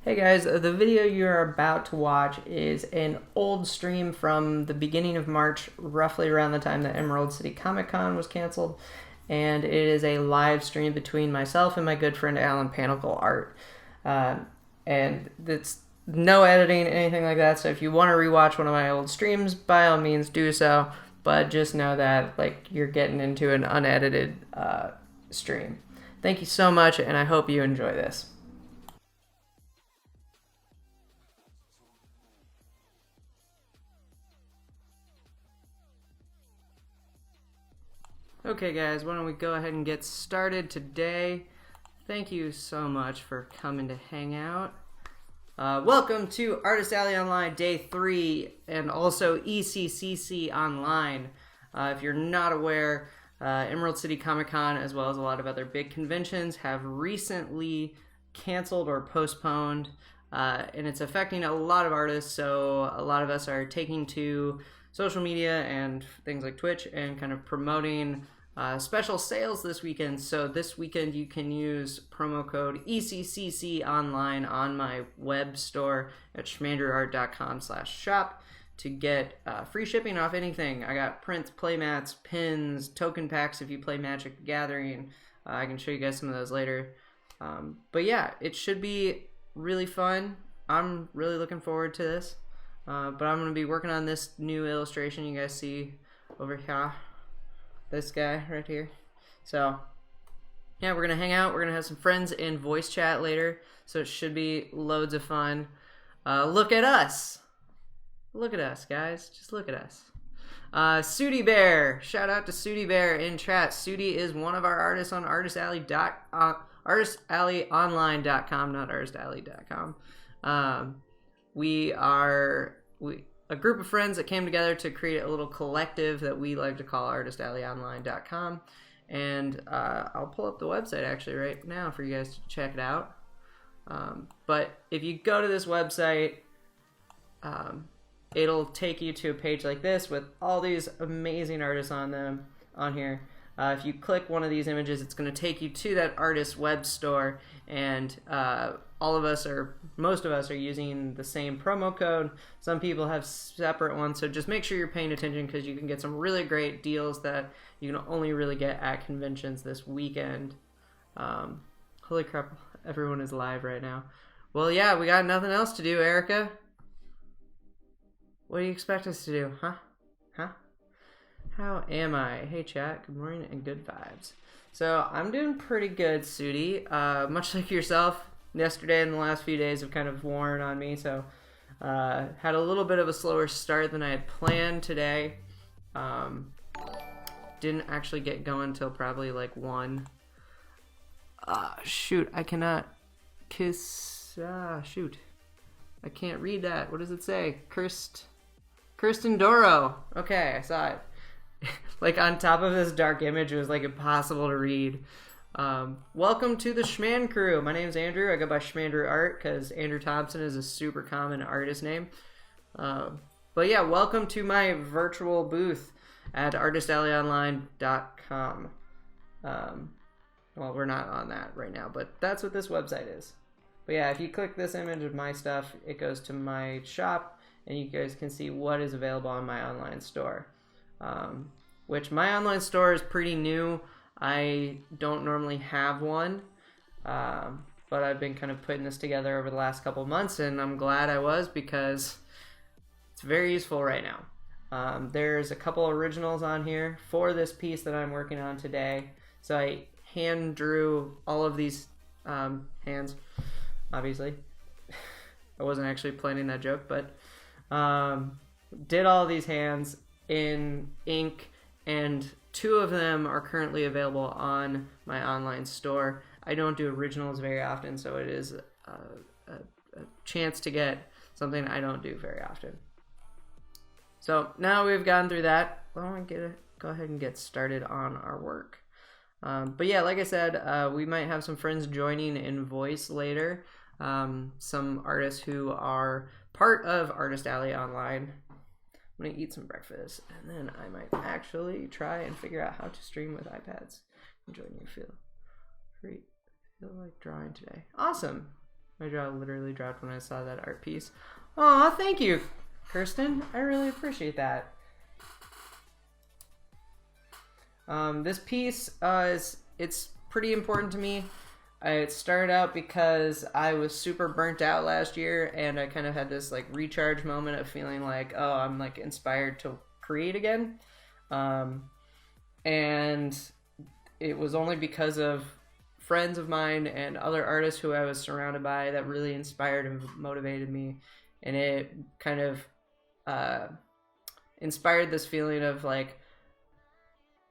Hey guys, the video you're about to watch is an old stream from the beginning of March, roughly around the time that Emerald City Comic Con was canceled, and it is a live stream between myself and my good friend Alan Panakal Art. And it's no editing, anything like that, so if you want to rewatch one of my old streams, by all means do so, but just know that you're getting into an unedited stream. Thank you so much, and I hope you enjoy this. Okay guys, why don't we go ahead and get started today. Thank you so much for coming to hang out. Welcome to Artist Alley Online Day 3 and also ECCC Online. If you're not aware, Emerald City Comic Con as well as a lot of other big conventions have recently canceled or postponed, and it's affecting a lot of artists, so a lot of us are taking to social media and things like Twitch and kind of promoting special sales this weekend. So this weekend you can use promo code ECCC online on my web store at SchmandrewART.com/shop to get free shipping off anything. I got prints, playmats, pins, token packs if you play Magic the Gathering. I can show you guys some of those later. But yeah, it should be really fun. I'm really looking forward to this. But I'm going to be working on this new illustration you guys see over here. This guy right here. So, yeah, we're going to hang out. We're going to have some friends in voice chat later. So it should be loads of fun. Look at us. Look at us, guys. Just look at us. Sooty Bear. Shout out to Sooty Bear in chat. Sooty is one of our artists on artistalleyonline.com, not artistalley.com. We are a group of friends that came together to create a little collective that we like to call artistalleyonline.com, and I'll pull up the website actually right now for you guys to check it out. But if you go to this website, it'll take you to a page like this with all these amazing artists on here. If you click one of these images, it's going to take you to that artist's web store, and most of us are using the same promo code. Some people have separate ones, so just make sure you're paying attention because you can get some really great deals that you can only really get at conventions this weekend. Holy crap, everyone is live right now. Well, yeah, we got nothing else to do, Erica. What do you expect us to do, huh? How am I? Hey chat, good morning and good vibes. So I'm doing pretty good, Sooty. Much like yourself, yesterday and the last few days have kind of worn on me, so had a little bit of a slower start than I had planned today. Didn't actually get going till probably like 1. Shoot, I cannot kiss. Shoot. I can't read that. What does it say? Kirsten Doro. Okay, I saw it. Like on top of this dark image, it was like impossible to read. Welcome to the Schmand crew. My name's Andrew. I go by SchmandrewART because Andrew Thompson is a super common artist name. But yeah, welcome to my virtual booth at artistalleyonline.com. Well, we're not on that right now, but that's what this website is. But yeah, if you click this image of my stuff, it goes to my shop, and you guys can see what is available on my online store. Which my online store is pretty new. I don't normally have one, but I've been kind of putting this together over the last couple of months, and I'm glad I was because it's very useful right now. There's a couple originals on here for this piece that I'm working on today. So I hand drew all of these hands, obviously. I wasn't actually planning that joke, but did all these hands in ink, and 2 of them are currently available on my online store. I don't do originals very often, so it is a chance to get something I don't do very often. So now we've gone through that, why don't we go ahead and get started on our work. But yeah, like I said, we might have some friends joining in voice later. Some artists who are part of Artist Alley Online. I'm going to eat some breakfast, and then I might actually try and figure out how to stream with iPads. Enjoying you feel like drawing today. Awesome. My jaw literally dropped when I saw that art piece. Aw, thank you, Kirsten. I really appreciate that. This piece it's pretty important to me. It started out because I was super burnt out last year, and I kind of had this like recharge moment of feeling like, oh, I'm like inspired to create again. And it was only because of friends of mine and other artists who I was surrounded by that really inspired and motivated me. And it kind of inspired this feeling of like,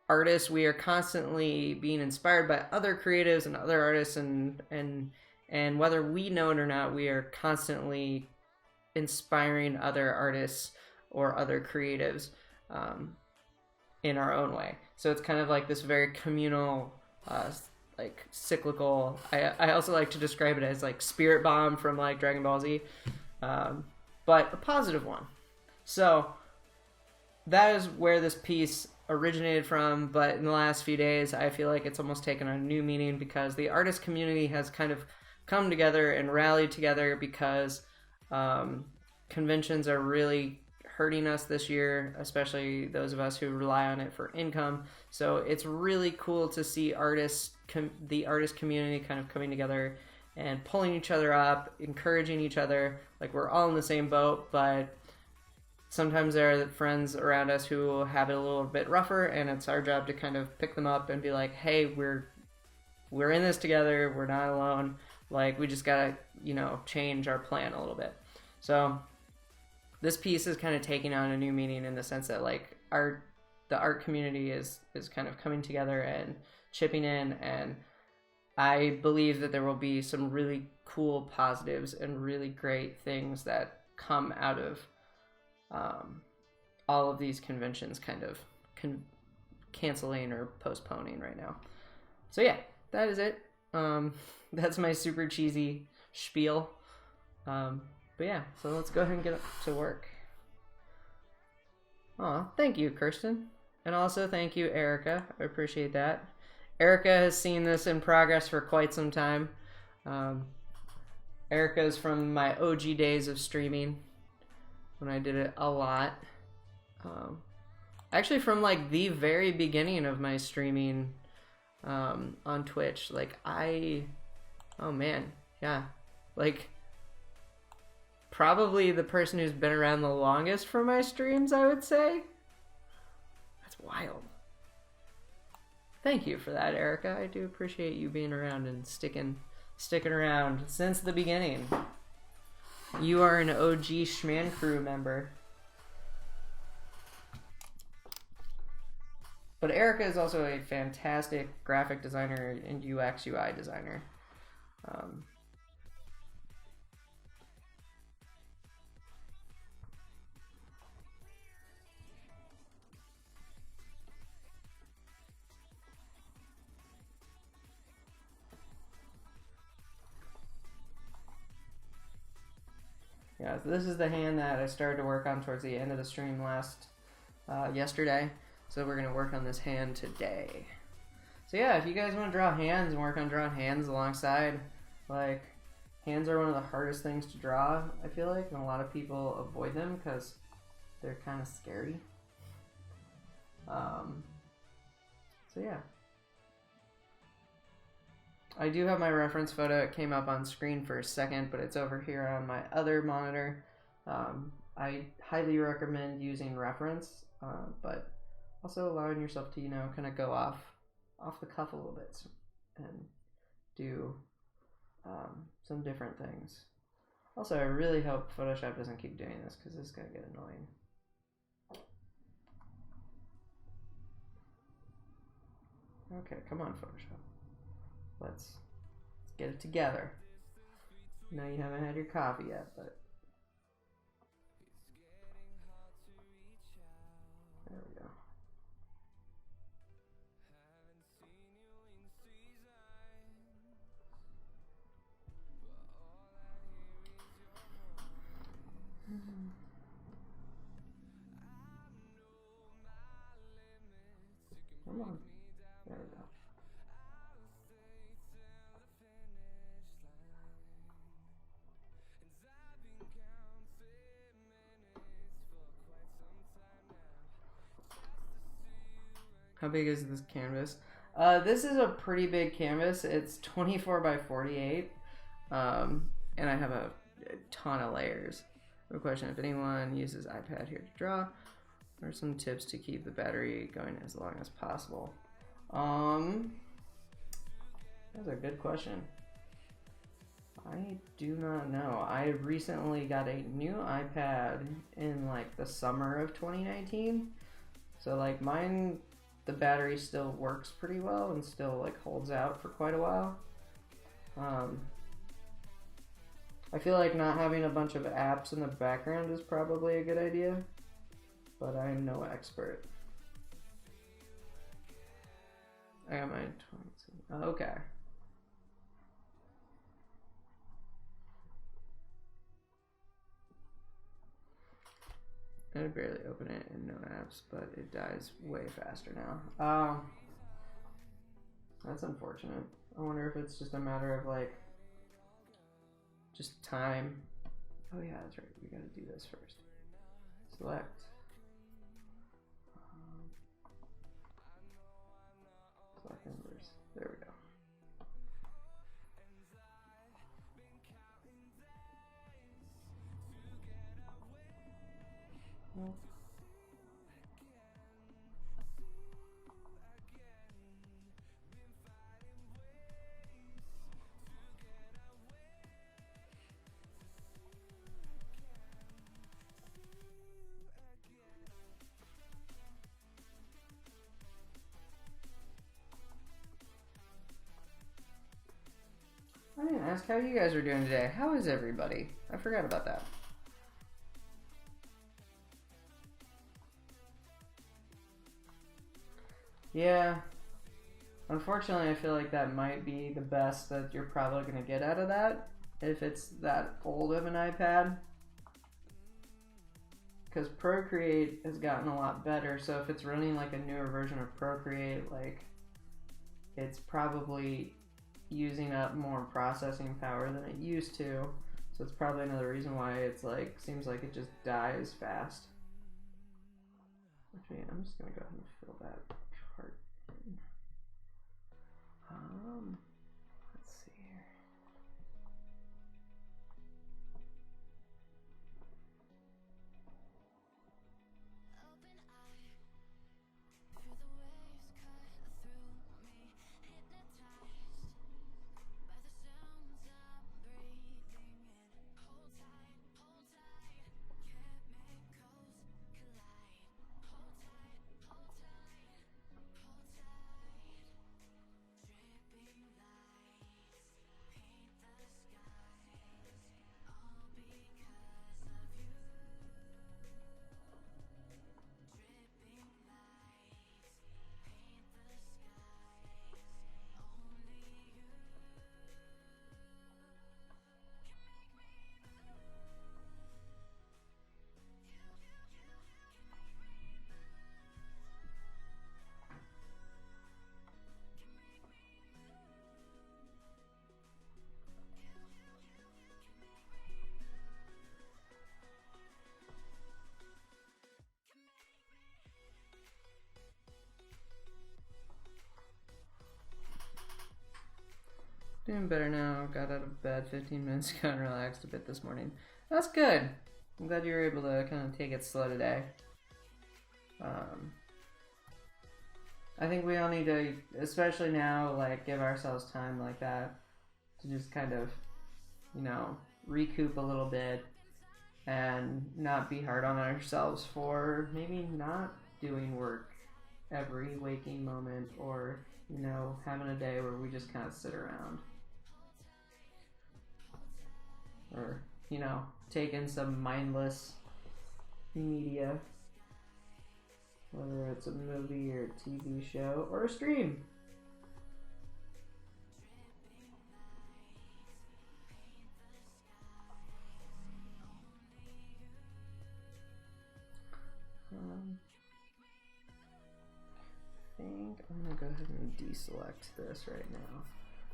artists, we are constantly being inspired by other creatives and other artists, and whether we know it or not, we are constantly inspiring other artists or other creatives in our own way. So it's kind of like this very communal, like cyclical. I also like to describe it as like spirit bomb from like Dragon Ball Z, but a positive one. So that is where this piece originated from, but in the last few days I feel like it's almost taken on a new meaning because the artist community has kind of come together and rallied together because conventions are really hurting us this year, especially those of us who rely on it for income. So it's really cool to see the artist community kind of coming together and pulling each other up, encouraging each other. Like, we're all in the same boat, but sometimes there are friends around us who have it a little bit rougher, and it's our job to kind of pick them up and be like, hey, we're in this together, we're not alone, like, we just gotta, change our plan a little bit. So this piece is kind of taking on a new meaning in the sense that like the art community is kind of coming together and chipping in, and I believe that there will be some really cool positives and really great things that come out of all of these conventions kind of canceling or postponing right now. So yeah, that is it. That's my super cheesy spiel. But yeah, so let's go ahead and get to work. Aw, thank you, Kirsten. And also thank you, Erica. I appreciate that. Erica has seen this in progress for quite some time. Erica is from my OG days of streaming, when I did it a lot. Actually from like the very beginning of my streaming on Twitch. Like oh man, yeah. Like probably the person who's been around the longest for my streams, I would say. That's wild. Thank you for that, Erica. I do appreciate you being around and sticking around since the beginning. You are an OG Schman Crew member. But Erica is also a fantastic graphic designer and UX UI designer. Yeah, so this is the hand that I started to work on towards the end of the stream yesterday. So we're going to work on this hand today. So yeah, if you guys want to draw hands and work on drawing hands alongside, like, hands are one of the hardest things to draw, I feel like, and a lot of people avoid them because they're kind of scary. So yeah. I do have my reference photo. It came up on screen for a second, but it's over here on my other monitor. I highly recommend using reference, but also allowing yourself to, kind of go off the cuff a little bit and do some different things. Also, I really hope Photoshop doesn't keep doing this because this is going to get annoying. Okay, come on, Photoshop. Let's get it together. I know you haven't had your coffee yet, but there we go. Come on. There we go. How big is this canvas? This is a pretty big canvas. It's 24 by 48, and I have a ton of layers. A question: if anyone uses iPad here to draw, what are some tips to keep the battery going as long as possible? That's a good question. I do not know. I recently got a new iPad in like the summer of 2019, so like mine, the battery still works pretty well and still like holds out for quite a while. I feel like not having a bunch of apps in the background is probably a good idea, but I'm no expert. I got my 22. Okay. I barely open it in no apps, but it dies way faster now. That's unfortunate. I wonder if it's just a matter of like just time. Oh yeah, that's right. We gotta do this first. Select. Select numbers. There we go. I didn't ask how you guys are doing today. How is everybody? I forgot about that. Yeah. Unfortunately, I feel like that might be the best that you're probably going to get out of that if it's that old of an iPad. Because Procreate has gotten a lot better, so if it's running like a newer version of Procreate, like it's probably using up more processing power than it used to. So it's probably another reason why it's like seems like it just dies fast. Actually, I'm just gonna go ahead and fill that chart in. Let's see here. Doing better now. Got out of bed 15 minutes ago and relaxed a bit this morning. That's good. I'm glad you were able to kind of take it slow today. I think we all need to, especially now, like give ourselves time like that to just kind of, you know, recoup a little bit and not be hard on ourselves for maybe not doing work every waking moment, or, you know, having a day where we just kind of sit around. Or, you know, take in some mindless media, whether it's a movie or a TV show or a stream. I think I'm gonna go ahead and deselect this right now,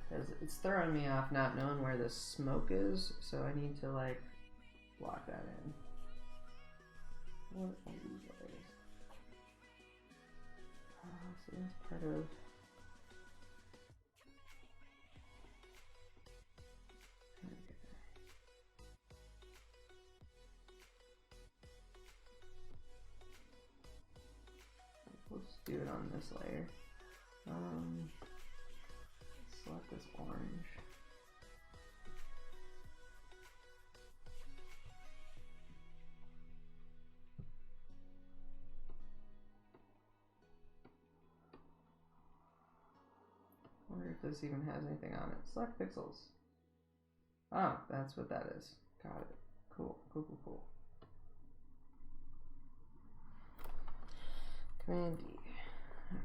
because it's throwing me off not knowing where the smoke is, so I need to like block that in. What are these layers? So that's part of... Let's do it on this layer. Select this orange. Wonder if this even has anything on it. Select pixels. Oh, that's what that is. Got it. Cool, cool, cool, cool. Command D. Okay.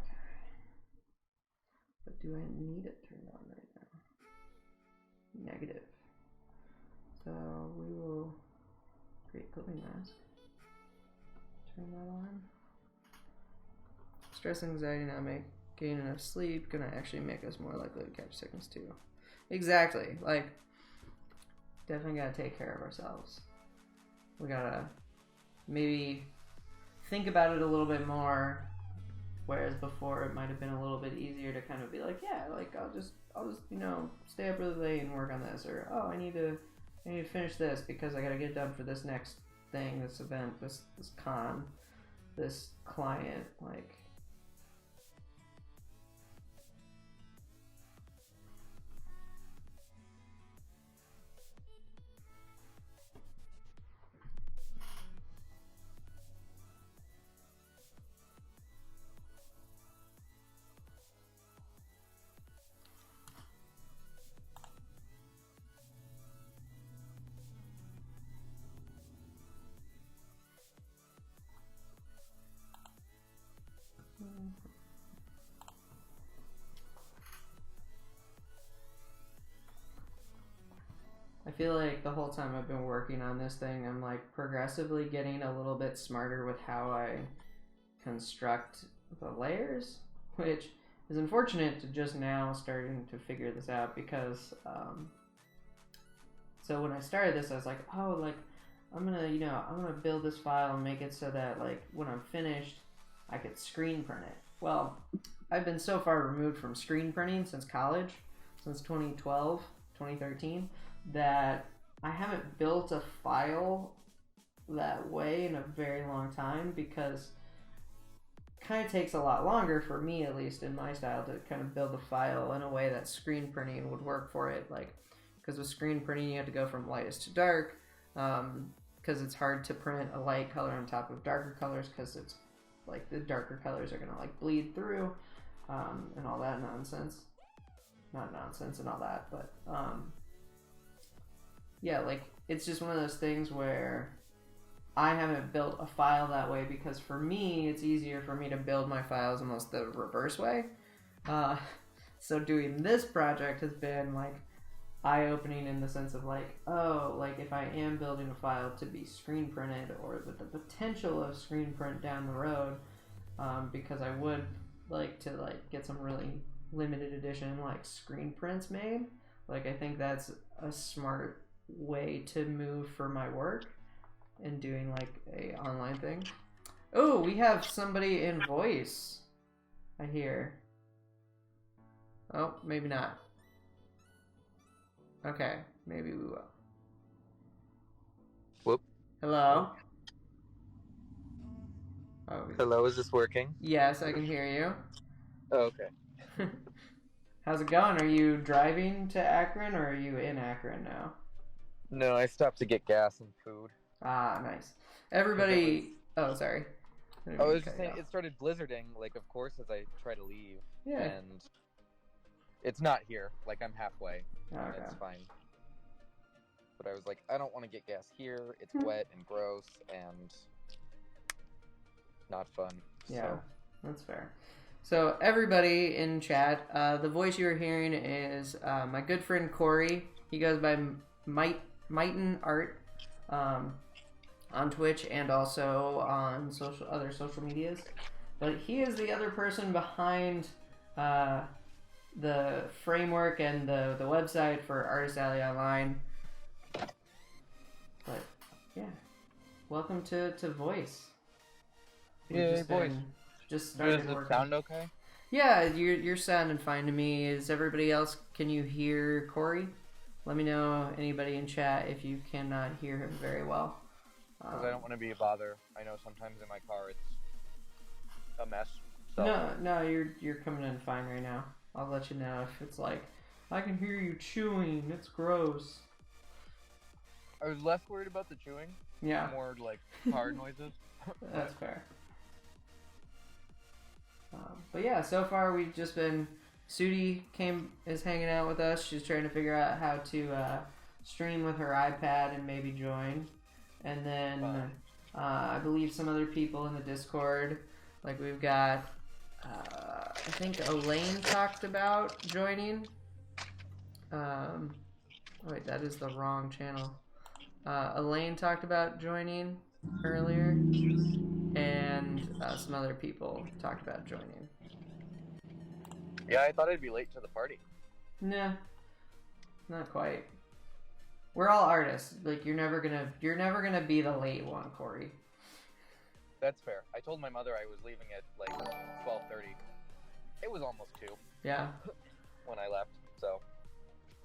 But do I need it turned on right now? Negative. So we will create coping mask. Turn that on. Stress, anxiety, not getting enough sleep, gonna actually make us more likely to catch sickness too. Exactly. Like, definitely gotta take care of ourselves. We gotta maybe think about it a little bit more, whereas before it might have been a little bit easier to kind of be like, yeah, like I'll just you know, stay up really late and work on this, or oh, I need to finish this because I gotta get it done for this next thing, this event, this con, this client, like. I feel like the whole time I've been working on this thing, I'm like progressively getting a little bit smarter with how I construct the layers, which is unfortunate to just now starting to figure this out because so when I started this, I was like, oh, like I'm gonna build this file and make it so that like when I'm finished, I could screen print it. Well, I've been so far removed from screen printing since college, since 2012, 2013, that I haven't built a file that way in a very long time because it kind of takes a lot longer for me, at least in my style, to kind of build a file in a way that screen printing would work for it. Like, because with screen printing, you have to go from lightest to dark, because it's hard to print a light color on top of darker colors because it's like the darker colors are gonna like bleed through, and all that nonsense. Not nonsense and all that, but yeah, like it's just one of those things where I haven't built a file that way because for me, it's easier for me to build my files almost the reverse way. So doing this project has been like eye-opening in the sense of like, oh, like if I am building a file to be screen printed or with the potential of screen print down the road, because I would like to like get some really limited edition like screen prints made. Like I think that's a smart way to move for my work and doing like a online thing. Oh, we have somebody in voice, I hear. Oh, maybe not. Okay, maybe we will. Whoop. Hello? Oh, Hello, is this working? yes, I can hear you. Oh, okay. How's it going? Are you driving to Akron or are you in Akron now? No, I stopped to get gas and food. Ah, nice. Everybody... Oh, sorry. I was just saying, it started blizzarding, like, of course, as I try to leave. Yeah. And it's not here. Like, I'm halfway. Okay. It's fine. But I was like, I don't want to get gas here. It's wet and gross and not fun. Yeah, so. That's fair. So everybody in chat, the voice you're hearing is my good friend Corey. He goes by Mighten Art on Twitch and also on other social medias. But he is the other person behind the framework and the website for Artist Alley Online. But yeah, welcome to Voice. Yeah, Voice. Just started Does it working. sound okay? Yeah, you're sounding fine to me. Is everybody else? Can you hear Corey? Let me know, anybody in chat, if you cannot hear him very well. Because I don't want to be a bother. I know sometimes in my car it's a mess. So. No, you're coming in fine right now. I'll let you know if it's like, I can hear you chewing. It's gross. I was less worried about the chewing. Yeah. More like car noises. That's fair. But yeah, so far we've just been. Sudi is hanging out with us. She's trying to figure out how to stream with her iPad and maybe join. And then I believe some other people in the Discord. Like we've got, I think Elaine talked about joining. Wait, that is the wrong channel. Elaine talked about joining earlier. And some other people talked about joining. Yeah, I thought I'd be late to the party. Nah, not quite. We're all artists. Like you're never gonna be the late one, Corey. That's fair. I told my mother I was leaving at like 12:30. It was almost 2. Yeah. When I left, so.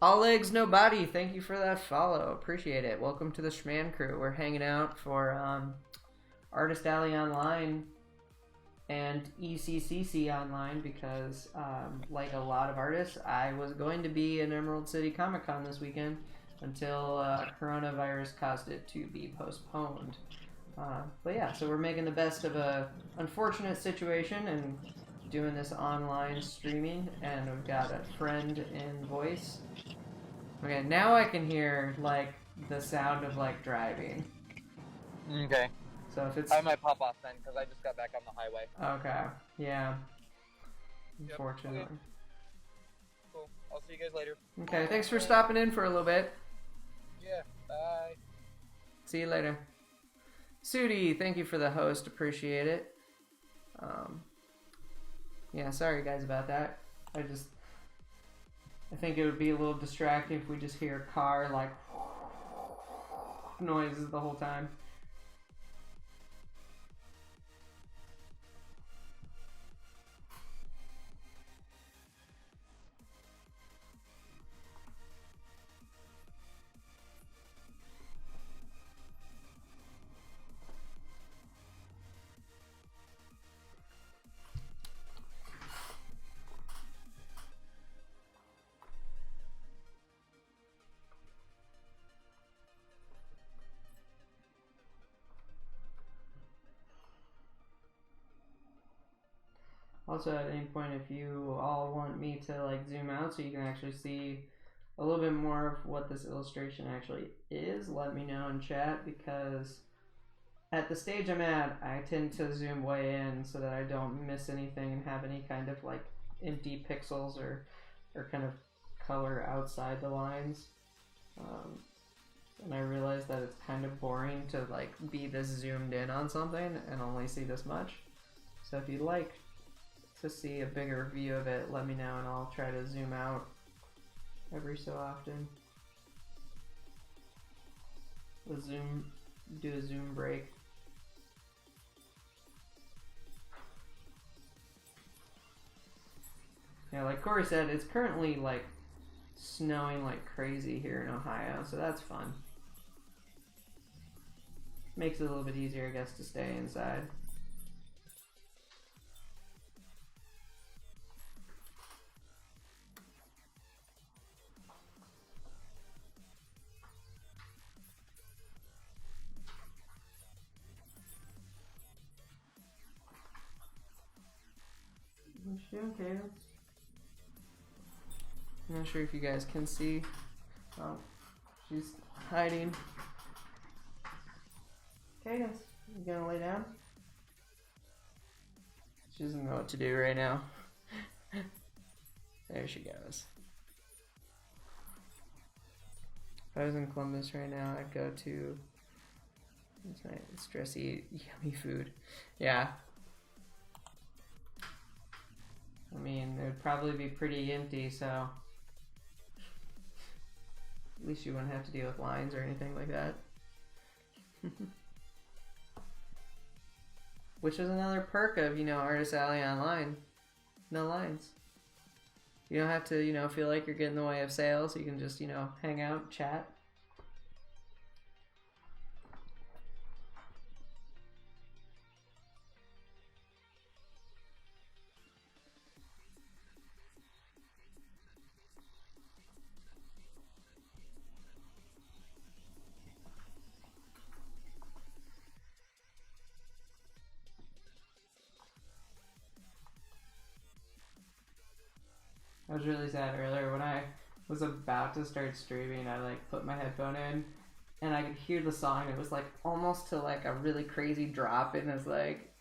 All legs, no body. Thank you for that follow. Appreciate it. Welcome to the Schman crew. We're hanging out for Artist Alley Online and ECCC Online because, like a lot of artists, I was going to be in Emerald City Comic Con this weekend until coronavirus caused it to be postponed. But yeah, so we're making the best of a unfortunate situation and doing this online streaming, and we've got a friend in voice. Okay, now I can hear like the sound of like driving. Okay. So if it's... I might pop off then, because I just got back on the highway. Okay, yeah. Yep. Unfortunately. Okay. Cool. I'll see you guys later. Okay, thanks for stopping in for a little bit. Yeah, bye. See you later. Sudi, thank you for the host. Appreciate it. Yeah, sorry guys about that. I think it would be a little distracting if we just hear car like noises the whole time. Also, at any point, if you all want me to like zoom out so you can actually see a little bit more of what this illustration actually is, let me know in chat, because at the stage I'm at, I tend to zoom way in so that I don't miss anything and have any kind of like empty pixels or kind of color outside the lines. And I realize that it's kind of boring to like be this zoomed in on something and only see this much. So if you'd like to see a bigger view of it, let me know and I'll try to zoom out every so often. Do a zoom break. Yeah, like Corey said, it's currently like snowing like crazy here in Ohio, so that's fun. Makes it a little bit easier, I guess, to stay inside. Okay. I'm not sure if you guys can see. Oh, she's hiding. Cadence, you gonna lay down? She doesn't know what to do right now. There she goes. If I was in Columbus right now, I'd go to it's dressy, yummy food. Yeah. I mean, it would probably be pretty empty, so at least you wouldn't have to deal with lines or anything like that. Which is another perk of, Artist Alley Online. no lines. You don't have to, you know, feel like you're getting in the way of sales. You can just, you know, hang out, chat. I was really sad earlier when I was about to start streaming. I like put my headphone in and I could hear the song. It was like almost to like a really crazy drop, and it's like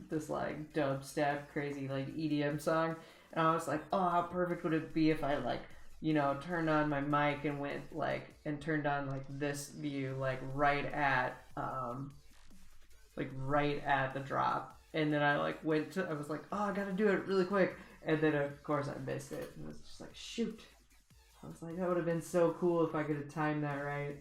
this like dubstep crazy like EDM song, and I was like, oh, how perfect would it be if I like, you know, turned on my mic and went like and turned on like this view like right at the drop, and then I like I was like, oh, I gotta do it really quick. And then, of course, I missed it. And it was just like, shoot. I was like, that would have been so cool if I could have timed that right.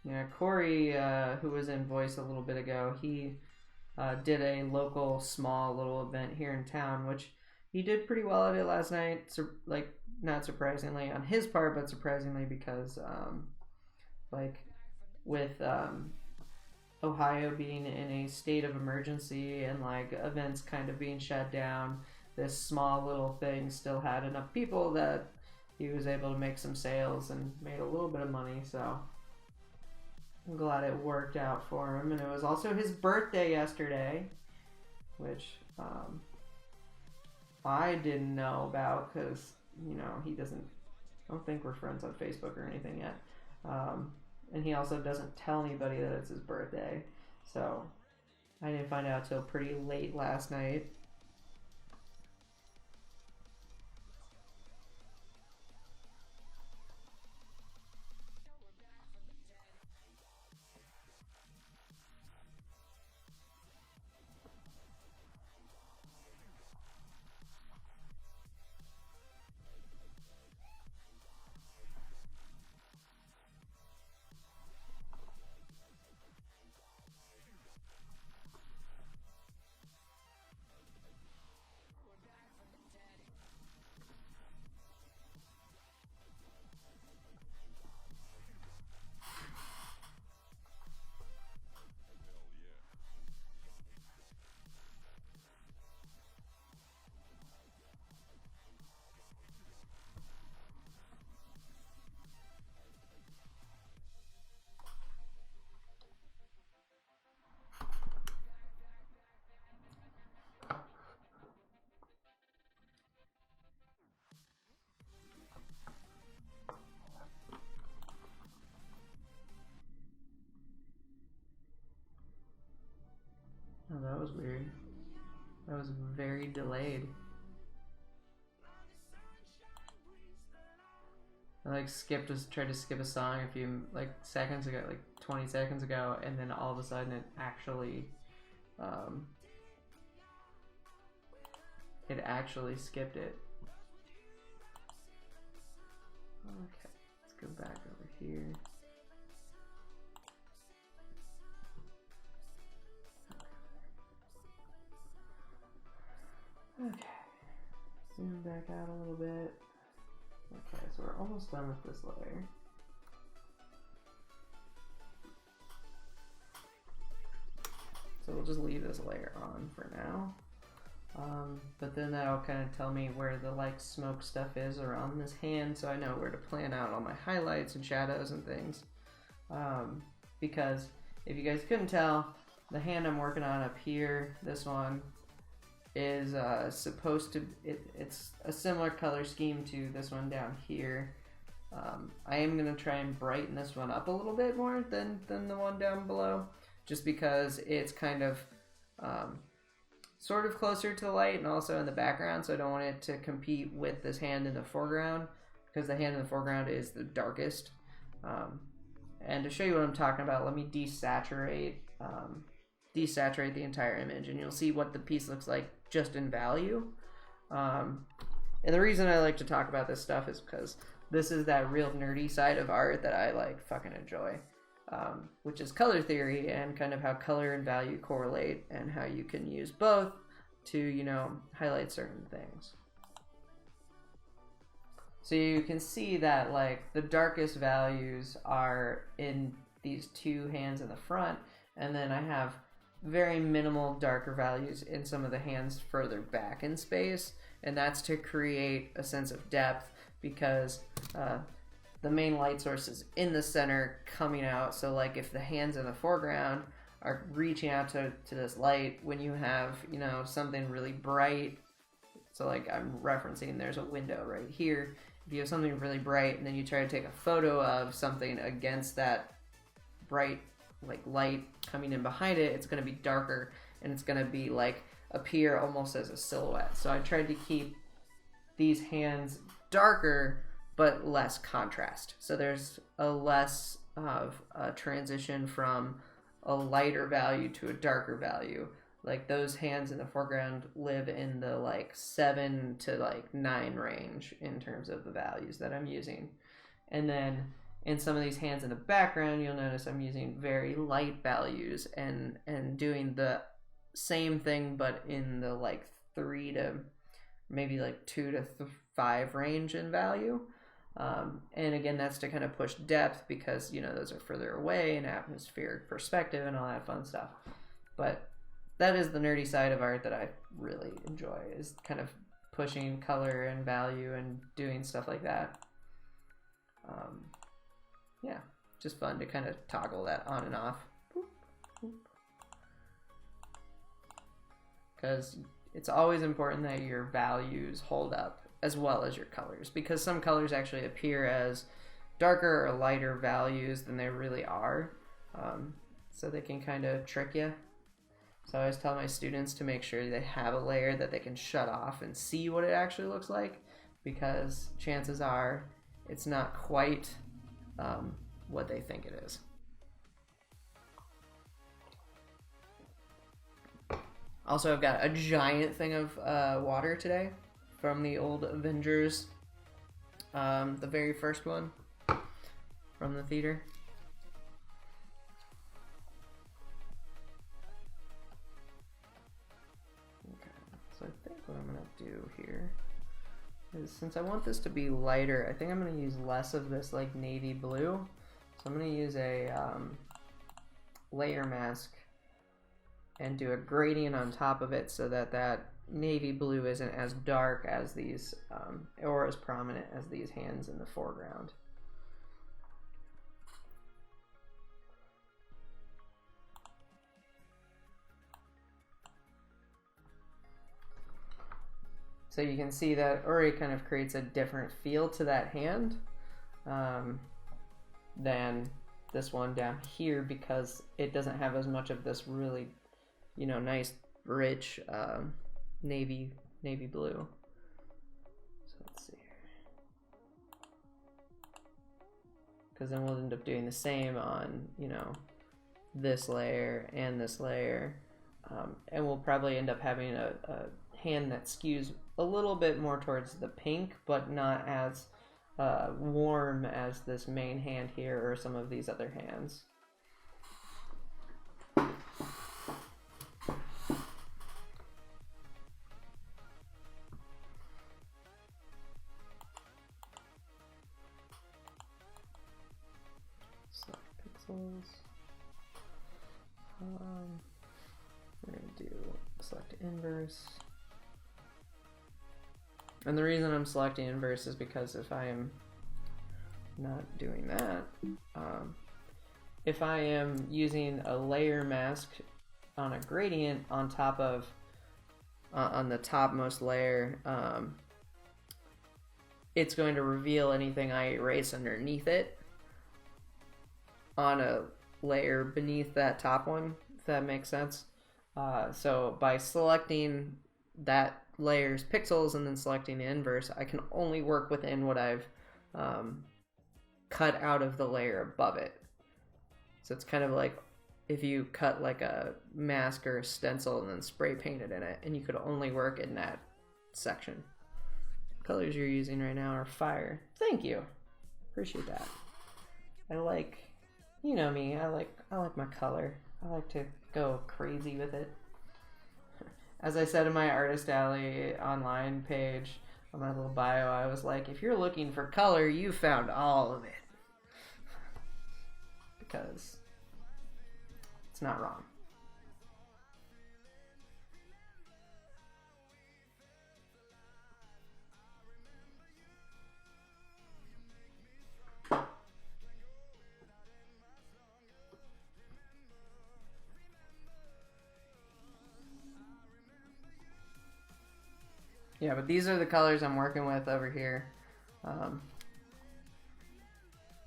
Yeah, Corey, who was in voice a little bit ago, he did a local small little event here in town, which he did pretty well at it last night. So, like, not surprisingly on his part, but surprisingly because like with Ohio being in a state of emergency and like events kind of being shut down, this small little thing still had enough people that he was able to make some sales and made a little bit of money. So I'm glad it worked out for him. And it was also his birthday yesterday, which I didn't know about because, you know, I don't think we're friends on Facebook or anything yet. And he also doesn't tell anybody that it's his birthday. So I didn't find out till pretty late last night. Oh, that was weird. That was very delayed. I like tried to skip a song a few like seconds ago, like 20 seconds ago, and then all of a sudden it actually skipped it. Okay, let's go back over here. Okay, zoom back out a little bit. Okay, so we're almost done with this layer. So we'll just leave this layer on for now. But then that'll kind of tell me where the like smoke stuff is around this hand, so I know where to plan out all my highlights and shadows and things. Because if you guys couldn't tell, the hand I'm working on up here, this one, is supposed to, it's a similar color scheme to this one down here. I am going to try and brighten this one up a little bit more than the one down below, just because it's kind of sort of closer to the light and also in the background, so I don't want it to compete with this hand in the foreground, because the hand in the foreground is the darkest. And to show you what I'm talking about, let me desaturate desaturate the entire image, and you'll see what the piece looks like just in value. And the reason I like to talk about this stuff is because this is that real nerdy side of art that I like fucking enjoy, which is color theory and kind of how color and value correlate and how you can use both to, you know, highlight certain things. So you can see that like the darkest values are in these two hands in the front, and then I have very minimal darker values in some of the hands further back in space, and that's to create a sense of depth because the main light source is in the center coming out. So like if the hands in the foreground are reaching out to this light, when you have, you know, something really bright, so like I'm referencing, there's a window right here. If you have something really bright and then you try to take a photo of something against that bright like light coming in behind it, it's going to be darker and it's going to be like appear almost as a silhouette. So I tried to keep these hands darker but less contrast. So there's a less of a transition from a lighter value to a darker value. Like those hands in the foreground live in the like 7 to like 9 range in terms of the values that I'm using. And then in some of these hands in the background, you'll notice I'm using very light values and doing the same thing, but in the like 3 to maybe like 2 to 5 range in value. And again, that's to kind of push depth because, you know, those are further away and atmospheric perspective and all that fun stuff. But that is the nerdy side of art that I really enjoy, is kind of pushing color and value and doing stuff like that. Yeah, just fun to kind of toggle that on and off. Because it's always important that your values hold up as well as your colors, because some colors actually appear as darker or lighter values than they really are. So they can kind of trick you. So I always tell my students to make sure they have a layer that they can shut off and see what it actually looks like, because chances are it's not quite what they think it is. Also, I've got a giant thing of water today from the old Avengers, the very first one from the theater. Okay, so I think what I'm going to do here is, since I want this to be lighter, I think I'm going to use less of this like navy blue. So I'm going to use a layer mask and do a gradient on top of it so that that navy blue isn't as dark as these, or as prominent as these hands in the foreground. So you can see that already kind of creates a different feel to that hand than this one down here, because it doesn't have as much of this really, you know, nice rich navy blue. So let's see here, because then we'll end up doing the same on, you know, this layer and this layer, and we'll probably end up having a hand that skews a little bit more towards the pink, but not as warm as this main hand here or some of these other hands. Select pixels. We're going to do select inverse. And the reason I'm selecting inverse is because if I am not doing that, if I am using a layer mask on a gradient on top of, on the topmost layer, it's going to reveal anything I erase underneath it on a layer beneath that top one, if that makes sense. So by selecting that layer's pixels and then selecting the inverse, I can only work within what I've cut out of the layer above it. So it's kind of like if you cut like a mask or a stencil and then spray painted in it, and you could only work in that section. Colors you're using right now are fire. Thank you. Appreciate that. I like, you know me, I like my color. I like to go crazy with it. As I said in my Artist Alley online page, on my little bio, I was like, if you're looking for color, you found all of it. Because it's not wrong. Yeah, but these are the colors I'm working with over here.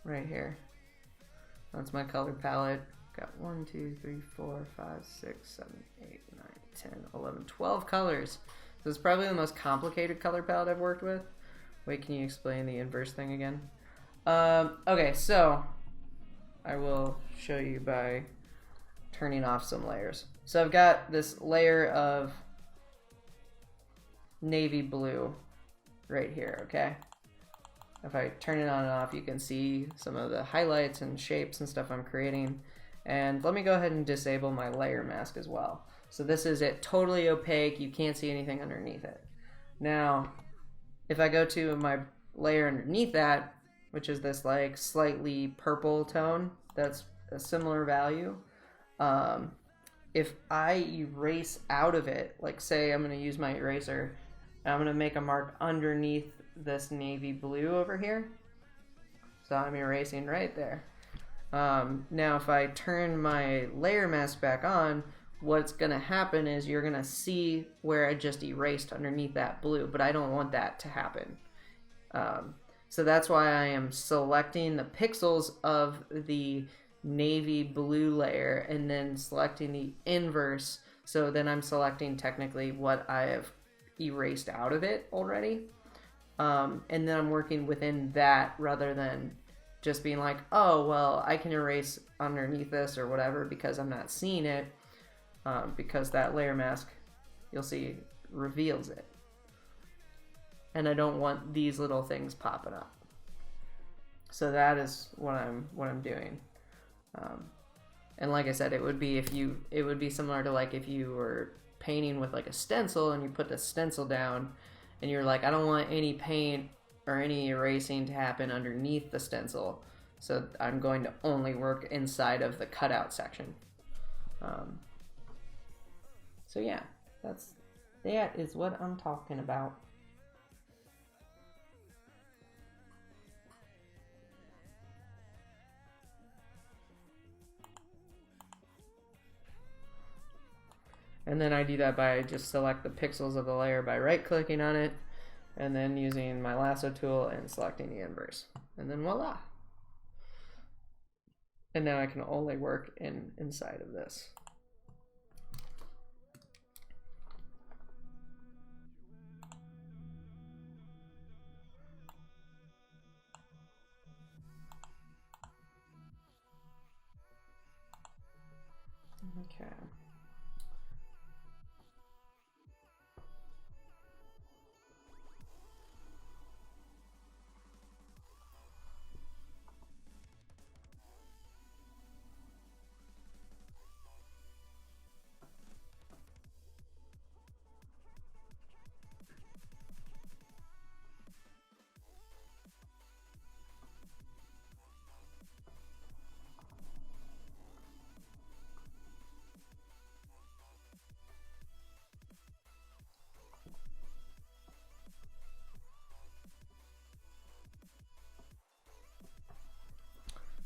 Right here. That's my color palette. Got 1, 2, 3, 4, 5, 6, 7, 8, 9, 10, 11, 12 colors. So it's probably the most complicated color palette I've worked with. Wait, can you explain the inverse thing again? Okay, so I will show you by turning off some layers. So I've got this layer of navy blue right here, okay? If I turn it on and off, you can see some of the highlights and shapes and stuff I'm creating. And let me go ahead and disable my layer mask as well. So this is it, totally opaque, you can't see anything underneath it. Now, if I go to my layer underneath that, which is this like slightly purple tone, that's a similar value. If I erase out of it, like say I'm gonna use my eraser, and I'm gonna make a mark underneath this navy blue over here. So I'm erasing right there. Now if I turn my layer mask back on, what's gonna happen is you're gonna see where I just erased underneath that blue, but I don't want that to happen. So that's why I am selecting the pixels of the navy blue layer and then selecting the inverse. So then I'm selecting technically what I have erased out of it already. And then I'm working within that rather than just being like, oh, well, I can erase underneath this or whatever because I'm not seeing it, because that layer mask, you'll see, reveals it. And I don't want these little things popping up. So that is what I'm doing. And like I said, it would be similar to like if you were painting with like a stencil and you put the stencil down and you're like, I don't want any paint or any erasing to happen underneath the stencil, so I'm going to only work inside of the cutout section. So yeah, that is what I'm talking about. And then I do that by just select the pixels of the layer by right-clicking on it, and then using my lasso tool and selecting the inverse. And then voila! And now I can only work inside of this. Okay.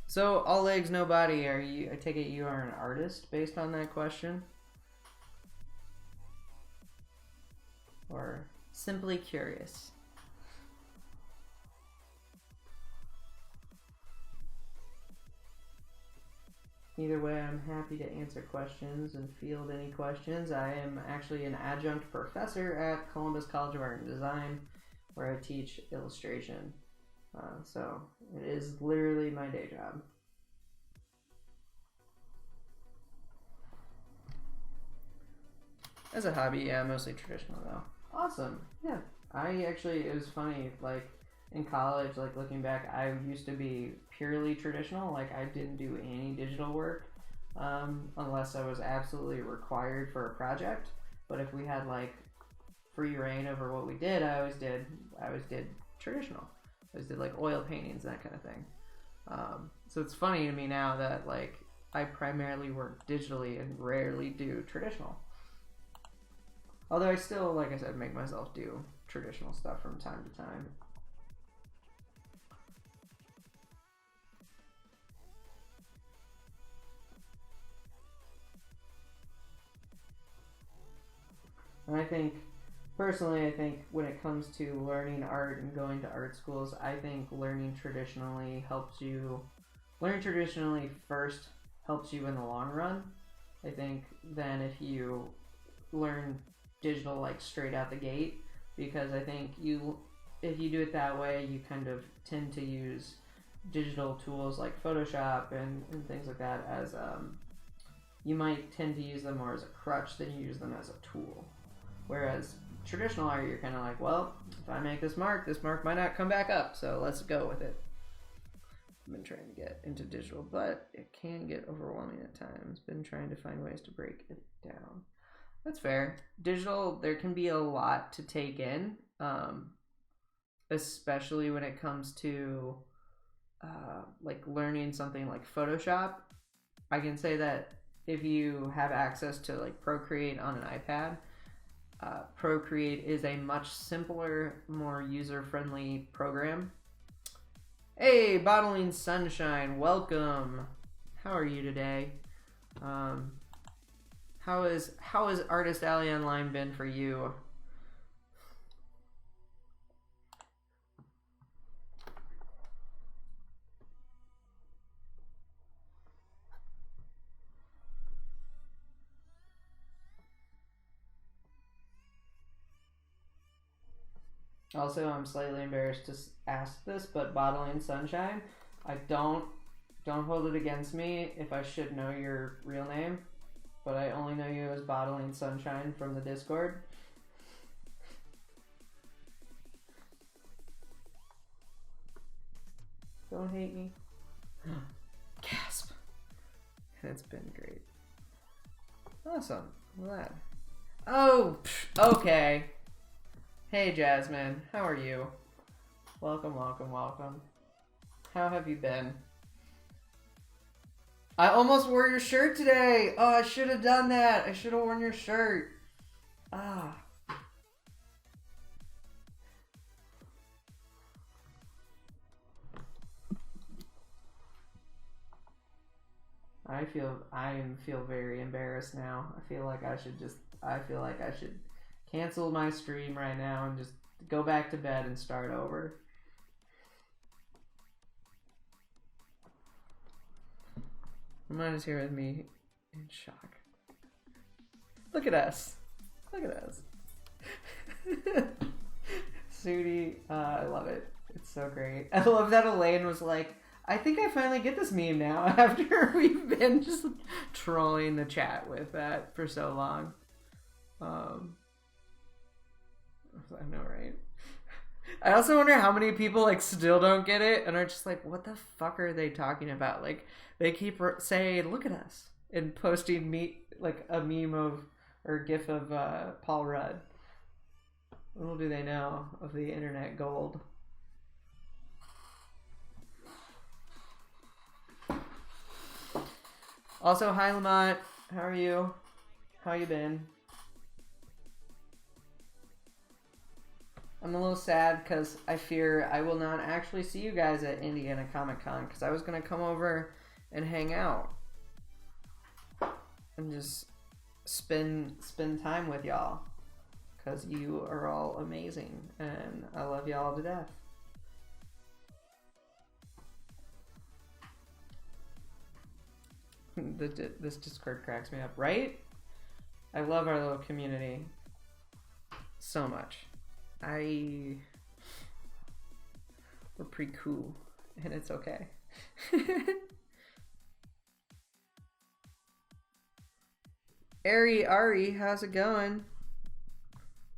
So, all legs, no body, I take it you are an artist based on that question? Or simply curious? Either way, I'm happy to answer questions and field any questions. I am actually an adjunct professor at Columbus College of Art and Design, where I teach illustration. So it is literally my day job. As a hobby, yeah, mostly traditional though. Awesome. Yeah. It was funny, like in college, like looking back, I used to be purely traditional. Like I didn't do any digital work unless I was absolutely required for a project. But if we had like free reign over what we did, I always did traditional. I always did like oil paintings, that kind of thing. So it's funny to me now that like I primarily work digitally and rarely do traditional. Although I still, like I said, make myself do traditional stuff from time to time. And I think, personally, I think when it comes to learning art and going to art schools, I think learning traditionally first helps you in the long run. I think then if you learn digital like straight out the gate, because I think if you do it that way, you kind of tend to use digital tools like Photoshop and things like that as you might tend to use them more as a crutch than you use them as a tool. Whereas traditional art, you're kind of like, well, if I make this mark might not come back up, so let's go with it. I've been trying to get into digital, but it can get overwhelming at times. Been trying to find ways to break it down. That's fair. Digital, there can be a lot to take in, especially when it comes to like learning something like Photoshop. I can say that if you have access to like Procreate on an iPad, Procreate is a much simpler, more user-friendly program. Hey, Bottling Sunshine, welcome. How are you today? How has Artist Alley Online been for you? Also, I'm slightly embarrassed to ask this, but Bottling Sunshine, I don't hold it against me if I should know your real name, but I only know you as Bottling Sunshine from the Discord. Don't hate me. Gasp. It's been great. Awesome. I'm glad. Oh, okay. Hey Jasmine, how are you? Welcome, welcome, welcome. How have you been? I almost wore your shirt today! Oh, I should have done that! I should have worn your shirt. Ah. I feel very embarrassed now. I feel like I should cancel my stream right now and just go back to bed and start over. Mine is here with me in shock. Look at us. Look at us. Sudi, I love it. It's so great. I love that Elaine was like, I think I finally get this meme now after we've been just trolling the chat with that for so long. I know, right? I also wonder how many people like still don't get it and are just like, what the fuck are they talking about? Like, they keep saying, look at us, and posting me like a meme of or gif of Paul Rudd. Little do they know of the internet gold. Also, hi Lamont, how are you? How you been? I'm a little sad because I fear I will not actually see you guys at Indiana Comic Con because I was going to come over and hang out and just spend time with y'all because you are all amazing and I love y'all to death. This Discord cracks me up, right? I love our little community so much. We're pretty cool, and it's okay. Ari, how's it going?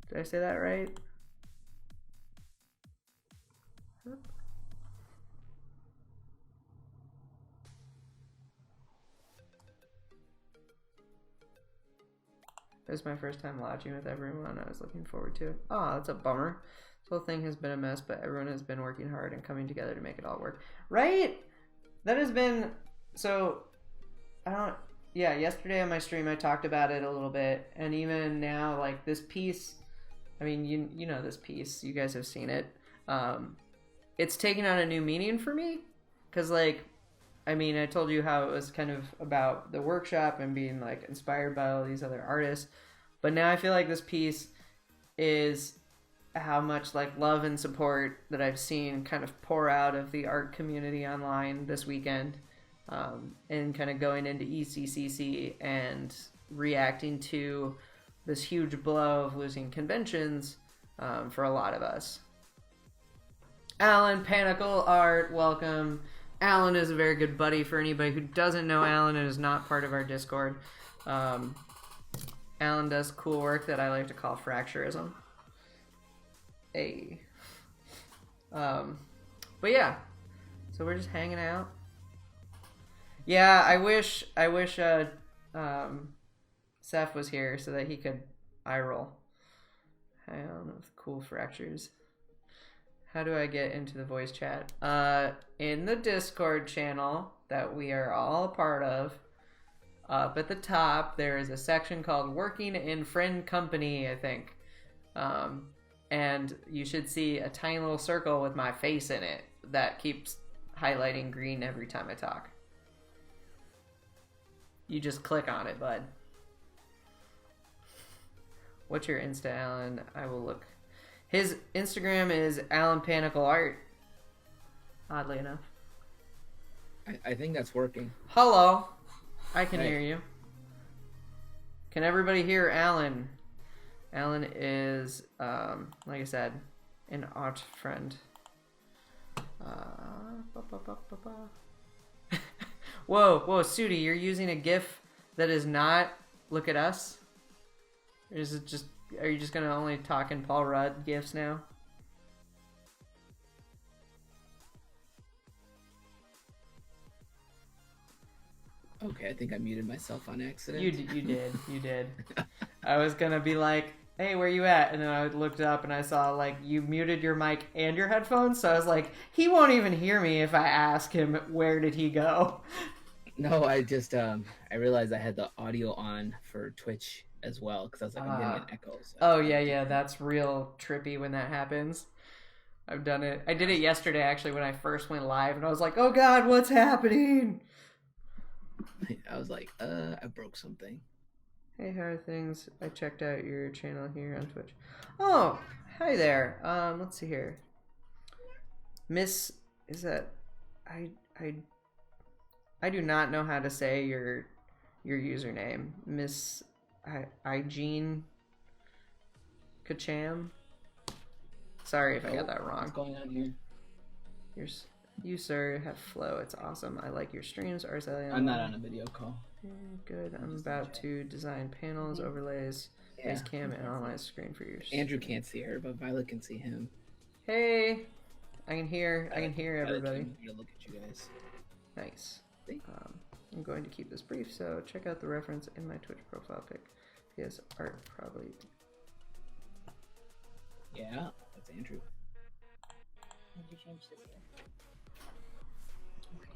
Did I say that right? This is my first time lodging with everyone. I was looking forward to it. Oh, that's a bummer. This whole thing has been a mess, but everyone has been working hard and coming together to make it all work. Right? That has been... So, yeah, yesterday on my stream I talked about it a little bit. And even now, like, this piece... I mean, you know this piece. You guys have seen it. It's taken on a new meaning for me. Because, like... I mean, I told you how it was kind of about the workshop and being like inspired by all these other artists. But now I feel like this piece is how much like love and support that I've seen kind of pour out of the art community online this weekend. And kind of going into ECCC and reacting to this huge blow of losing conventions for a lot of us. Alan, Panakal Art, welcome. Alan is a very good buddy. For anybody who doesn't know Alan and is not part of our Discord. Alan does cool work that I like to call fracturism. Hey. But yeah. So we're just hanging out. Yeah, I wish Seth was here so that he could eye roll. I don't know if cool fractures. How do I get into the voice chat? In the Discord channel that we are all a part of, up at the top, there is a section called Working in Friend Company, I think. And you should see a tiny little circle with my face in it that keeps highlighting green every time I talk. You just click on it, bud. What's your Insta, Alan? I will look. His Instagram is Alan Panakal Art. Oddly enough. I think that's working. Hello. I can Hey. hear you. Can everybody hear Alan? Alan is, like I said, an art friend. Whoa, Sudi, you're using a GIF that is not Look at Us? Or is it just... Are you just gonna only talk in Paul Rudd gifs now? Okay, I think I muted myself on accident. You did. I was gonna be like, hey, where you at? And then I looked up and I saw like you muted your mic and your headphones. So I was like, he won't even hear me if I ask him where did he go. No, I just I realized I had the audio on for Twitch as well because I was like, I'm getting an echo. So Oh yeah, that's real trippy when that happens. I've done it. I did it yesterday actually when I first went live, and I was like, oh god, what's happening? I was like, I broke something. Hey, how are things? I checked out your channel here on Twitch. Oh, hi there. Let's see here. Miss, is that I do not know how to say your username. Miss Igene Kacham. Sorry if I got that wrong. What's going on here? You sir have flow. It's awesome. I like your streams. I'm not on a video call. Good. I'm about to design panels, overlays, face cam, and on my screen for yours. Andrew can't see her, but Violet can see him. Hey, I can hear everybody. I'm gonna look at you guys. Nice. I'm going to keep this brief, so check out the reference in my Twitch profile pic. Yes, art probably. Yeah, that's Andrew. Did you change this here?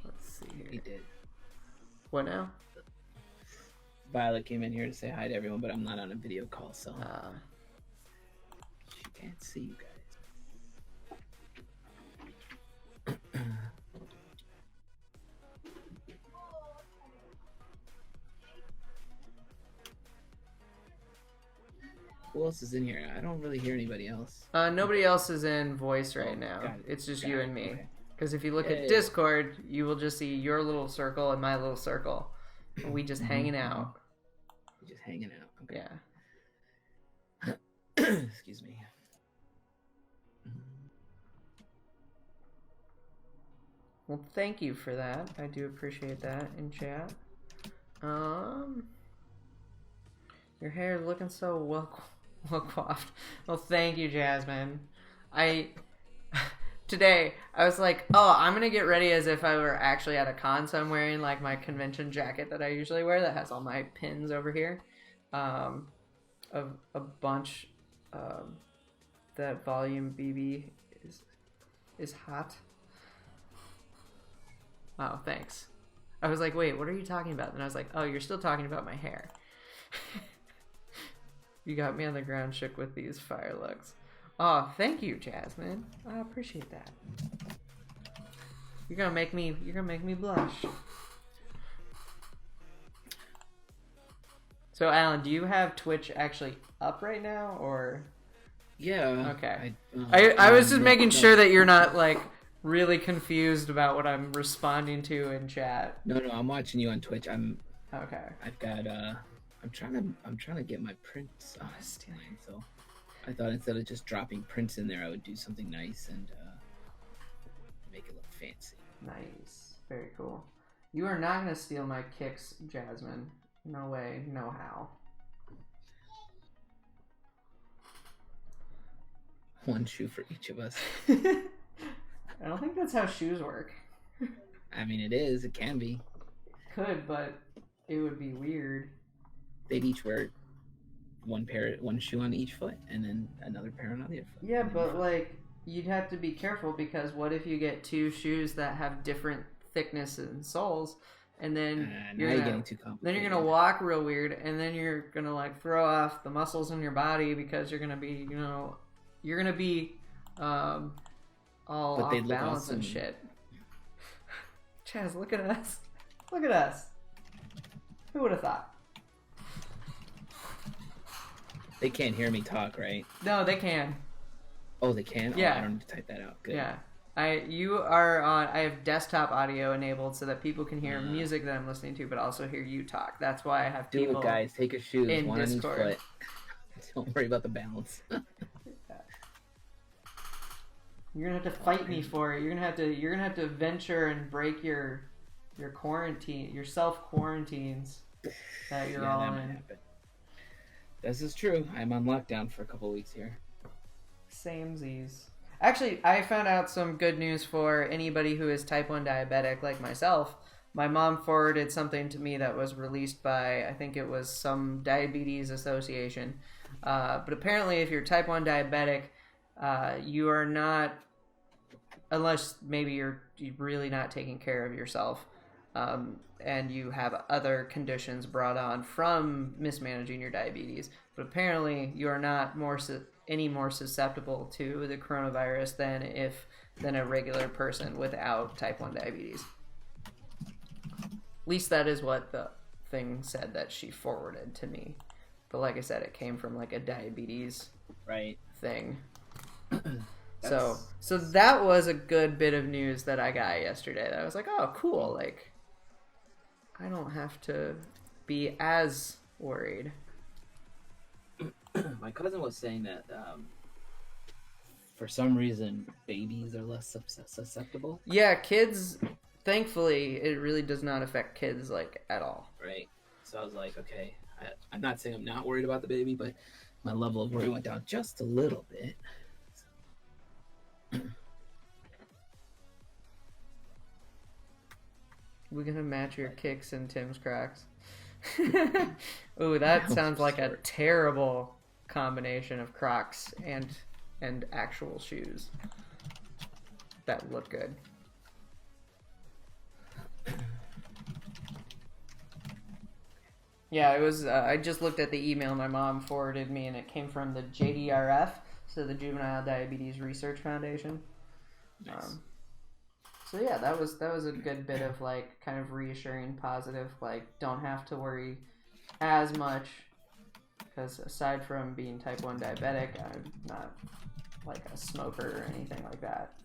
Let's see He here. did. What now? Violet came in here to say hi to everyone, but I'm not on a video call, so she can't see you guys. Who else is in here? I don't really hear anybody else. Nobody else is in voice right Oh, now. got it. It's just Got you it. and me. Okay. Because if you look Yeah, at yeah. Discord, you will just see your little circle and my little circle. And we just hanging out. Just hanging out. Okay. Yeah. Excuse me. Well, thank you for that. I do appreciate that in chat. Your hair is looking so well coiffed. Well, thank you, Jasmine. Today, I was like, oh, I'm going to get ready as if I were actually at a con, so I'm wearing, like, my convention jacket that I usually wear that has all my pins over here. Of a bunch, that Volume BB is hot. Oh, thanks. I was like, wait, what are you talking about? And I was like, oh, you're still talking about my hair. You got me on the ground shook with these fire looks. Oh, thank you, Jasmine. I appreciate that. You're gonna make me blush. So, Alan, do you have Twitch actually up right now, or? Yeah. Okay. I was just making sure that you're not like really confused about what I'm responding to in chat. No, I'm watching you on Twitch. Okay. I've got I'm trying to get my prints stealing. So I thought instead of just dropping prints in there, I would do something nice and make it look fancy. Nice. Very cool. You are not gonna steal my kicks, Jasmine. No way, no how. One shoe for each of us. I don't think that's how shoes work. I mean, it is. It can be. Could, but it would be weird. They'd each wear one shoe on each foot, and then another pair on the other foot. Yeah, but like you'd have to be careful because what if you get two shoes that have different thickness and soles, and then you're getting too complicated. Then you're gonna walk real weird, and then you're gonna like throw off the muscles in your body because you're gonna be, all off balance and shit. Chaz, look at us. Look at us. Who would have thought? They can't hear me talk, right? No, they can. Oh, they can? Yeah. Oh, I don't need to type that out. Good. Yeah. I have desktop audio enabled so that people can hear music that I'm listening to, but also hear you talk. That's why I have people. Do it, guys. Take your shoes, in one Discord. on each foot. Don't worry about the balance. You're gonna have to fight me for it. You're gonna have to venture and break your quarantine, your self quarantines that you're all in. Happen. This is true. I'm on lockdown for a couple weeks here. Samesies. Actually, I found out some good news for anybody who is type 1 diabetic like myself. My mom forwarded something to me that was released by, I think it was some diabetes association. But apparently if you're type 1 diabetic, you are not, unless maybe you're really not taking care of yourself, and you have other conditions brought on from mismanaging your diabetes. But apparently you are not any more susceptible to the coronavirus than a regular person without type 1 diabetes. At least that is what the thing said that she forwarded to me. But like I said, it came from like a diabetes thing. So that was a good bit of news that I got yesterday. That I was like, oh, cool. Like, I don't have to be as worried. My cousin was saying that for some reason babies are less susceptible. Yeah, kids. Thankfully, it really does not affect kids like at all. Right. So I was like, okay. I'm not saying I'm not worried about the baby, but my level of worry went down just a little bit. We're gonna match your kicks and Tim's Crocs. Ooh, that sounds like a terrible combination of Crocs and actual shoes that look good. Yeah, it was. I just looked at the email my mom forwarded me, and it came from the JDRF, so the Juvenile Diabetes Research Foundation. Nice. So yeah, that was a good bit of like kind of reassuring, positive. Like, don't have to worry as much, because aside from being type 1 diabetic, I'm not like a smoker or anything like that.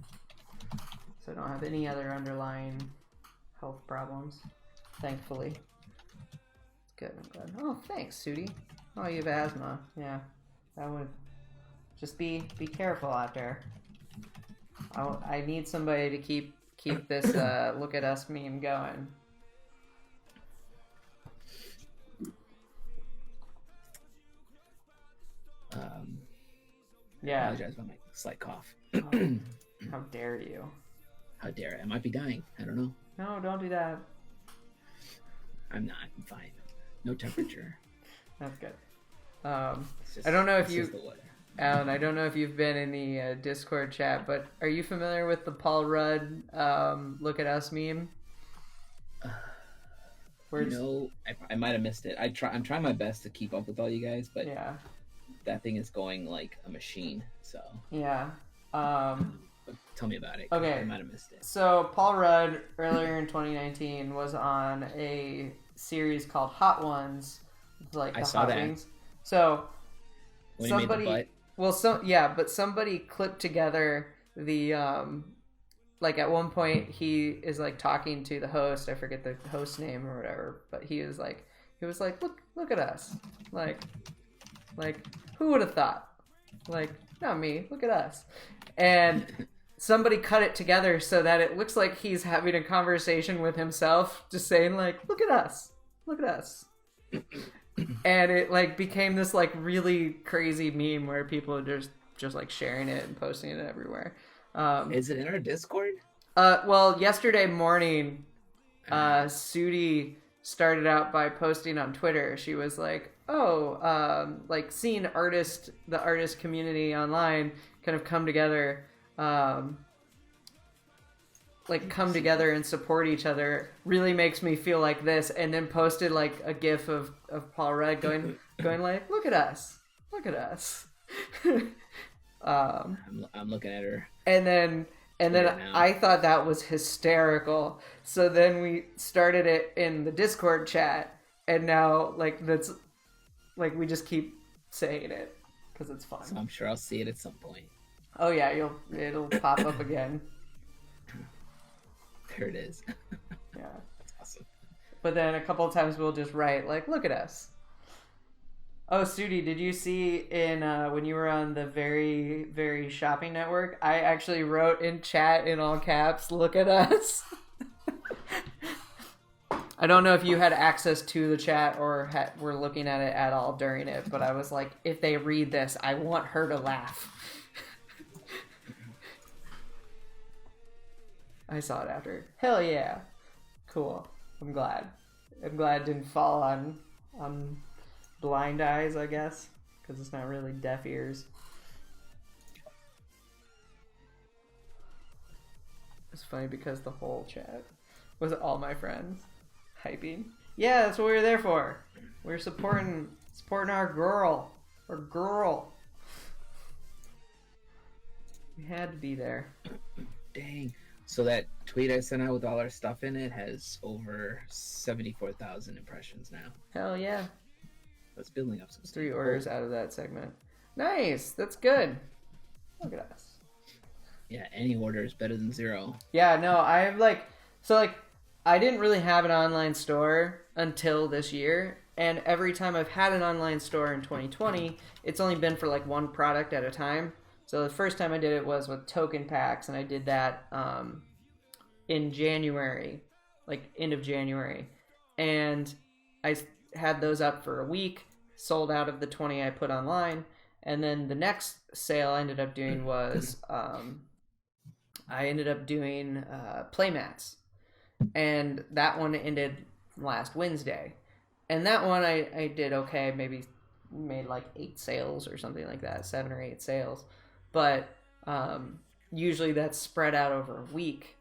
So I don't have any other underlying health problems, thankfully. Good, I'm glad. Oh, thanks, Sudi. Oh, you have asthma. Yeah, that would just be careful out there. I need somebody to keep this look at us meme going. Yeah. apologize about my slight cough. Oh, how dare you? How dare I? I might be dying. I don't know. No, don't do that. I'm not. I'm fine. No temperature. That's good. It's just, I don't know if it's you, just the weather. Alan, I don't know if you've been in the Discord chat, but are you familiar with the Paul Rudd "Look at Us" meme? I might have missed it. I'm trying my best to keep up with all you guys, but Yeah. that thing is going like a machine. So Yeah. but tell me about it. 'Cause Okay. I might have missed it. So Paul Rudd earlier in 2019 was on a series called Hot Ones, like I the saw Hot that. Wings. So When you made the somebody, butt. but somebody clipped together the like at one point he is like talking to the host. I forget the host name or whatever, but he was like, look at us, like who would have thought, like not me, look at us, and somebody cut it together so that it looks like he's having a conversation with himself, just saying like, look at us, and it like became this like really crazy meme where people are just like sharing it and posting it everywhere. Is it in our Discord? Well, yesterday morning, Sudi started out by posting on Twitter. She was like, like seeing the artist community online kind of come together, and support each other really makes me feel like this, and then posted like a gif of Paul Rudd going like, look at us. I'm looking at her. And then now. I thought that was hysterical. So then we started it in the Discord chat, and now like that's like we just keep saying it because it's fun. So I'm sure I'll see it at some point. Oh yeah, it'll pop up again. There it is. Yeah. That's awesome. But then a couple of times we'll just write like, look at us. Oh, Sudi, did you see in when you were on the Very, Very Shopping Network, I actually wrote in chat in all caps, look at us. I don't know if you had access to the chat or were looking at it at all during it, but I was like, if they read this, I want her to laugh. I saw it after. Hell yeah. Cool. I'm glad. It didn't fall on blind eyes, I guess, because it's not really deaf ears. It's funny because the whole chat was all my friends hyping. Yeah, that's what we were there for. We were supporting our girl. We had to be there. Dang. So that tweet I sent out with all our stuff in it has over 74,000 impressions now. Hell yeah. It's building up some 3 orders out of that segment. Nice. That's good. Look at us. Yeah, any order is better than 0. Yeah, no, I didn't really have an online store until this year, and every time I've had an online store in 2020, it's only been for like one product at a time. So the first time I did it was with token packs, and I did that in January, like end of January, and I had those up for a week, sold out of the 20 I put online, and then the next sale I ended up doing was I ended up doing playmats, and that one ended last Wednesday, and that one I did okay, maybe made like 8 sales or something like that, 7 or 8 sales, but usually that's spread out over a week.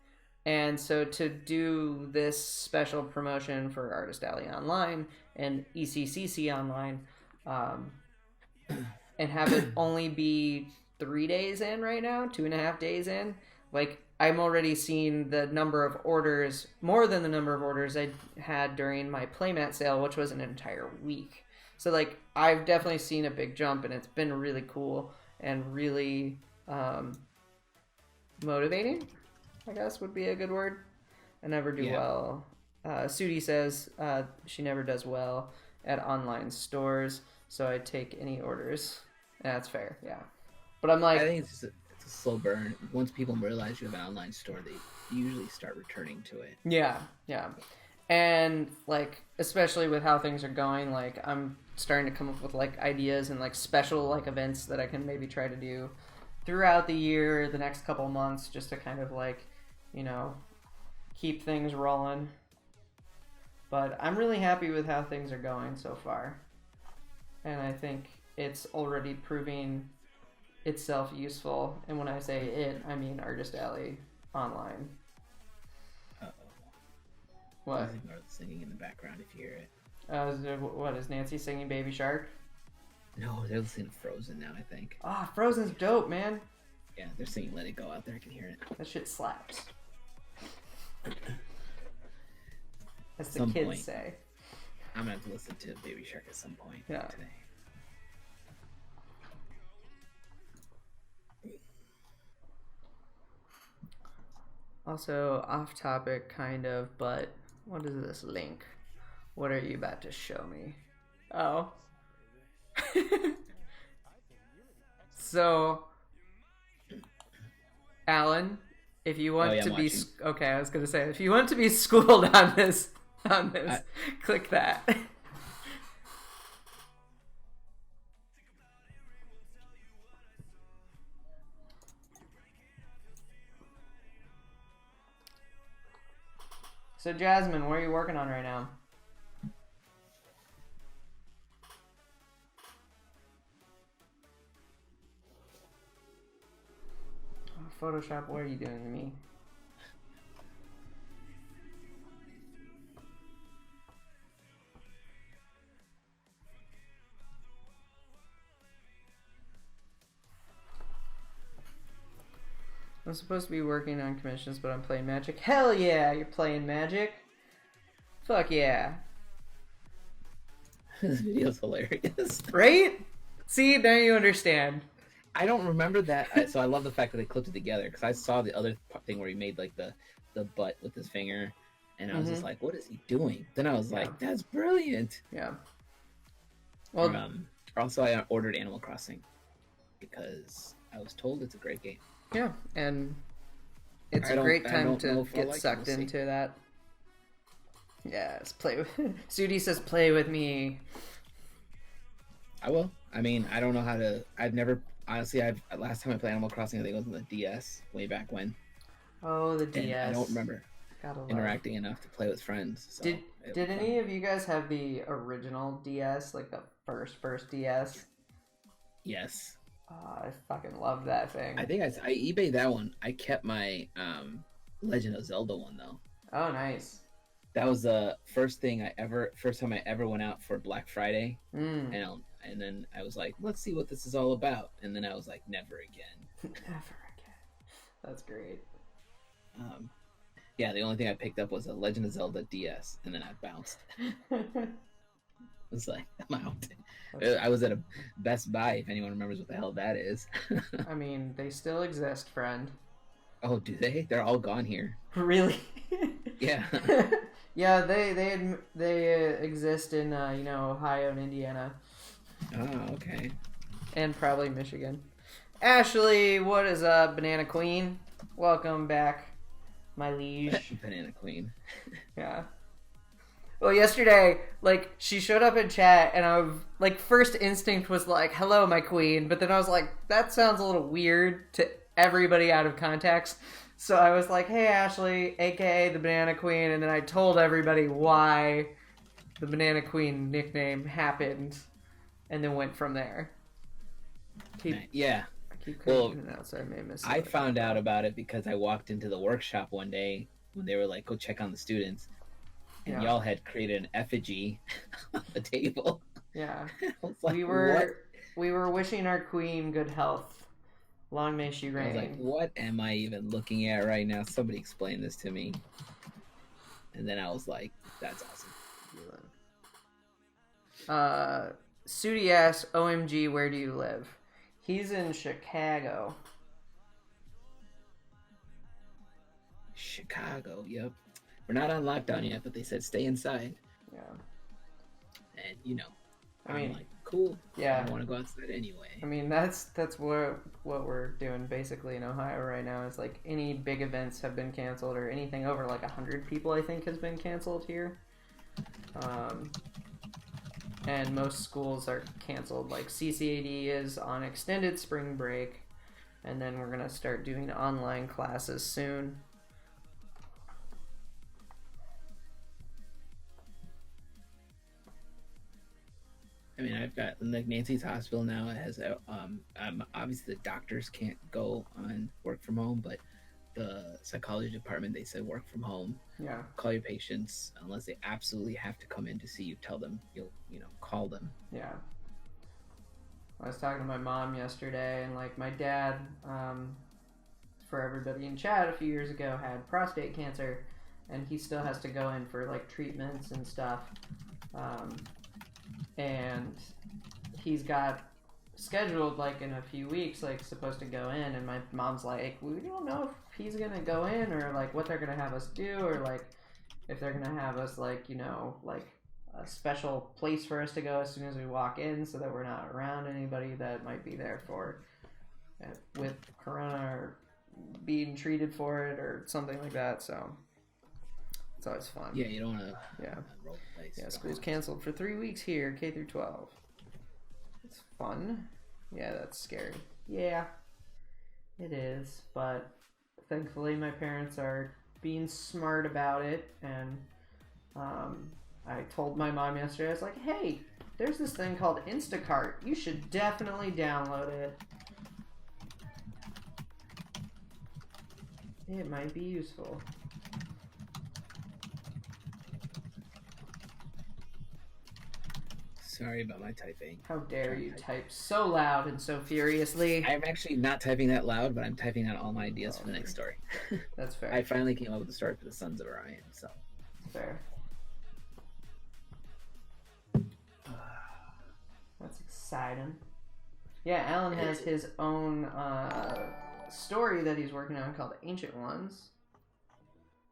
And so to do this special promotion for Artist Alley Online and ECCC Online, and have it only be 3 days in right now, 2.5 days in, like I'm already seeing the number of orders, more than the number of orders I had during my playmat sale, which was an entire week. So like I've definitely seen a big jump, and it's been really cool and really motivating, I guess would be a good word. I never do well. Sudi says she never does well at online stores, so I take any orders. That's fair, yeah. But I'm like, I think it's a slow burn. Once people realize you have an online store, they usually start returning to it. Yeah. And like, especially with how things are going, like I'm starting to come up with like ideas and like special like events that I can maybe try to do throughout the year, the next couple months, just to kind of like, keep things rolling. But I'm really happy with how things are going so far. And I think it's already proving itself useful. And when I say it, I mean Artist Alley Online. Uh-oh. What? Please ignore the singing in the background if you hear it. What, is Nancy singing Baby Shark? No, they're listening to Frozen now, I think. Ah, Frozen's dope, man. Yeah, they're singing Let It Go out there. I can hear it. That shit slaps. As the Some kids point. say. I'm gonna have to listen to Baby Shark at some point Yeah. today. Also, off topic, kind of, but what is this link? What are you about to show me? Oh. So, Alan, if you want to be okay, I was gonna say if you want to be schooled on this, click that. So Jasmine, what are you working on right now? Oh, Photoshop, what are you doing to me? I'm supposed to be working on commissions, but I'm playing Magic. Hell yeah, you're playing Magic. Fuck yeah. This video's hilarious. Right? See, now you understand. I don't remember that. So I love the fact that they clipped it together because I saw the other thing where he made like the butt with his finger, and I was just like, "What is he doing?" Then I was like, "That's brilliant." Yeah. Well, also I ordered Animal Crossing because I was told it's a great game. Yeah, and it's a great time to get sucked into that. Yes, play with. Sudi says, "Play with me." I will. I mean, I don't know how to. Last time I played Animal Crossing, I think it was on the DS, way back when. Oh, the DS. And I don't remember interacting enough to play with friends. So did any of you guys have the original DS, like the first DS? Yes. I fucking love that thing. I think I eBayed that one. I kept my Legend of Zelda one though. Oh, nice. That was the first time I ever went out for Black Friday, and then I was like, let's see what this is all about, and then I was like, never again. Never again. That's great. Yeah, the only thing I picked up was a Legend of Zelda DS, and then I bounced. It's like, I'm out. I was at a Best Buy, if anyone remembers what the hell that is. I mean, they still exist, friend. Oh, do they? They're all gone here. Really? Yeah. Yeah, they exist in Ohio and Indiana. Oh, okay. And probably Michigan. Ashley, what is up, Banana Queen? Welcome back, my liege. Banana Queen. Yeah. Well, yesterday, she showed up in chat, and I was, first instinct was hello, my queen, but then I was like, that sounds a little weird to everybody out of context. So I was like, hey, Ashley, aka the Banana Queen, and then I told everybody why the Banana Queen nickname happened, and then went from there. Yeah. I keep cutting in and out, so I may miss it. I found out about it because I walked into the workshop one day when they were like, go check on the students. And y'all had created an effigy on the table. Yeah. I was like, we were wishing our queen good health. Long may she reign. I was like, what am I even looking at right now? Somebody explain this to me. And then I was like, that's awesome. Sudi asks, OMG, where do you live? He's in Chicago. Chicago, yep. We're not on lockdown yet, but they said stay inside. Yeah. And, I'm like, cool. Yeah. I don't want to go outside anyway. I mean, that's what we're doing basically in Ohio right now. Is like any big events have been canceled, or anything over like 100 people, I think, has been canceled here. And most schools are canceled. Like CCAD is on extended spring break, and then we're gonna start doing online classes soon. I mean, I've got like Nancy's hospital now. It has obviously the doctors can't go on work from home, but the psychology department, they said work from home. Yeah. Call your patients unless they absolutely have to come in to see you. Tell them you'll call them. Yeah. I was talking to my mom yesterday, and like my dad, for everybody in chat, a few years ago had prostate cancer, and he still has to go in for like treatments and stuff. And he's got scheduled like in a few weeks, like supposed to go in, and my mom's like, we don't know if he's gonna go in, or like what they're gonna have us do, or like if they're gonna have us like like a special place for us to go as soon as we walk in, so that we're not around anybody that might be there for with corona or being treated for it or something like that. So it's always fun. Yeah, you don't want to. Roll the dice. Yeah, school's canceled for 3 weeks here, K through 12. It's fun. Yeah, that's scary. Yeah, it is. But thankfully, my parents are being smart about it. And I told my mom yesterday, I was like, hey, there's this thing called Instacart. You should definitely download it. It might be useful. Sorry about my typing. How dare you type so loud and so furiously? I'm actually not typing that loud, but I'm typing out all my ideas for the next story. That's fair. I finally came up with a story for the Sons of Orion, so. Fair. That's exciting. Yeah, Alan has his own story that he's working on called Ancient Ones.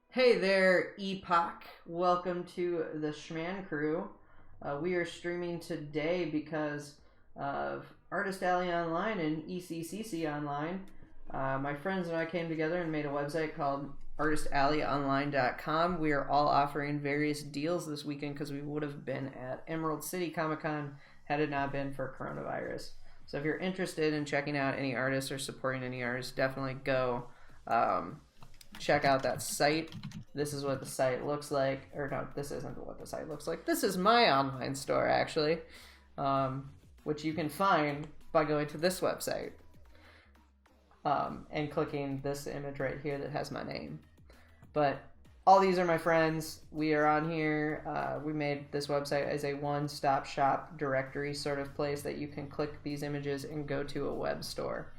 Hey there, Epoch. Welcome to the Schman Crew. We are streaming today because of Artist Alley Online and ECCC Online. My friends and I came together and made a website called artistalleyonline.com. We are all offering various deals this weekend because we would have been at Emerald City Comic Con had it not been for coronavirus. So if you're interested in checking out any artists or supporting any artists, definitely go check out that site. This is what the site looks like. Or no, this isn't what the site looks like. This is my online store, actually, which you can find by going to this website and clicking this image right here that has my name. But all these are my friends. We are on here. We made this website as a one-stop shop directory sort of place that you can click these images and go to a web store.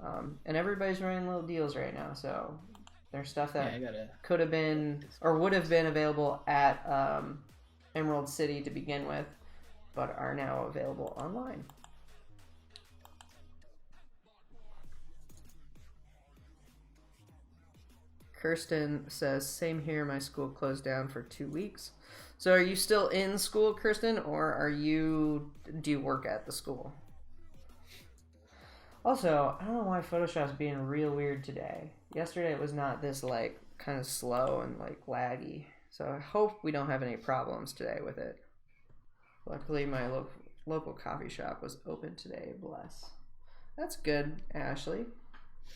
And everybody's running little deals right now, so there's stuff that could have been or would have been available at Emerald City to begin with, but are now available online. Kirsten says, same here, my school closed down for 2 weeks. So are you still in school, Kirsten, or do you work at the school? Also, I don't know why Photoshop's being real weird today. Yesterday it was not this like kind of slow and like laggy. So I hope we don't have any problems today with it. Luckily my local coffee shop was open today, bless. That's good, Ashley.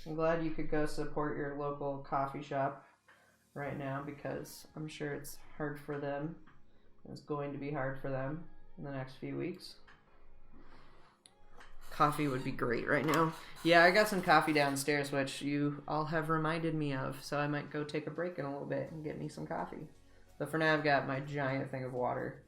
I'm glad you could go support your local coffee shop right now because I'm sure it's hard for them. It's going to be hard for them in the next few weeks. Coffee would be great right now. Yeah, I got some coffee downstairs, which you all have reminded me of, so I might go take a break in a little bit and get me some coffee. But for now, I've got my giant thing of water.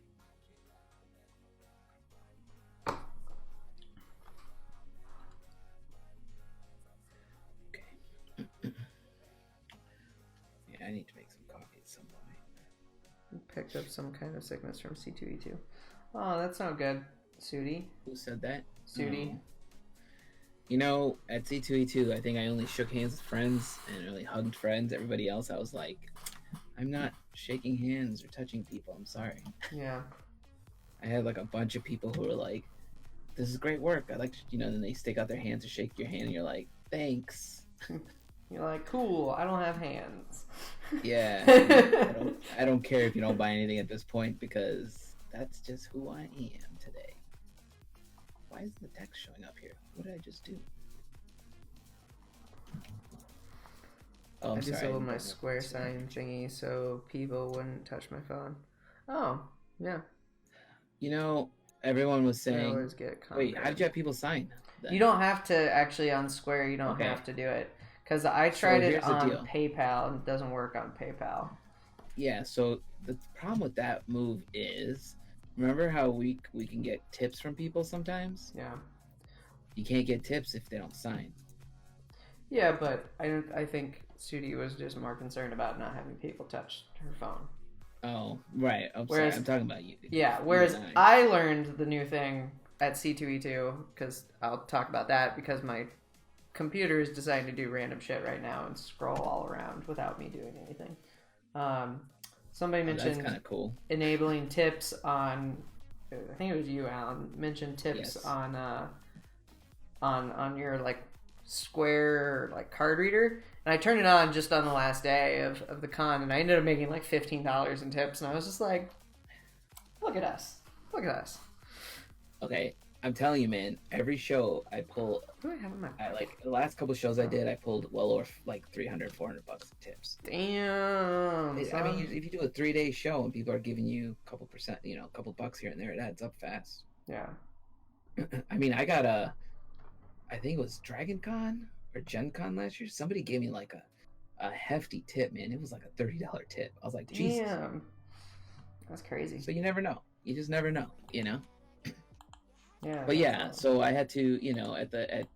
Yeah, I need to make some coffee at some point. Picked up some kind of sickness from C2E2. Oh, that's not good, Sudi. Who said that? Sudi. You know, at C2E2, I think I only shook hands with friends and really hugged friends. Everybody else, I was like, I'm not shaking hands or touching people. I'm sorry. Yeah. I had like a bunch of people who were like, "This is great work. I like to," then they stick out their hands to shake your hand, and you're like, "Thanks." You're like, cool. I don't have hands. Yeah, I don't care if you don't buy anything at this point because that's just who I am today. Why is the text showing up here? What did I just do? Oh, I'm I sorry. disabled my square sign thingy so people wouldn't touch my phone. Oh, yeah. Everyone was I saying. always get Wait, how did you have people sign? Then? You don't have to actually on Square. You don't Okay. have to do it because I tried it here's the on deal. PayPal and it doesn't work on PayPal. Yeah. So the problem with that move is, remember how we can get tips from people sometimes? Yeah. You can't get tips if they don't sign. Yeah, but I think Sudi was just more concerned about not having people touch her phone. Oh, right. I'm Whereas- sorry. I'm talking about you. Yeah, You whereas and I learned the new thing at C2E2 because I'll talk about that because my computer is deciding to do random shit right now and scroll all around without me doing anything. Somebody Oh, that's mentioned kind of cool. enabling tips on. I think it was you, Alan. Mentioned tips Yes. on your like Square like card reader, and I turned it on just on the last day of the con, and I ended up making like $15 in tips, and I was just like, look at us. Okay, I'm telling you, man. Every show I pull, What do I have in my pocket? like the last couple shows I did, I pulled well over like $300, $400 in tips. Damn. I son. mean, if you do a 3-day show and people are giving you a couple percent, a couple bucks here and there, it adds up fast. Yeah. I mean, I think it was Dragon Con or Gen Con last year. Somebody gave me like a hefty tip, man. It was like a $30 tip. I was like, Jesus. Damn. That's crazy. So you never know. You just never know, Yeah. But yeah, so I had to, at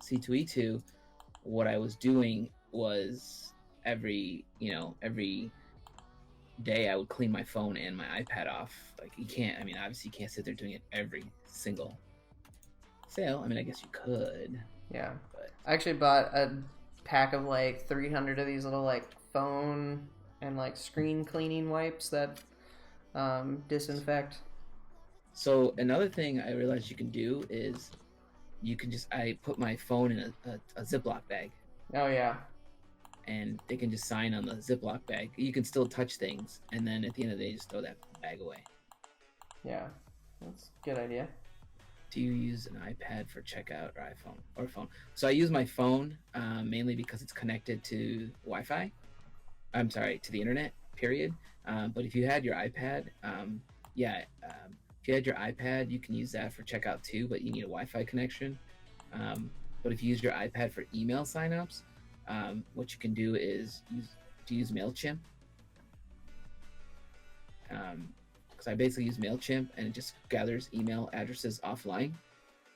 C2E2, what I was doing was every day I would clean my phone and my iPad off. Like obviously you can't sit there doing it every single sale. I mean, I guess you could. Yeah. But I actually bought a pack of like 300 of these little like phone and like screen cleaning wipes that disinfect. so another thing I realized you can do is I put my phone in a Ziploc bag, Oh yeah. and they can just sign on the Ziploc bag. You can still touch things, and then at the end of the day, just throw that bag away. Yeah. That's a good idea. Do you use an iPad for checkout or iPhone or phone? So I use my phone mainly because it's connected to Wi-Fi. I'm sorry, to the internet. Period. But if you had your iPad, if you had your iPad, you can use that for checkout too. But you need a Wi-Fi connection. But if you use your iPad for email signups, what you can do is use MailChimp. Because I basically use MailChimp and it just gathers email addresses offline,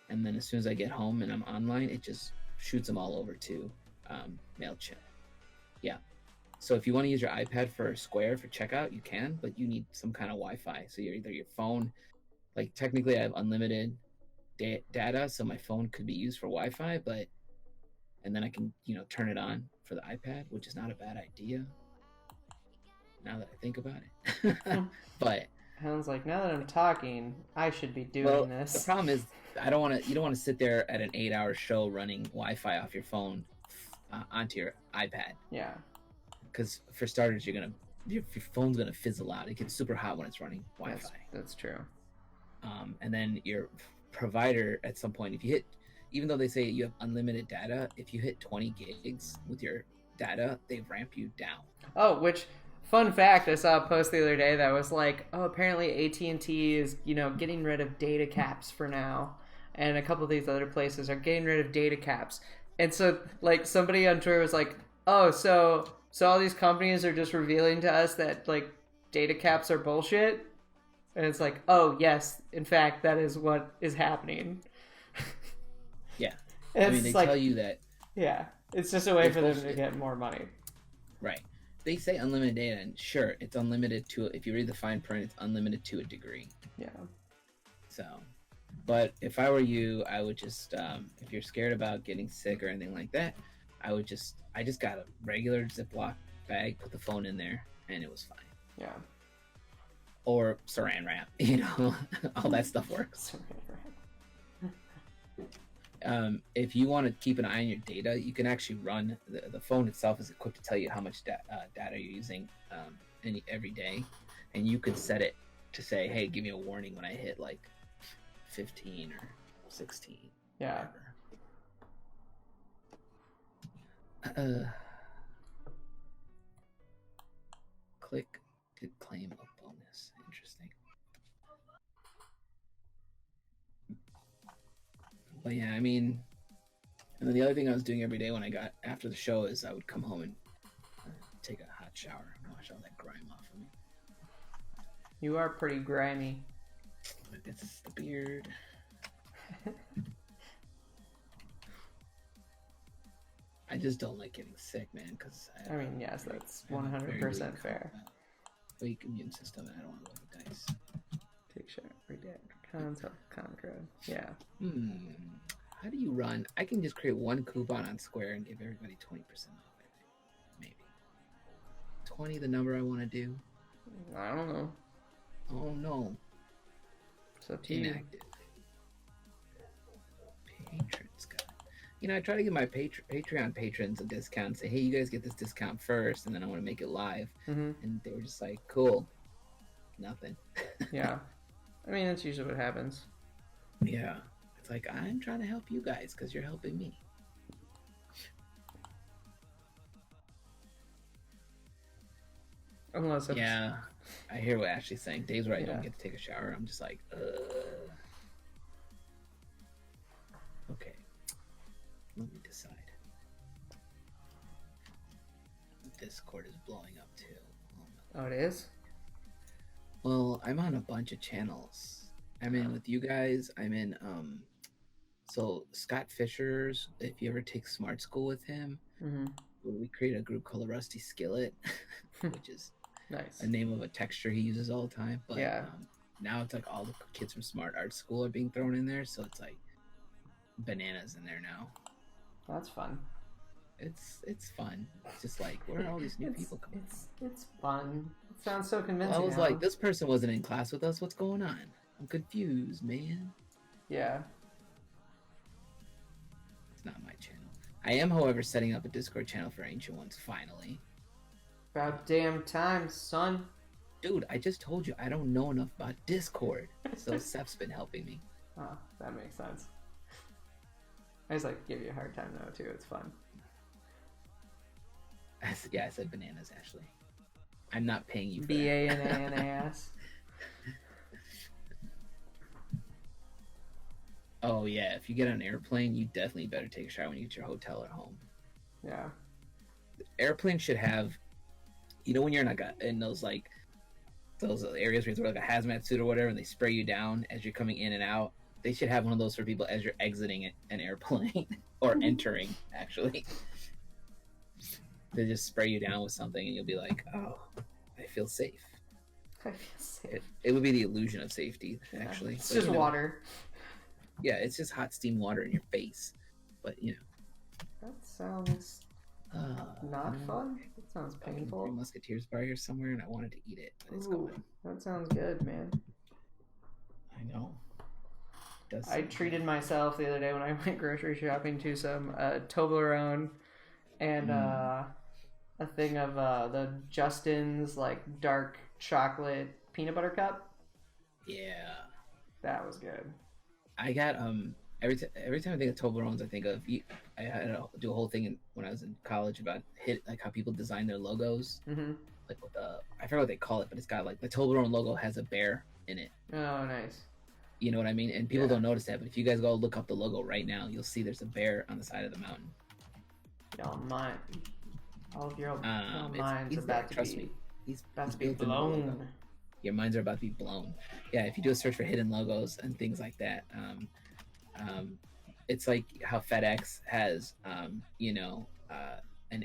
and then as soon as I get home and I'm online, it just shoots them all over to MailChimp. Yeah. So if you want to use your iPad for Square for checkout, you can, but you need some kind of Wi-Fi. So either your phone, like technically I have unlimited data, so my phone could be used for Wi-Fi, and then I can turn it on for the iPad, which is not a bad idea now that I think about it. But Sounds like now that I'm talking, I should be doing this. the problem is you don't want to sit there at an 8-hour show running Wi-Fi off your phone onto your iPad. Yeah. Because for starters, your phone's gonna fizzle out. It gets super hot when it's running Wi-Fi. That's true. And then your provider at some point, even though they say you have unlimited data, if you hit 20 gigs with your data, they ramp you down. Oh, which fun fact, I saw a post the other day that was like, oh, apparently AT&T is, getting rid of data caps for now. And a couple of these other places are getting rid of data caps. And so, like, somebody on Twitter was like, oh, so all these companies are just revealing to us that, like, data caps are bullshit? And it's like, oh, yes, in fact, that is what is happening. Yeah. And I mean, it's they like, tell you that. Yeah. It's just a way It's for them to bullshit. get more money. Right. They say unlimited data, and sure, it's unlimited to, if you read the fine print, it's unlimited to a degree. Yeah. So, but if I were you, I would just, if you're scared about getting sick or anything like that, I just got a regular Ziploc bag, put the phone in there, and it was fine. Yeah. or saran wrap. You know, all that stuff works. If you want to keep an eye on your data, you can actually run the phone itself is equipped to tell you how much data you're using every day, and you could set it to say, hey, give me a warning when I hit like 15 or 16. Yeah. Click to claim a bonus. Interesting. But yeah, I mean, and then the other thing I was doing every day when I got after the show is I would come home and take a hot shower and wash all that grime off of me. You are pretty grimy. It's the beard. I just don't like getting sick, man, because I mean, yes, that's 100% fair. Weak immune system, and I don't want to roll the dice. Take shot, redact, console, concrete. Yeah. How do you run? I can just create one coupon on Square and give everybody 20% off. Maybe 20, the number I want to do. I don't know. Oh no. It's up to you. Inactive. Patrons got. You know, I try to give my Patreon patrons a discount. Say, hey, you guys get this discount first, and then I want to make it live. And they were just like, cool. Nothing. Yeah. I mean, that's usually what happens. Yeah. It's like, I'm trying to help you guys because you're helping me. Unless it's... Yeah. I hear what Ashley's saying. Days where I Yeah. don't get to take a shower, I'm just like, Okay. Let me decide. Discord is blowing up too. Oh, it is? Well, I'm on a bunch of channels. I'm in with you guys. I'm in so Scott Fisher's, if you ever take Smart School with him, we created a group called the Rusty Skillet, which is Nice. a name of a texture he uses all the time. But Yeah. Now it's like all the kids from Smart Art School are being thrown in there, so it's like bananas in there now. That's fun. It's fun. It's just like, where are all these new people coming from? It's fun. It sounds so convincing. I was now. like, this person wasn't in class with us. What's going on? I'm confused, man. Yeah. It's not my channel. I am, however, setting up a Discord channel for Ancient Ones, finally. About damn time, son. Dude, I just told you I don't know enough about Discord. So Seph's been helping me. Oh, that makes sense. I just like give you a hard time though too. It's fun. Yeah, I said bananas, Ashley. I'm not paying you for BANANAS. Oh yeah, if you get on an airplane, you definitely better take a shower when you get to your hotel or home. Yeah. Airplane should have, you know, when you're in those like those areas where you throw like a hazmat suit or whatever, and they spray you down as you're coming in and out. They should have one of those for people as you're exiting an airplane or entering. Actually, they just spray you down with something, and you'll be like, "Oh, I feel safe." I feel safe. It would be the illusion of safety, actually. It's But, just you know, water. Yeah, it's just hot steam water in your face. But you know, That sounds not mm, fun. That sounds Three painful. Musketeers bar here somewhere, and I wanted to eat it, but it's Ooh, gone. that sounds good, man. I know. It does I sound treated myself the other day when I went grocery shopping to some Toblerone and a thing of the Justin's like dark chocolate peanut butter cup. Yeah. That was good. I got every time I think of Toblerones, I think of I had to do a whole thing when I was in college about like how people design their logos, like with I forget what they call it, but it's got like the Toblerone logo has a bear in it. Oh, nice. You know what I mean? And people don't notice that, but if you guys go look up the logo right now, you'll see there's a bear on the side of the mountain. Y'all mind. All of your It's minds about there, to trust be me. He's about to be built in the logo. blown. Your minds are about to be blown. Yeah, if you do a search for hidden logos and things like that, it's like how FedEx has, an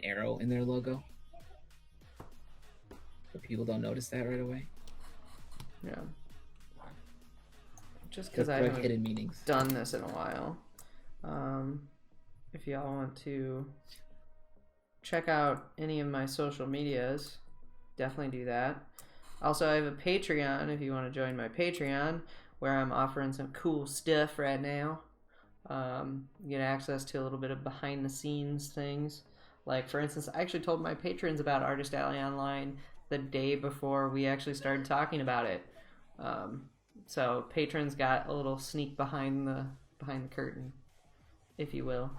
arrow in their logo. But people don't notice that right away. Yeah. Just because I Like haven't hidden meanings. done this in a while. If y'all want to check out any of my social medias, definitely do that. Also, I have a Patreon if you want to join my Patreon, where I'm offering some cool stuff right now. You get access to a little bit of behind the scenes things. Like, for instance, I actually told my patrons about Artist Alley Online the day before we actually started talking about it. So patrons got a little sneak behind the curtain, if you will.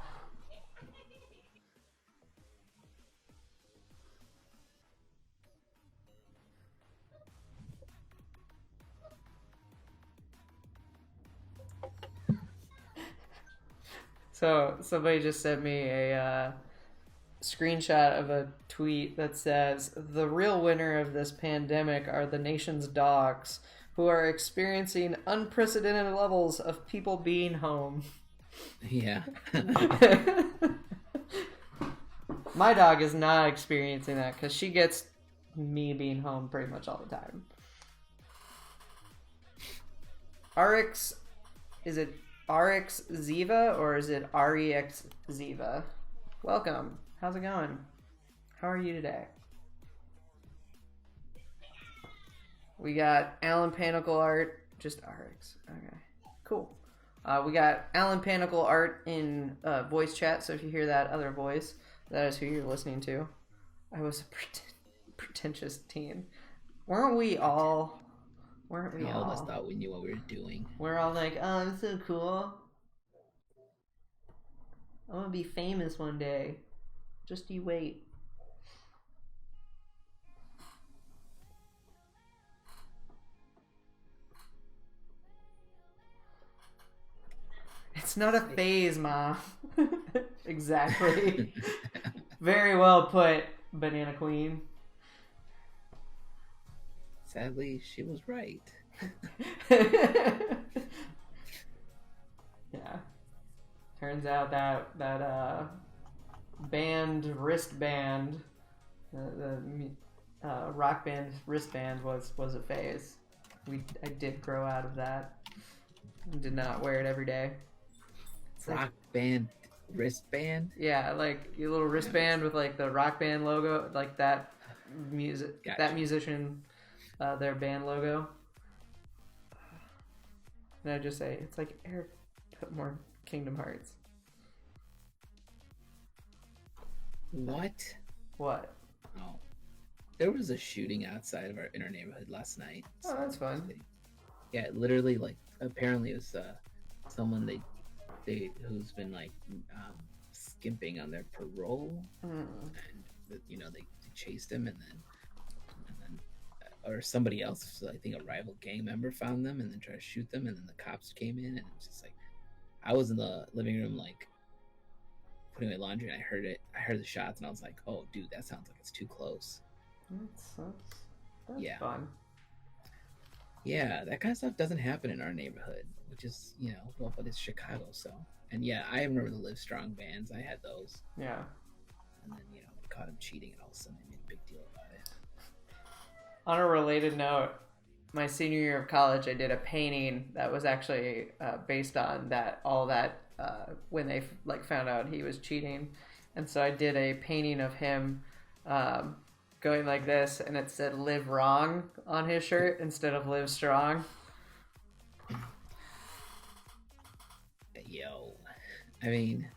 So somebody just sent me a screenshot of a tweet that says, "The real winner of this pandemic are the nation's dogs, who are experiencing unprecedented levels of people being home." Yeah. My dog is not experiencing that because she gets me being home pretty much all the time. RX, is it RX Ziva or is it REX Ziva? Welcome. How's it going? How are you today? We got Alan Panakal art, just RX. Okay, cool. We got Alan Panakal art in voice chat, so if you hear that other voice, that is who you're listening to. I was a pretentious teen. Weren't we all? All of us thought we knew what we were doing. We're all like, oh, I'm so cool. I'm gonna be famous one day. Just you wait. It's not a phase, Ma. Exactly. Very well put, Banana Queen. Sadly, she was right. Yeah. Turns out that band wristband, the rock band wristband was a phase. I did grow out of that. I did not wear it every day. It's Rock like, band wristband? yeah, like your little wristband with like the rock band logo, like that music, Gotcha. that musician, their band logo. And I just say, it's like, Eric, put more Kingdom Hearts. What? What? Oh. There was a shooting outside of in our neighborhood last night. Oh, that's fun. Yeah, literally, like, apparently it was someone they who's been like skimping on their parole, and they chased him, and then or somebody else, I think a rival gang member, found them and then tried to shoot them, and then the cops came in, and it was just like, I was in the living room like putting away laundry, and I heard the shots, and I was like, oh dude, that sounds like it's too close. That's Yeah. fun. Yeah, that kind of stuff doesn't happen in our neighborhood, which is, well, but it's Chicago, so. And yeah, I remember the Live Strong bands. I had those. Yeah. And then, we caught him cheating, and all of a sudden they made a big deal about it. On a related note, my senior year of college, I did a painting that was actually based on all that when they found out he was cheating, and so I did a painting of him going like this, and it said "Live Wrong" on his shirt instead of "Live Strong." Yo, I mean,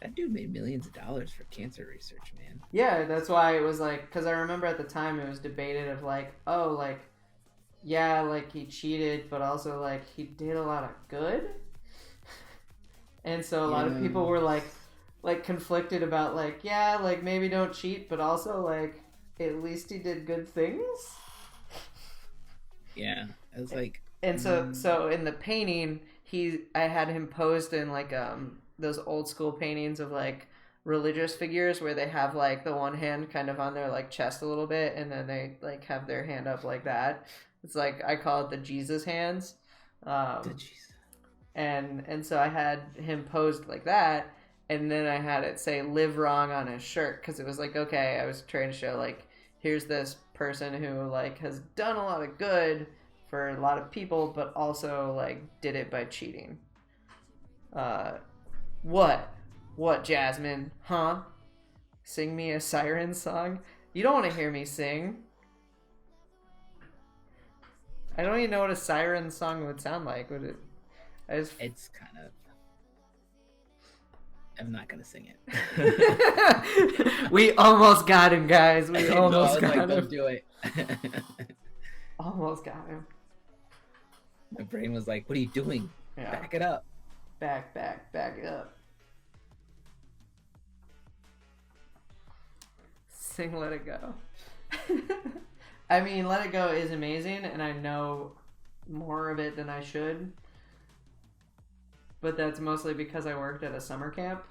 that dude made millions of dollars for cancer research, man. Yeah, that's why it was like, because I remember at the time it was debated of like, oh, like, yeah, like he cheated, but also like he did a lot of good. And so a lot of people were like conflicted about like, yeah, like maybe don't cheat, but also like at least he did good things. Yeah, it was like. And so in the painting, I had him posed in like those old school paintings of like religious figures where they have like the one hand kind of on their like chest a little bit, and then they like have their hand up like that. It's like, I call it the Jesus hands. And so I had him posed like that, and then I had it say "Live Wrong" on his shirt, because it was like, okay, I was trying to show like, here's this person who like has done a lot of good for a lot of people, but also like did it by cheating. What, Jasmine? Huh? Sing me a siren song? You don't want to hear me sing. I don't even know what a siren song would sound like. Would it? It's kind of. I'm not gonna sing it. We almost got him, guys. We No, almost got him. Don't do it. Almost got him. My brain was like, "What are you doing? Yeah. Back it up." Back it up. Sing Let It Go. I mean, Let It Go is amazing, and I know more of it than I should. But that's mostly because I worked at a summer camp.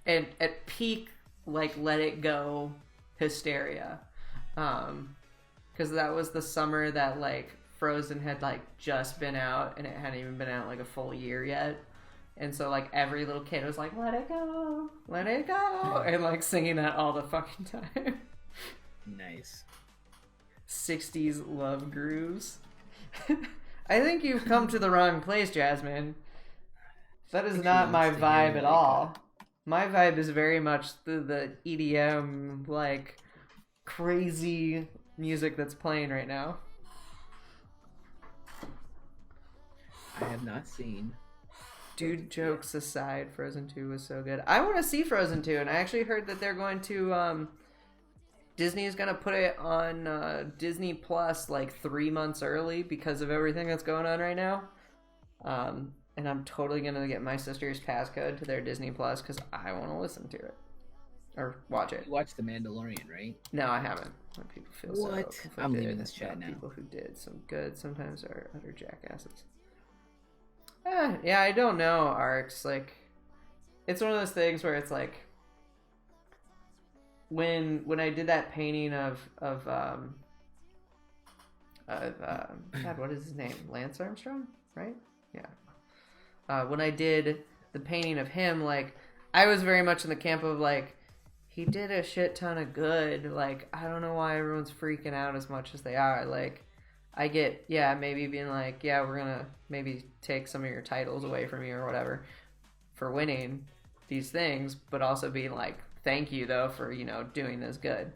And at peak, like, Let It Go hysteria. Because that was the summer that, like, Frozen had, like, just been out, and it hadn't even been out, like, a full year yet. And so, like, every little kid was like, let it go, and, like, singing that all the fucking time. Nice. 60s love grooves. I think you've come to the wrong place, Jasmine. That is not my vibe at all. My vibe is very much the EDM, like, crazy music that's playing right now. I have not seen. Dude, jokes aside, Frozen 2 was so good. I want to see Frozen 2, and I actually heard that they're going to, Disney is going to put it on Disney Plus like 3 months early because of everything that's going on right now. And I'm totally going to get my sister's passcode to their Disney Plus because I want to listen to it. Or watch it. You watched The Mandalorian, right? No, I haven't. When people feel so What? conflicted I'm leaving this chat about now. People who did some good sometimes are utter jackasses. Yeah, I don't know, Arcs. Like, it's one of those things where it's like, when I did that painting of God, what is his name? Lance Armstrong, right? Yeah. When I did the painting of him, like, I was very much in the camp of like, he did a shit ton of good. Like, I don't know why everyone's freaking out as much as they are. Like, I get, yeah, maybe being like, yeah, we're gonna maybe take some of your titles away from you or whatever for winning these things, but also being like, thank you though for, you know, doing this good.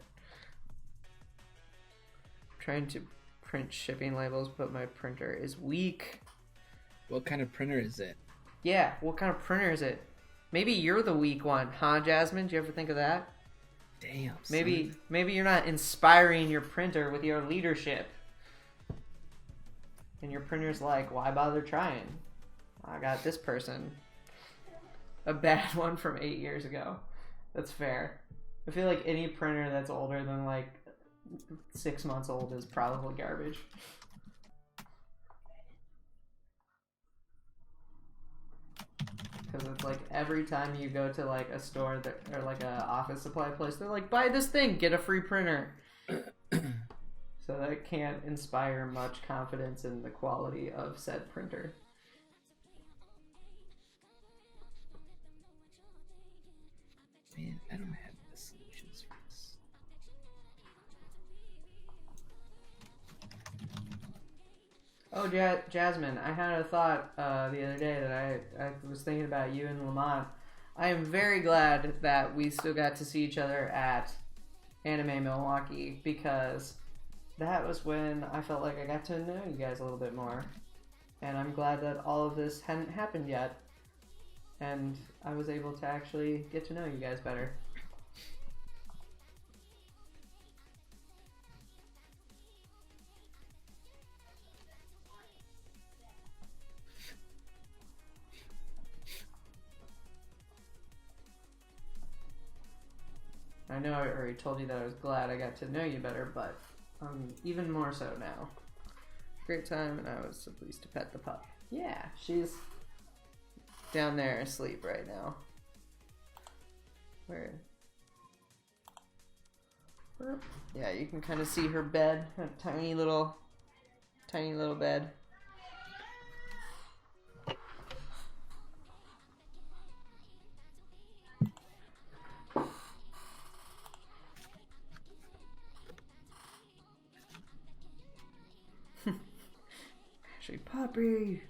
I'm trying to print shipping labels, but my printer is weak. What kind of printer is it? Yeah, what kind of printer is it? Maybe you're the weak one, huh, Jasmine? Do you ever think of that? Damn. Maybe you're not inspiring your printer with your leadership. And your printer's like, why bother trying? I got this person. A bad one from 8 years ago. That's fair. I feel like any printer that's older than like 6 months old is probably garbage. Because it's like every time you go to like a store that, or like a office supply place, they're like, buy this thing, get a free printer. So that can't inspire much confidence in the quality of said printer. Man, I don't have the solutions for this. Oh, Jasmine, I had a thought the other day that I was thinking about you and Lamont. I am very glad that we still got to see each other at Anime Milwaukee because that was when I felt like I got to know you guys a little bit more. And I'm glad that all of this hadn't happened yet. And I was able to actually get to know you guys better. I know I already told you that I was glad I got to know you better, but even more so now. Great time, and I was so pleased to pet the pup. Yeah, she's down there asleep right now. Where? Yeah, you can kind of see her bed, a tiny little bed. Ashley Puppy.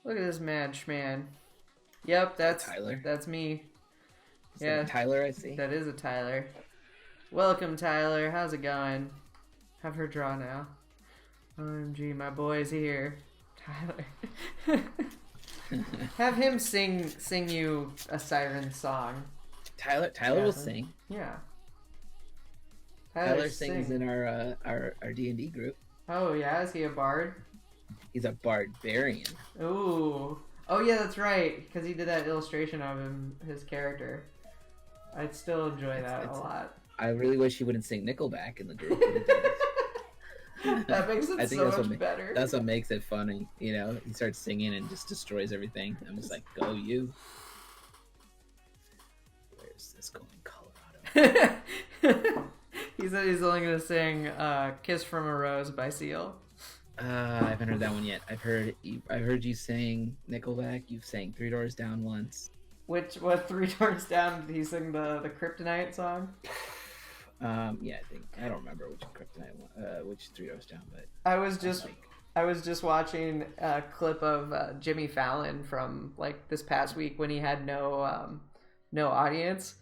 Look at this mad schman. Yep, that's Tyler. That's me. Is that a Tyler, I see. That is a Tyler. Welcome, Tyler. How's it going? Have her draw now. OMG, my boy's here. Tyler. Have him sing you a siren song. Tyler will sing. Yeah. Tyler sings in our D&D group. Oh yeah, is he a bard? He's a barbarian. Ooh. Oh yeah, that's right. Because he did that illustration of his character. I'd still enjoy that a lot. I really wish he wouldn't sing Nickelback in the group. That makes it so much better. That's what makes it funny. You know, he starts singing and just destroys everything. I'm just like, go you. Where's this going, Colorado? He said he's only gonna sing "Kiss from a Rose" by Seal. I haven't heard that one yet. I've heard you sing Nickelback. You've sang Three Doors Down once. What Three Doors Down? Did he sing the Kryptonite song? Yeah, I don't remember which Kryptonite one, which Three Doors Down, but I was just watching a clip of Jimmy Fallon from like this past week when he had no audience,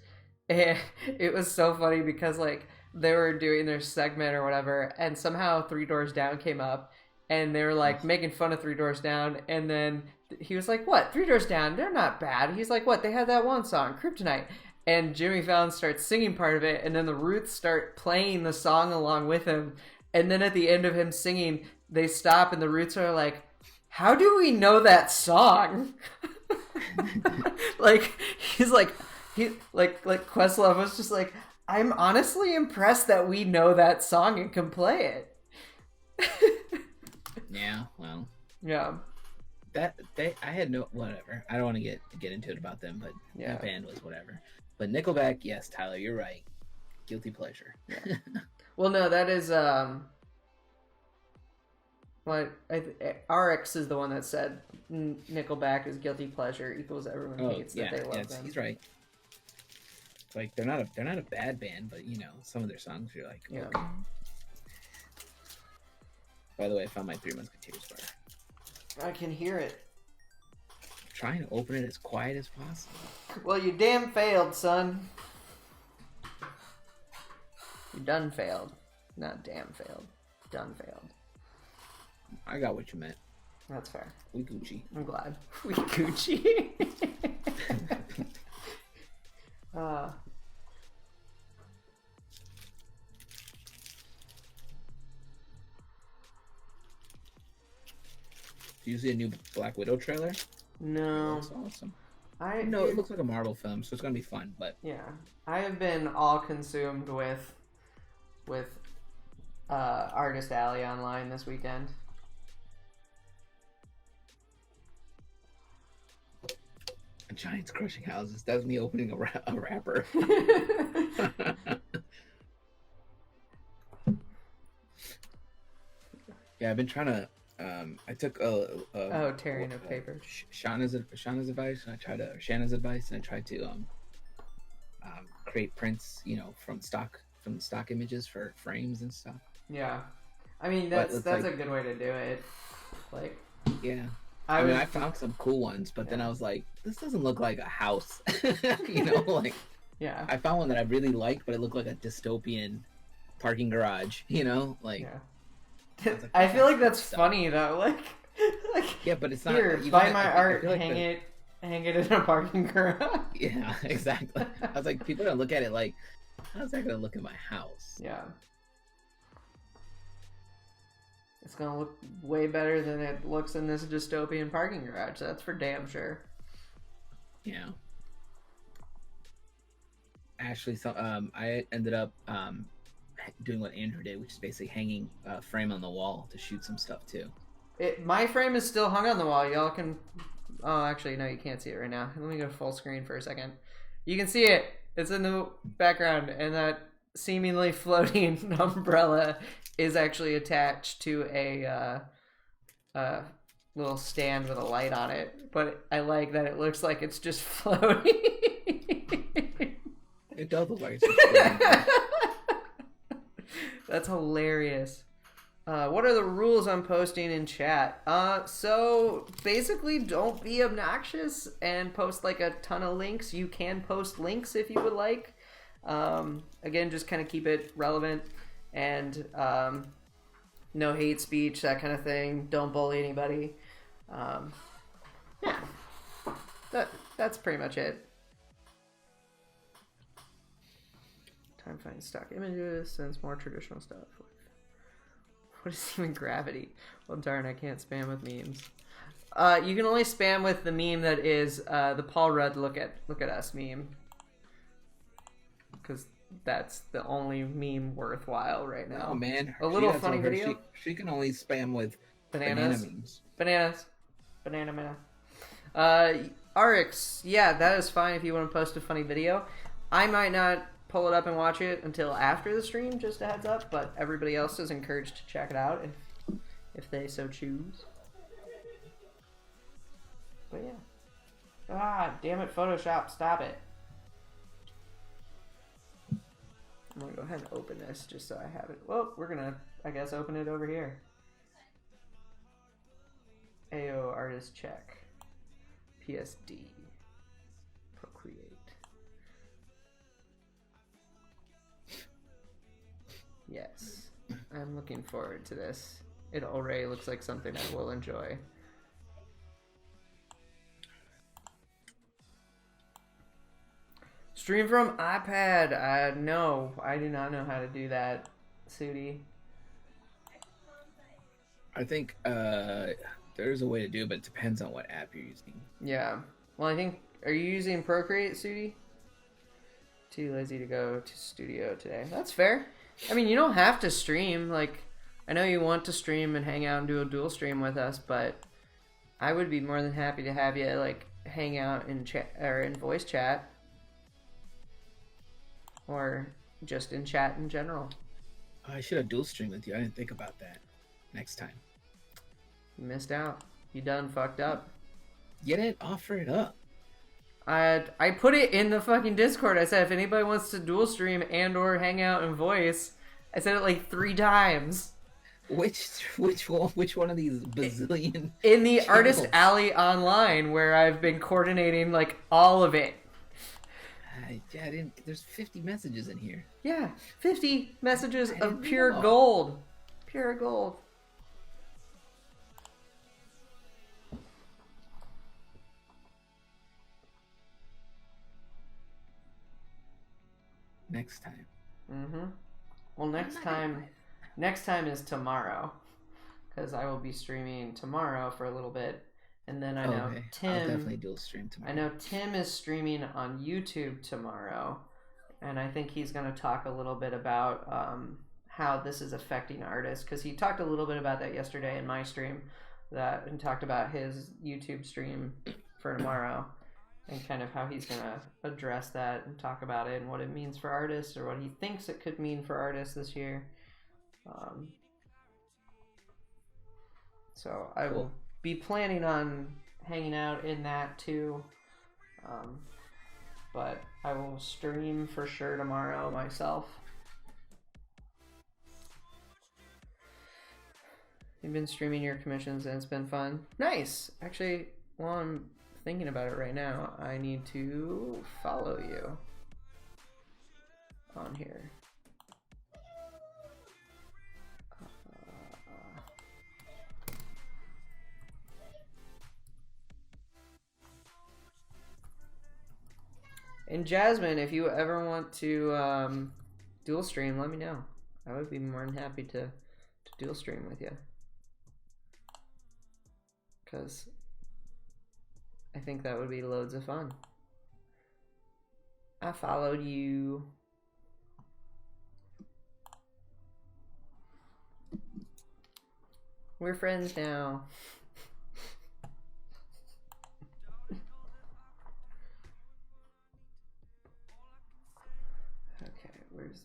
and it was so funny because like they were doing their segment or whatever, and somehow Three Doors Down came up, and they were like making fun of Three Doors Down, and then he was like, "What? Three Doors Down? They're not bad." He's like, "What? They had that one song, Kryptonite." And Jimmy Fallon starts singing part of it, and then the Roots start playing the song along with him. And then at the end of him singing, they stop, and the Roots are like, "How do we know that song?" Like he's like Questlove was just like, "I'm honestly impressed that we know that song and can play it." Yeah, well, yeah. I had no whatever. I don't want to get into it about them, but yeah, that band was whatever. But Nickelback, yes, Tyler, you're right. Guilty pleasure. Yeah. Well, no, that is what RX is the one that said Nickelback is guilty pleasure equals everyone hates that they love them. He's right. Like they're not a bad band, but you know some of their songs you're like, yeah. Okay. By the way, I found my Three Musketeers bar. I can hear it. I'm trying to open it as quiet as possible. Well, you damn failed, son. You done failed. Not damn failed. Done failed. I got what you meant. That's fair. We Gucci. I'm glad. We Gucci. Do you see a new Black Widow trailer? No. That's awesome. No, it looks like a Marvel film, so it's gonna be fun. But yeah, I have been all consumed with Artist Alley online this weekend. Giants crushing houses. That was me opening a wrapper. Yeah, I've been trying to. I took tearing of paper. Shauna's advice, and Shanna's advice, and I tried to create prints, you know, from stock images for frames and stuff. Yeah, I mean that's a good way to do it. Like, yeah, I found some cool ones, but then I was like, this doesn't look like a house, you know, like. Yeah. I found one that I really liked, but it looked like a dystopian parking garage, you know, like. Yeah. I feel like that's funny though. Like yeah, but it's not. Here, buy my art, hang it in a parking garage. Yeah, exactly. I was like, people are gonna look at it like, how's that gonna look in my house? Yeah, it's gonna look way better than it looks in this dystopian parking garage. That's for damn sure. Yeah. Actually, I ended up doing what Andrew did, which is basically hanging a frame on the wall to shoot some stuff too. My frame is still hung on the wall. Y'all can. Oh, actually, no, you can't see it right now. Let me go full screen for a second. You can see it. It's in the background, and that seemingly floating umbrella is actually attached to a little stand with a light on it. But I like that it looks like it's just floating. It does look like it's just floating. That's hilarious. What are the rules on posting in chat? So basically don't be obnoxious and post like a ton of links. You can post links if you would like. Again, just kind of keep it relevant and no hate speech, that kind of thing. Don't bully anybody. Yeah, that's pretty much it. Time finding stock images, sends more traditional stuff. What is even gravity? Well, darn, I can't spam with memes. You can only spam with the meme that is the Paul Rudd look at us meme, because that's the only meme worthwhile right now. Oh man, a little funny video. She can only spam with Bananas. banana memes. Bananas. Banana man. RX, yeah, that is fine if you want to post a funny video. I might not pull it up and watch it until after the stream, just a heads up, but everybody else is encouraged to check it out if they so choose. But yeah. Ah, damn it, Photoshop, stop it. I'm gonna go ahead and open this just so I have it. Well, we're gonna, I guess, open it over here. AO artist check. PSD. Procreate. Yes. I'm looking forward to this. It already looks like something I will enjoy. Stream from iPad. No, I do not know how to do that, Sudi. I think there's a way to do it, but it depends on what app you're using. Yeah. Well, I think, are you using Procreate, Sudi? Too lazy to go to studio today. That's fair. I mean, you don't have to stream. Like, I know you want to stream and hang out and do a dual stream with us, but I would be more than happy to have you like hang out in chat or in voice chat, or just in chat in general. I should have dual streamed with you. I didn't think about that. Next time. You missed out. You done fucked up. Get it? Offer it up. I put it in the fucking Discord. I said if anybody wants to dual stream and or hang out in voice, I said it like 3 times. Which one of these bazillion in the channels? Artist Alley online, where I've been coordinating like all of it. Yeah, I didn't. There's 50 messages in here. Yeah, 50 messages I of didn't pure know. gold. Pure gold. Next time. Mm-hmm. Well, next time is tomorrow, because I will be streaming tomorrow for a little bit, and then I know Okay. Tim. I'll definitely dual stream tomorrow. I know Tim is streaming on YouTube tomorrow, and I think he's going to talk a little bit about how this is affecting artists, because he talked a little bit about that yesterday in my stream, and talked about his YouTube stream for tomorrow, and kind of how he's going to address that and talk about it and what it means for artists, or what he thinks it could mean for artists this year. So I will be planning on hanging out in that too. But I will stream for sure tomorrow myself. You've been streaming your commissions and it's been fun. Nice! Actually, while I'm thinking about it right now, I need to follow you on here. And Jasmine, if you ever want to dual stream, let me know. I would be more than happy to dual stream with you. Because I think that would be loads of fun. I followed you. We're friends now. Okay, where's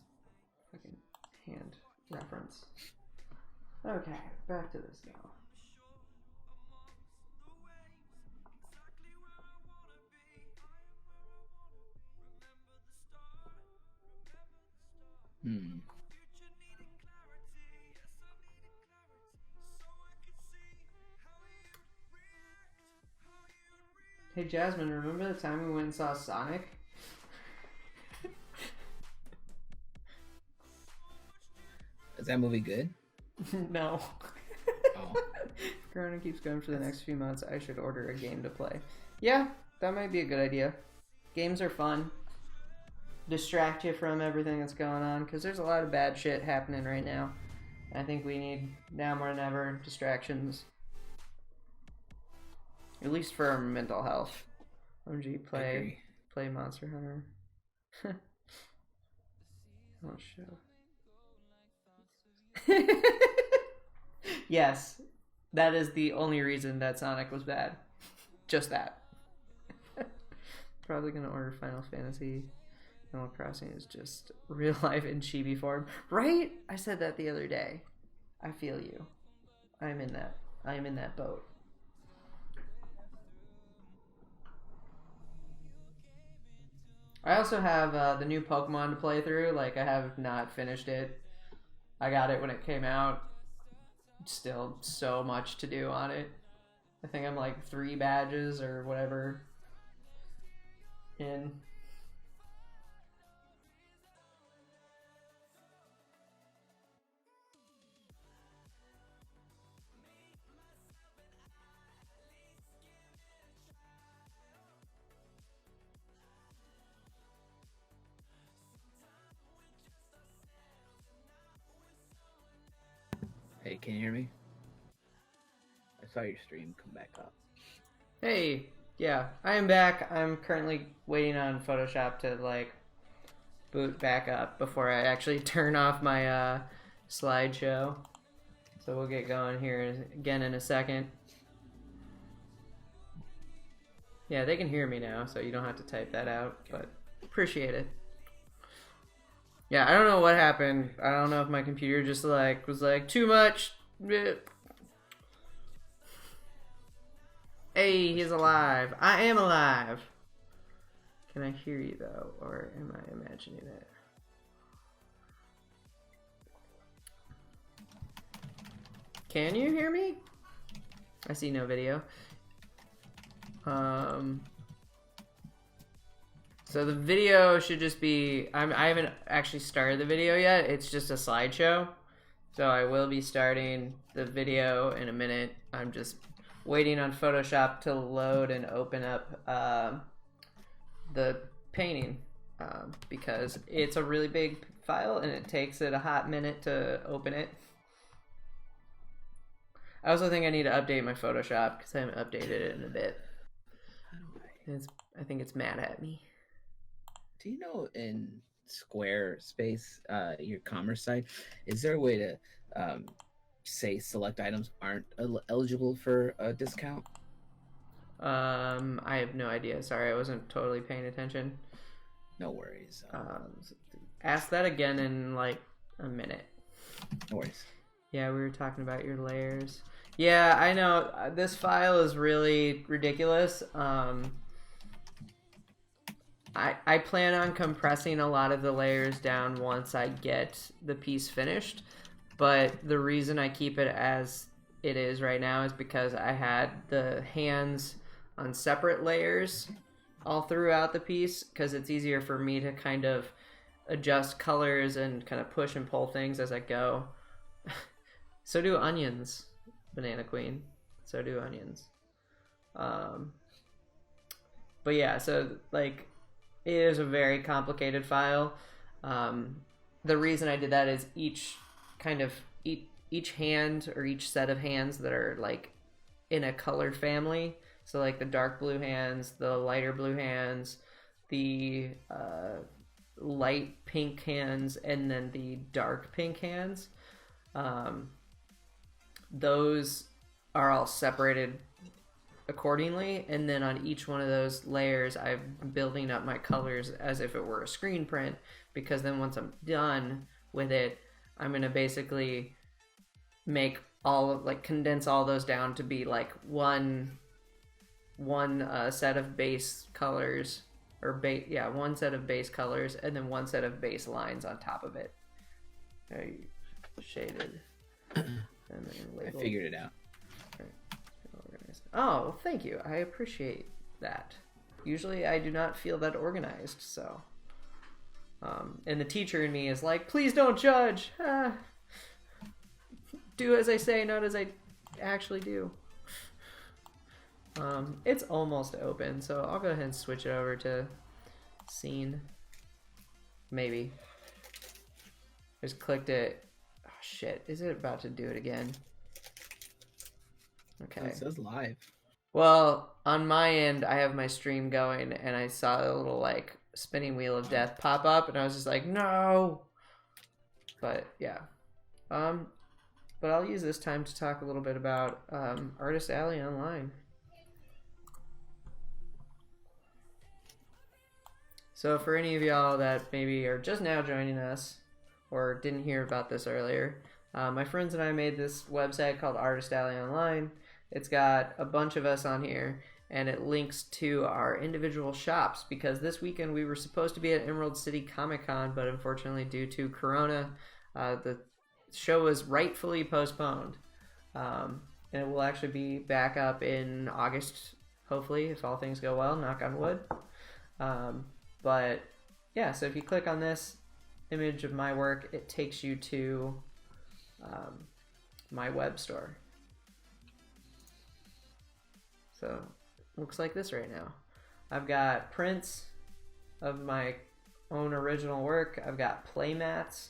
fucking hand reference? Okay, back to this now. Hey Jasmine, remember the time we went and saw Sonic? Is that movie good? No. Oh. Corona keeps going for the next few months. I should order a game to play. Yeah, that might be a good idea. Games are fun. Distract you from everything that's going on, because there's a lot of bad shit happening right now. I think we need, now more than ever, distractions. At least for our mental health. OMG, play Monster Hunter. Oh, show. Yes, that is the only reason that Sonic was bad. Just that. Probably gonna order Final Fantasy. Animal Crossing is just real life in chibi form. Right? I said that the other day. I feel you. I am in that boat. I also have the new Pokemon to play through. Like, I have not finished it. I got it when it came out. Still so much to do on it. I think I'm like 3 badges or whatever in. Hey, can you hear me? I saw your stream come back up. Hey, yeah, I am back. I'm currently waiting on Photoshop to like boot back up before I actually turn off my slideshow. So we'll get going here again in a second. Yeah, they can hear me now, so you don't have to type that out, but appreciate it. Yeah, I don't know what happened. I don't know if my computer just like was like too much. Hey, he's alive. I am alive. Can I hear you though, or am I imagining it? Can you hear me? I see no video. So the video should just be, I haven't actually started the video yet. It's just a slideshow. So I will be starting the video in a minute. I'm just waiting on Photoshop to load and open up the painting because it's a really big file and it takes it a hot minute to open it. I also think I need to update my Photoshop because I haven't updated it in a bit. I think it's mad at me. Do you know in Squarespace, your commerce site, is there a way to say select items aren't eligible for a discount? I have no idea. Sorry, I wasn't totally paying attention. No worries. Ask that again in like a minute. No worries. Yeah, we were talking about your layers. Yeah, I know. This file is really ridiculous. I plan on compressing a lot of the layers down once I get the piece finished, but the reason I keep it as it is right now is because I had the hands on separate layers all throughout the piece, because it's easier for me to kind of adjust colors and kind of push and pull things as I go. So do onions, Banana Queen. So do onions. But yeah, so like, it is a very complicated file. The reason I did that is each hand or each set of hands that are like in a color family. So like the dark blue hands, the lighter blue hands, the light pink hands, and then the dark pink hands. Those are all separated accordingly, and then on each one of those layers I'm building up my colors as if it were a screen print, because then once I'm done with it, I'm going to basically make condense all those down to be like one set of base colors, or one set of base colors, and then one set of base lines on top of it. Very shaded. And then I figured it out. Oh, thank you. I appreciate that. Usually I do not feel that organized, so. And the teacher in me is like, please don't judge. do as I say, not as I actually do. It's almost open, so I'll go ahead and switch it over to scene. Maybe. Just clicked it. Oh shit, is it about to do it again? Okay. It says live. Well, on my end, I have my stream going, and I saw a little, like, spinning wheel of death pop up, and I was just like, no! But, yeah. But I'll use this time to talk a little bit about Artist Alley Online. So for any of y'all that maybe are just now joining us, or didn't hear about this earlier, my friends and I made this website called Artist Alley Online. It's got a bunch of us on here, and it links to our individual shops, because this weekend we were supposed to be at Emerald City Comic Con, but unfortunately due to Corona, the show was rightfully postponed. And it will actually be back up in August, hopefully, if all things go well, knock on wood. But yeah, so if you click on this image of my work, it takes you to my web store. So looks like this right now. I've got prints of my own original work. I've got playmats.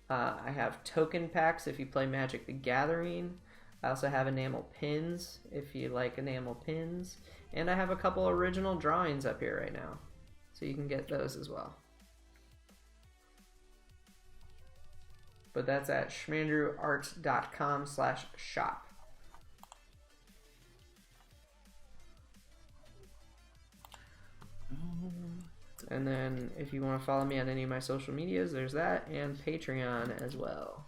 I have token packs if you play Magic the Gathering. I also have enamel pins if you like enamel pins. And I have a couple original drawings up here right now, so you can get those as well. But that's at SchmandrewART.com/shop. And then if you want to follow me on any of my social medias, there's that, and Patreon as well.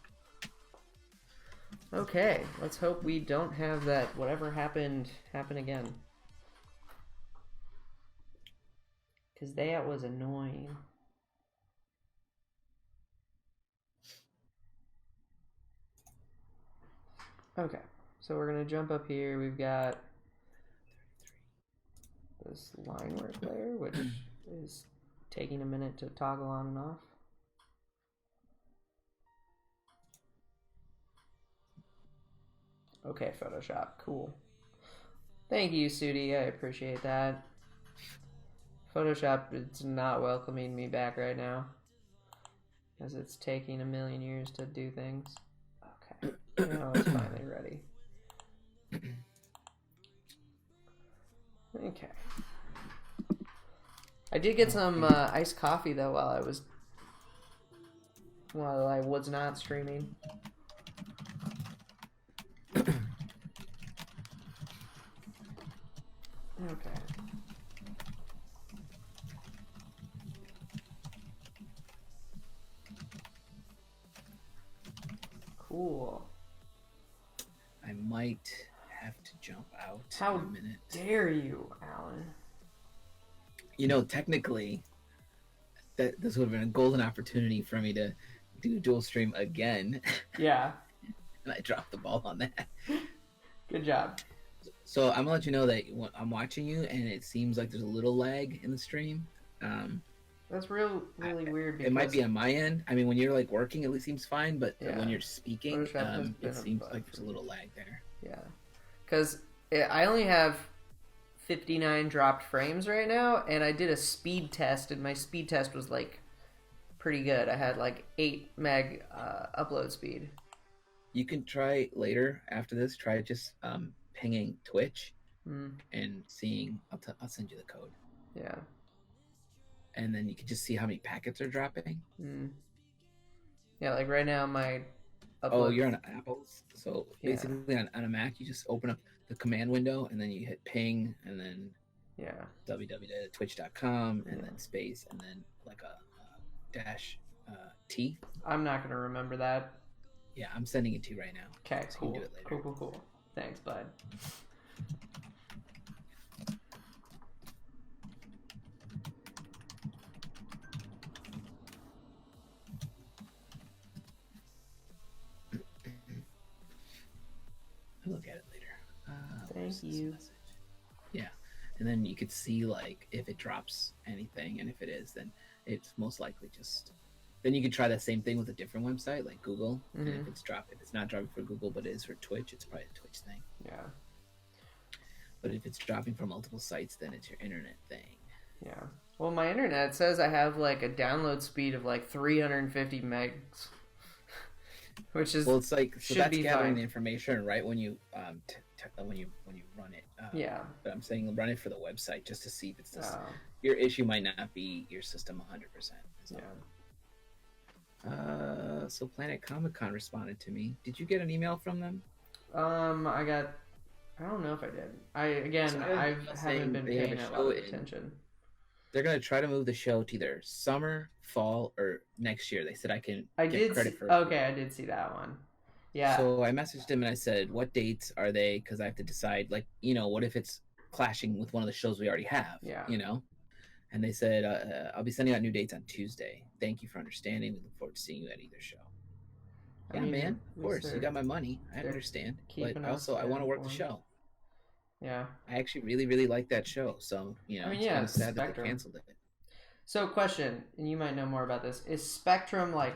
Okay, let's hope we don't have that whatever happened happen again. Because that was annoying. Okay, so we're going to jump up here. We've got this line work layer, which is taking a minute to toggle on and off. Okay, Photoshop, cool. Thank you, Sudi, I appreciate that. Photoshop is not welcoming me back right now, as it's taking a million years to do things. Okay, now it's finally ready. Okay. I did get some iced coffee though while I was not streaming. Okay. Cool. I might have to jump out How in a minute. dare you, Alan? You know, technically, this would have been a golden opportunity for me to do dual stream again. Yeah. And I dropped the ball on that. Good job. So I'm gonna let you know that I'm watching you, and it seems like there's a little lag in the stream. That's really weird. Because it might be on my end. I mean, when you're like working, it seems fine, but Yeah. when you're speaking, Photoshop has been it a seems bug like for there's a little lag there. Yeah, because I only have 59 dropped frames right now, and I did a speed test, and my speed test was like pretty good. I had like 8 meg upload speed. You can try later after this. Try just pinging Twitch and seeing. I'll send you the code. Yeah. And then you can just see how many packets are dropping. Yeah, like right now my upload... Oh, you're on Apples. So basically on a Mac, you just open up the command window and then you hit ping and then www.twitch.com and then space and then like a dash T. I'm not going to remember that. Yeah, I'm sending it to you right now. Okay, so cool. You can do it later. Cool. Thanks, bud. I'll look at it later. Thank you. Yeah, and then you could see like if it drops anything, and if it is, then it's most likely just then you can try that same thing with a different website like Google. And Mhm. if it's not dropping for Google, but it is for Twitch, it's probably a Twitch thing. Yeah. But if it's dropping from multiple sites, then it's your internet thing. Yeah. Well, my internet says I have like a download speed of like 350 megs, which is Well, it's like so should that's be gathering fine. the information right when you when you run it. Yeah. But I'm saying run it for the website just to see if it's this. Oh, Your issue might not be your system 100%. So. yeah. So Planet Comic Con responded to me. Did you get an email from them? I don't know if I did. So I I'm saying haven't been they have paying a a lot show of in- attention. They're gonna try to move the show to either summer, fall, or next year. They said I can I get did. credit for. Okay, I did see that one. Yeah. So I messaged him and I said, "What dates are they?" Because I have to decide. Like, what if it's clashing with one of the shows we already have? Yeah. And they said, "I'll be sending out new dates on Tuesday. Thank you for understanding. We look forward to seeing you at either show." I Yeah, mean, man. at Of least course, you they're- got my money. I they're understand. keeping But us also, I want to work the informed. show. Yeah. I actually really, really like that show. So, I mean, it's yeah, kind of sad that Spectrum. they canceled it. So, question, and you might know more about this: is Spectrum like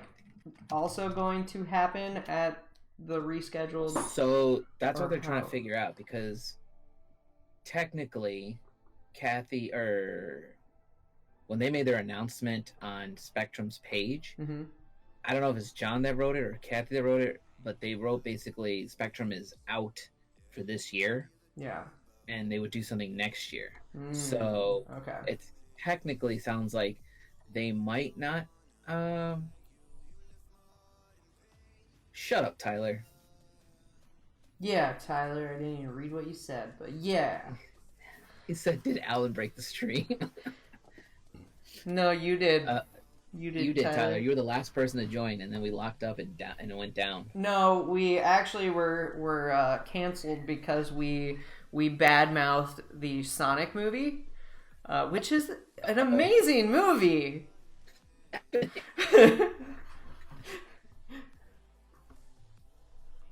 also going to happen at the rescheduled? So that's Or what they're trying how? to figure out because technically, when they made their announcement on Spectrum's page, Mm-hmm. I don't know if it's John that wrote it or Kathy that wrote it, but they wrote basically Spectrum is out for this year Yeah. and they would do something next year. Mm, So okay. it technically sounds like they might not. Shut up, Tyler. Yeah, Tyler, I didn't even read what you said, but yeah. He said, "Did Alan break the stream?" No, you did. You did, Tyler. You were the last person to join, and then we locked up and it went down. No, we actually were canceled because we badmouthed the Sonic movie, which is an amazing movie.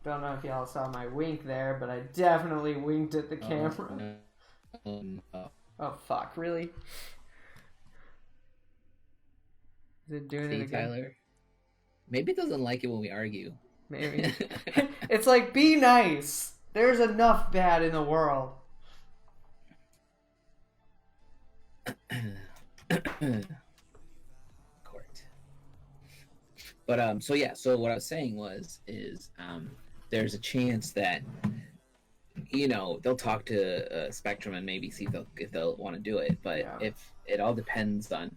Don't know if y'all saw my wink there, but I definitely winked at the camera. No. Oh fuck! Really? Is it doing it See, again? Tyler. Maybe it doesn't like it when we argue. Maybe. It's like, be nice. There's enough bad in the world. Court. But so what I was saying is there's a chance that they'll talk to Spectrum and maybe see if they'll want to do it, but Yeah. if it all depends on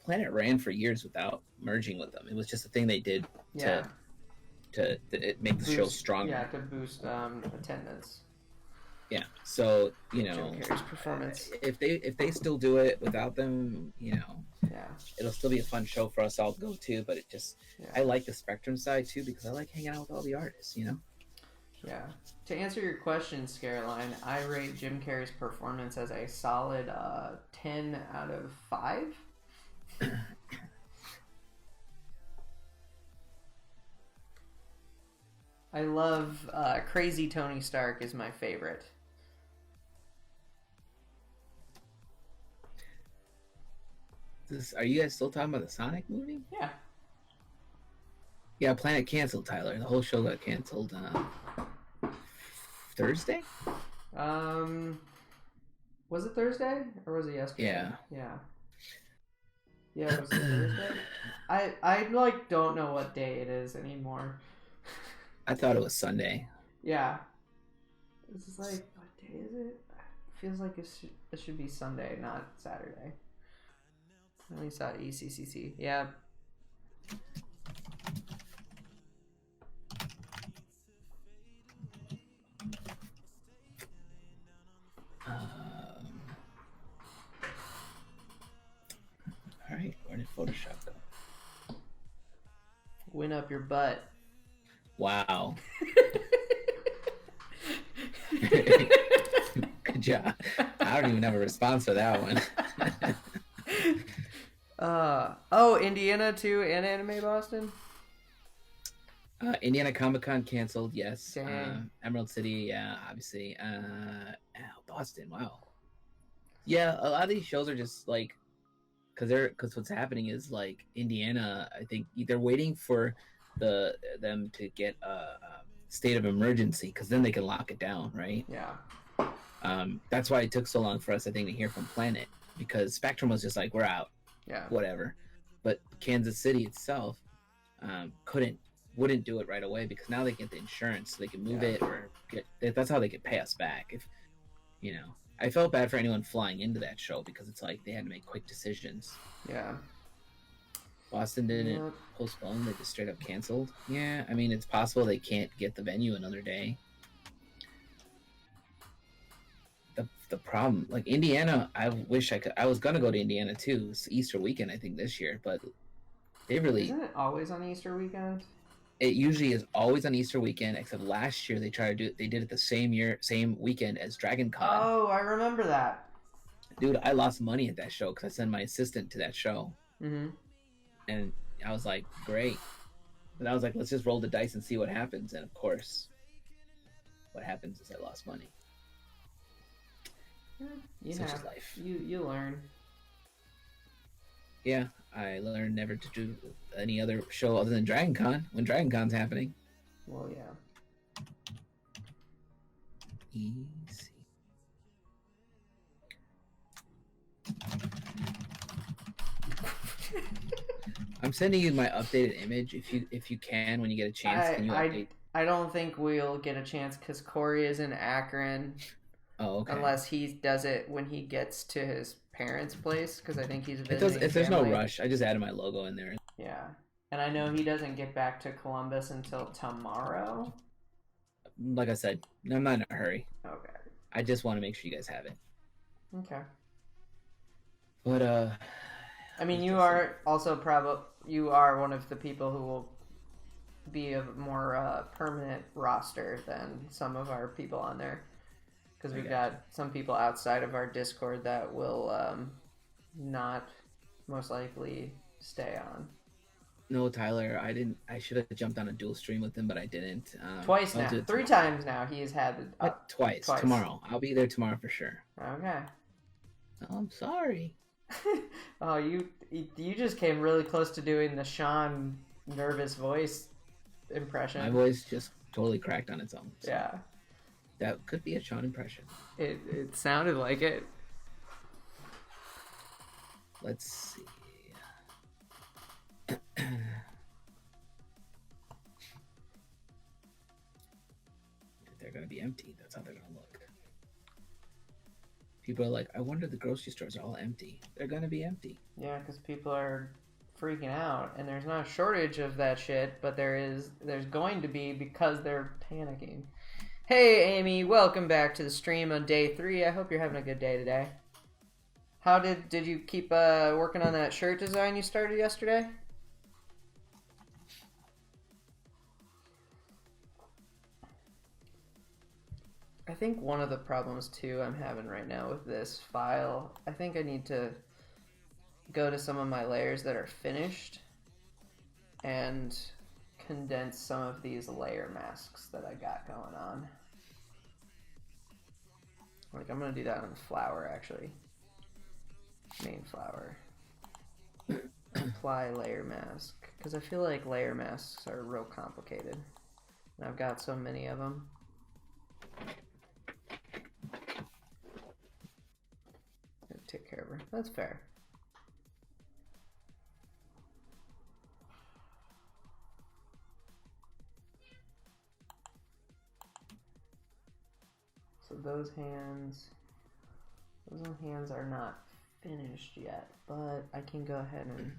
Planet ran for years without merging with them. It was just a thing they did Yeah. to make the show stronger. Yeah, to boost attendance. Yeah. So Jim Carrey's performance. if they still do it without them, Yeah. it'll still be a fun show for us all to go to. But Yeah. I like the Spectrum side too because I like hanging out with all the artists. Yeah. To answer your question, Scareline, I rate Jim Carrey's performance as a solid 10 out of 5. I love Crazy Tony Stark is my favorite. Are you guys still talking about the Sonic movie? Yeah. Yeah, Planet canceled, Tyler. The whole show got canceled Thursday? Was it Thursday or was it yesterday? Yeah. Yeah. Yeah, was it Thursday? I don't know what day it is anymore. I thought it was Sunday. Yeah. This is like, what day is it? Feels like it should be Sunday, not Saturday. At least at ECCC. Yeah. All right, where did Photoshop go? Win up your butt. Wow. Good job. I don't even have a response for that one. Indiana too, and Anime Boston. Indiana Comic Con canceled. Yes. Dang. Emerald City. Yeah, obviously. Boston. Wow. Yeah, a lot of these shows are just like because what's happening is like Indiana, I think they're waiting for them to get a state of emergency because then they can lock it down, right? Yeah. That's why it took so long for us, I think, to hear from Planet, because Spectrum was just like, we're out, Yeah. whatever. But Kansas City itself wouldn't do it right away because now they get the insurance, so they can move it or that's how they could pay us back. If I felt bad for anyone flying into that show because it's like they had to make quick decisions. Yeah. Boston didn't postpone; they just straight up canceled. Yeah, I mean, it's possible they can't get the venue another day. The problem, like Indiana, I wish I could. I was gonna go to Indiana too. It's Easter weekend, I think, this year, but they really. Isn't it always on Easter weekend? It usually is always on Easter weekend, except last year they did it the same weekend as Dragon Con. Oh, I remember that. Dude, I lost money at that show because I sent my assistant to that show. Mm-hmm. And I was like, great. But I was like, let's just roll the dice and see what happens. And of course, what happens is I lost money. Such is life. You learn. Yeah, I learned never to do any other show other than Dragon Con when Dragon Con's happening. Well, yeah. Easy. I'm sending you my updated image. If you can, when you get a chance, can you update? I don't think we'll get a chance because Corey is in Akron. Oh, okay. Unless he does it when he gets to his parents' place, because I think he's visiting. If there's no rush, I just added my logo in there. Yeah, and I know he doesn't get back to Columbus until tomorrow. Like I said, I'm not in a hurry. Okay. I just want to make sure you guys have it. Okay. But I mean, you are also you are one of the people who will be a more permanent roster than some of our people on there. Because we've got some people outside of our Discord that will not most likely stay on. No, Tyler, I didn't. I should have jumped on a dual stream with him, but I didn't. Twice now. 3 times now he's had twice. Tomorrow. I'll be there tomorrow for sure. Okay. Oh, I'm sorry. Oh, you just came really close to doing the Sean nervous voice impression. My voice just totally cracked on its own. So. Yeah. That could be a Sean impression. It sounded like it. Let's see. They're going to be empty. That's how they're going to look. People are like, I wonder the grocery stores are all empty. They're going to be empty. Yeah, because people are freaking out. And there's not a shortage of that shit, but there's going to be because they're panicking. Hey Amy, welcome back to the stream on day 3. I hope you're having a good day today. How did you keep working on that shirt design you started yesterday? I think one of the problems too I'm having right now with this file, I think I need to go to some of my layers that are finished and condense some of these layer masks that I got going on. Like, I'm gonna do that on the flower, actually. Main flower. Apply layer mask, because I feel like layer masks are real complicated, and I've got so many of them. Take care of her. That's fair. So those hands are not finished yet, but I can go ahead and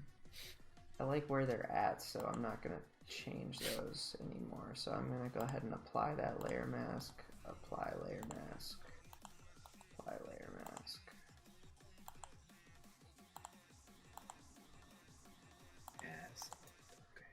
I like where they're at, so I'm not gonna change those anymore. So I'm gonna go ahead and apply that layer mask, apply layer mask, apply layer mask. Yes. Okay.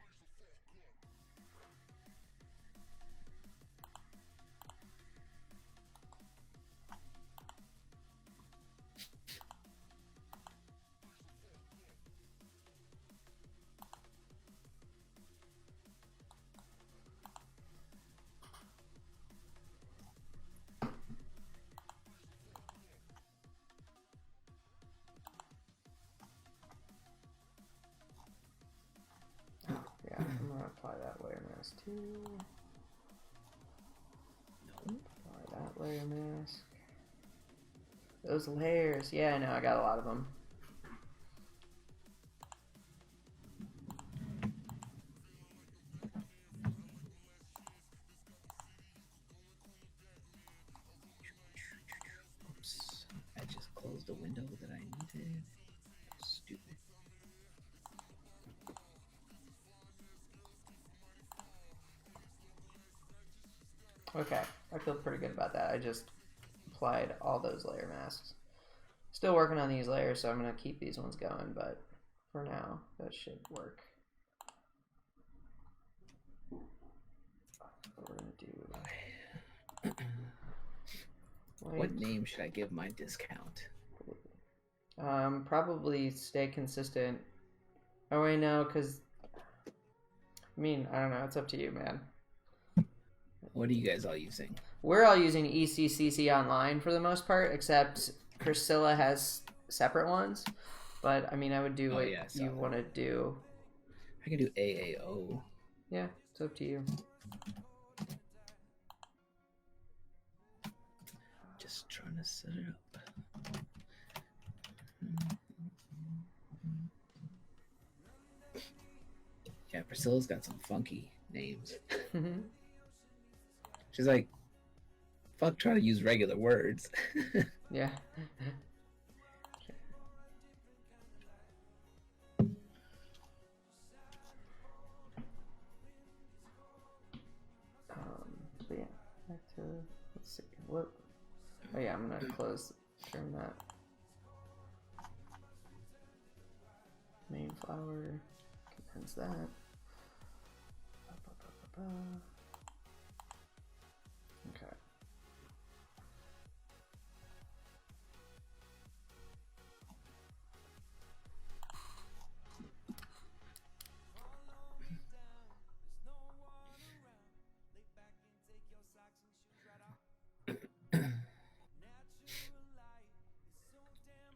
-2. No. Alright, that layer mask. Those layers. Yeah, I know, I got a lot of them. Oops. I just closed the window that I needed. Stupid. Okay, I feel pretty good about that. I just applied all those layer masks. Still working on these layers, so I'm going to keep these ones going, but for now, that should work. What we're going to do... What name should I give my discount? Probably stay consistent. Oh, wait, no, because... I mean, I don't know. It's up to you, man. What are you guys all using? We're all using ECCC online for the most part, except Priscilla has separate ones. But, I mean, I would do what you want to do. I can do AAO. Yeah, it's up to you. Just trying to set it up. Yeah, Priscilla's got some funky names. She's like, fuck, try to use regular words. Yeah. But yeah, back to, let's see, what, oh yeah, I'm gonna trim that. Main flower, condense that. Okay.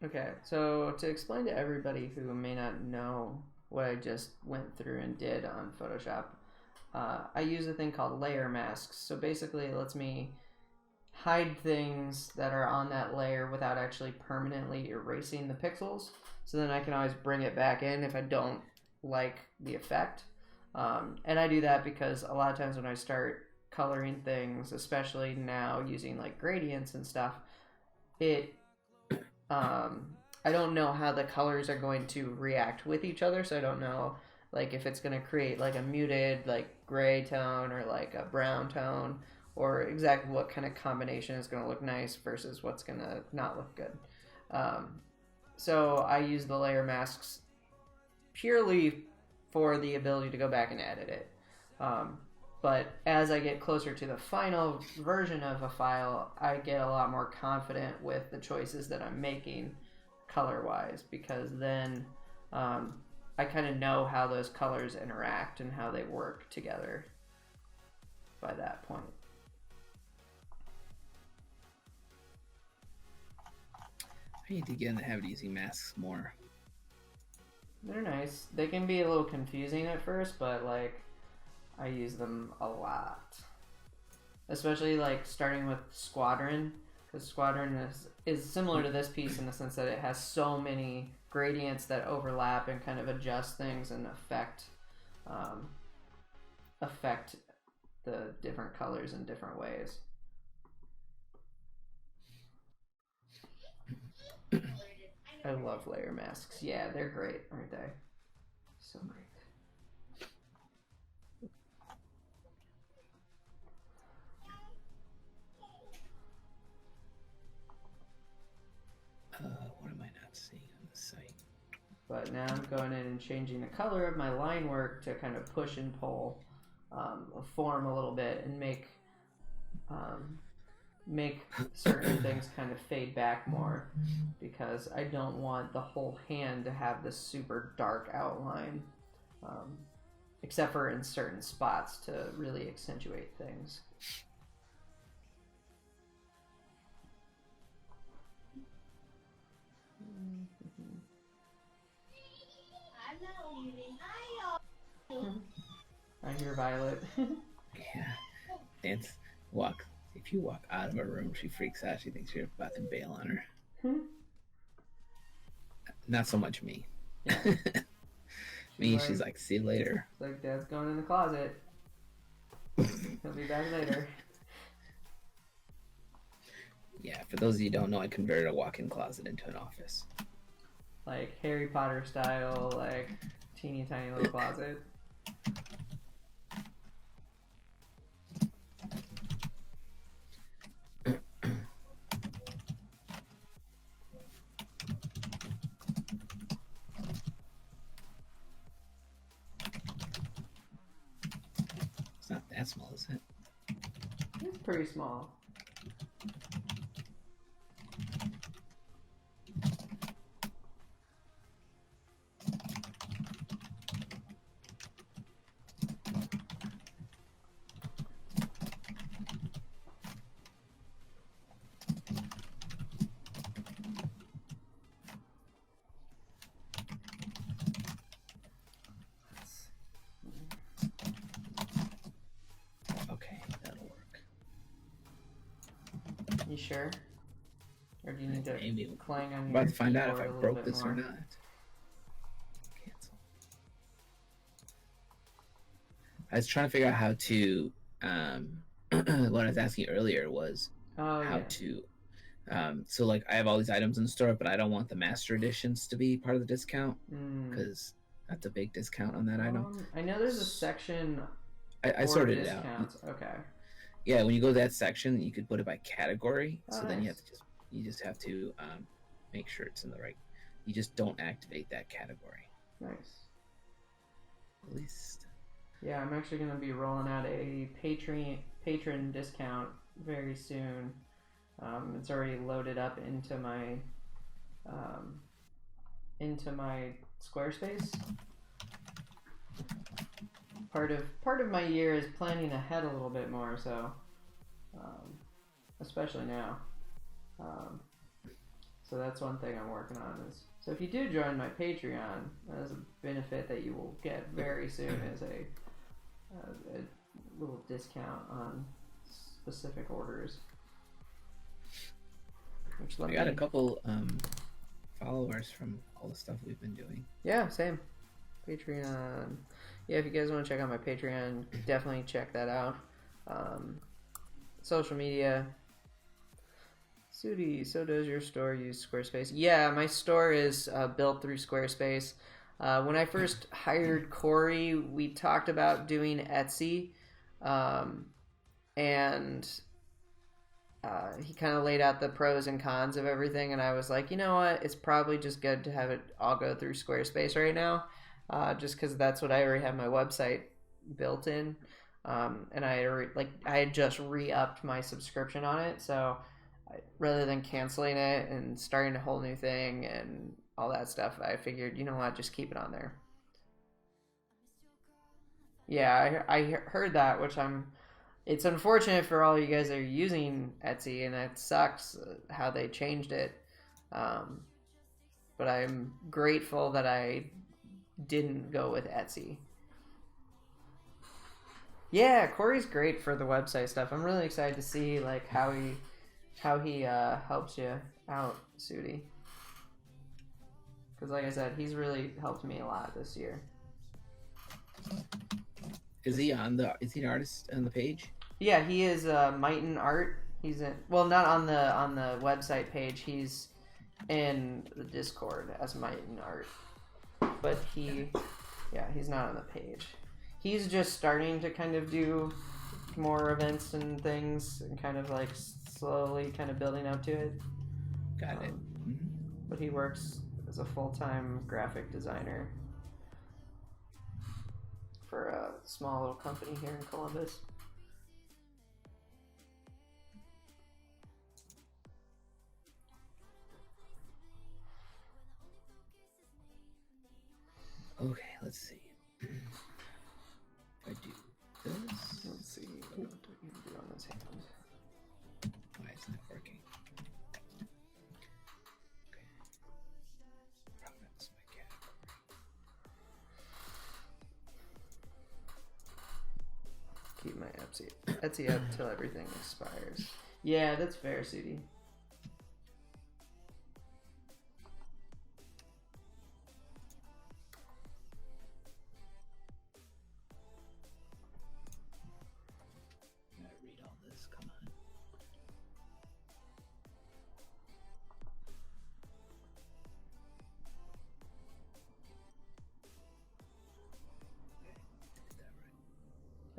Okay, so to explain to everybody who may not know what I just went through and did on Photoshop, I use a thing called layer masks. So basically it lets me hide things that are on that layer without actually permanently erasing the pixels. So then I can always bring it back in if I don't like the effect. And I do that because a lot of times when I start coloring things, especially now using like gradients and stuff, I don't know how the colors are going to react with each other, so I don't know like if it's going to create like a muted like gray tone or like a brown tone, or exactly what kind of combination is going to look nice versus what's going to not look good. So I use the layer masks purely for the ability to go back and edit it. But as I get closer to the final version of a file, I get a lot more confident with the choices that I'm making color-wise, because then I kind of know how those colors interact and how they work together by that point. I need to get in the habit of using masks more. They're nice. They can be a little confusing at first, but like I use them a lot. Especially like starting with Squadron, because Squadron is similar to this piece in the sense that it has so many gradients that overlap and kind of adjust things and affect the different colors in different ways. I love layer masks. Yeah, they're great, aren't they? So great. What am I not seeing on the site? But now I'm going in and changing the color of my line work to kind of push and pull a form a little bit and make certain things kind of fade back more, because I don't want the whole hand to have this super dark outline, except for in certain spots to really accentuate things. I hear Violet. Yeah. Dance. Walk. If you walk out of a room, she freaks out. She thinks you're about to bail on her. Not so much me. Yeah. Me, she's like, see you later. It's like, Dad's going in the closet. He'll be back later. Yeah, for those of you who don't know, I converted a walk-in closet into an office. Like Harry Potter style, like teeny tiny little closet. It's not that small, is it? It's pretty small. Okay, that'll work. You sure? Or do you need to Maybe. clang on I'm your about to find out if keyboard I a little broke bit this more? or not. Cancel. I was trying to figure out how to. What I was asking you earlier was Oh, how yeah. to. So like I have all these items in the store, but I don't want the master editions to be part of the discount because that's a big discount on that item. I know there's a section I for sorted it out. discounts. Okay. Yeah, when you go to that section, you could put it by category. Oh, So then nice. you just have to make sure it's in the right. You just don't activate that category. Nice. At least. Yeah, I'm actually going to be rolling out a patron discount very soon. It's already loaded up into my Squarespace. Part of my year is planning ahead a little bit more, so especially now. So that's one thing I'm working on. So if you do join my Patreon, as a benefit that you will get very soon is a little discount on specific orders. I got a couple followers from all the stuff we've been doing. Yeah, same. Patreon. Yeah, if you guys want to check out my Patreon, definitely check that out. Social media. Sudi, so does your store use Squarespace? Yeah, my store is built through Squarespace. When I first hired Corey, we talked about doing Etsy. And he kind of laid out the pros and cons of everything, and I was like, you know what, it's probably just good to have it all go through Squarespace right now, just because that's what I already have my website built in, and I had just re-upped my subscription on it, so rather than canceling it and starting a whole new thing and all that stuff, I figured, you know what, just keep it on there. Yeah, I heard that, which it's unfortunate for all you guys that are using Etsy, and it sucks how they changed it. But I'm grateful that I didn't go with Etsy. Yeah, Corey's great for the website stuff. I'm really excited to see like how he helps you out, Sudi. Because like I said, he's really helped me a lot this year. Is he an artist on the page? Yeah, he is Mighton Art. He's not on the website page. He's in the Discord as Mighton Art. But he's not on the page. He's just starting to kind of do more events and things and kind of like slowly kind of building up to it. Got it. But he works as a full-time graphic designer for a small little company here in Columbus. Okay, let's see. If I do this, Let's see. What do you do on this hand? why isn't it working? Okay. Province, my category. my Etsy up till everything expires. Yeah, that's fair, Sudi. Gotta read all this. Come on.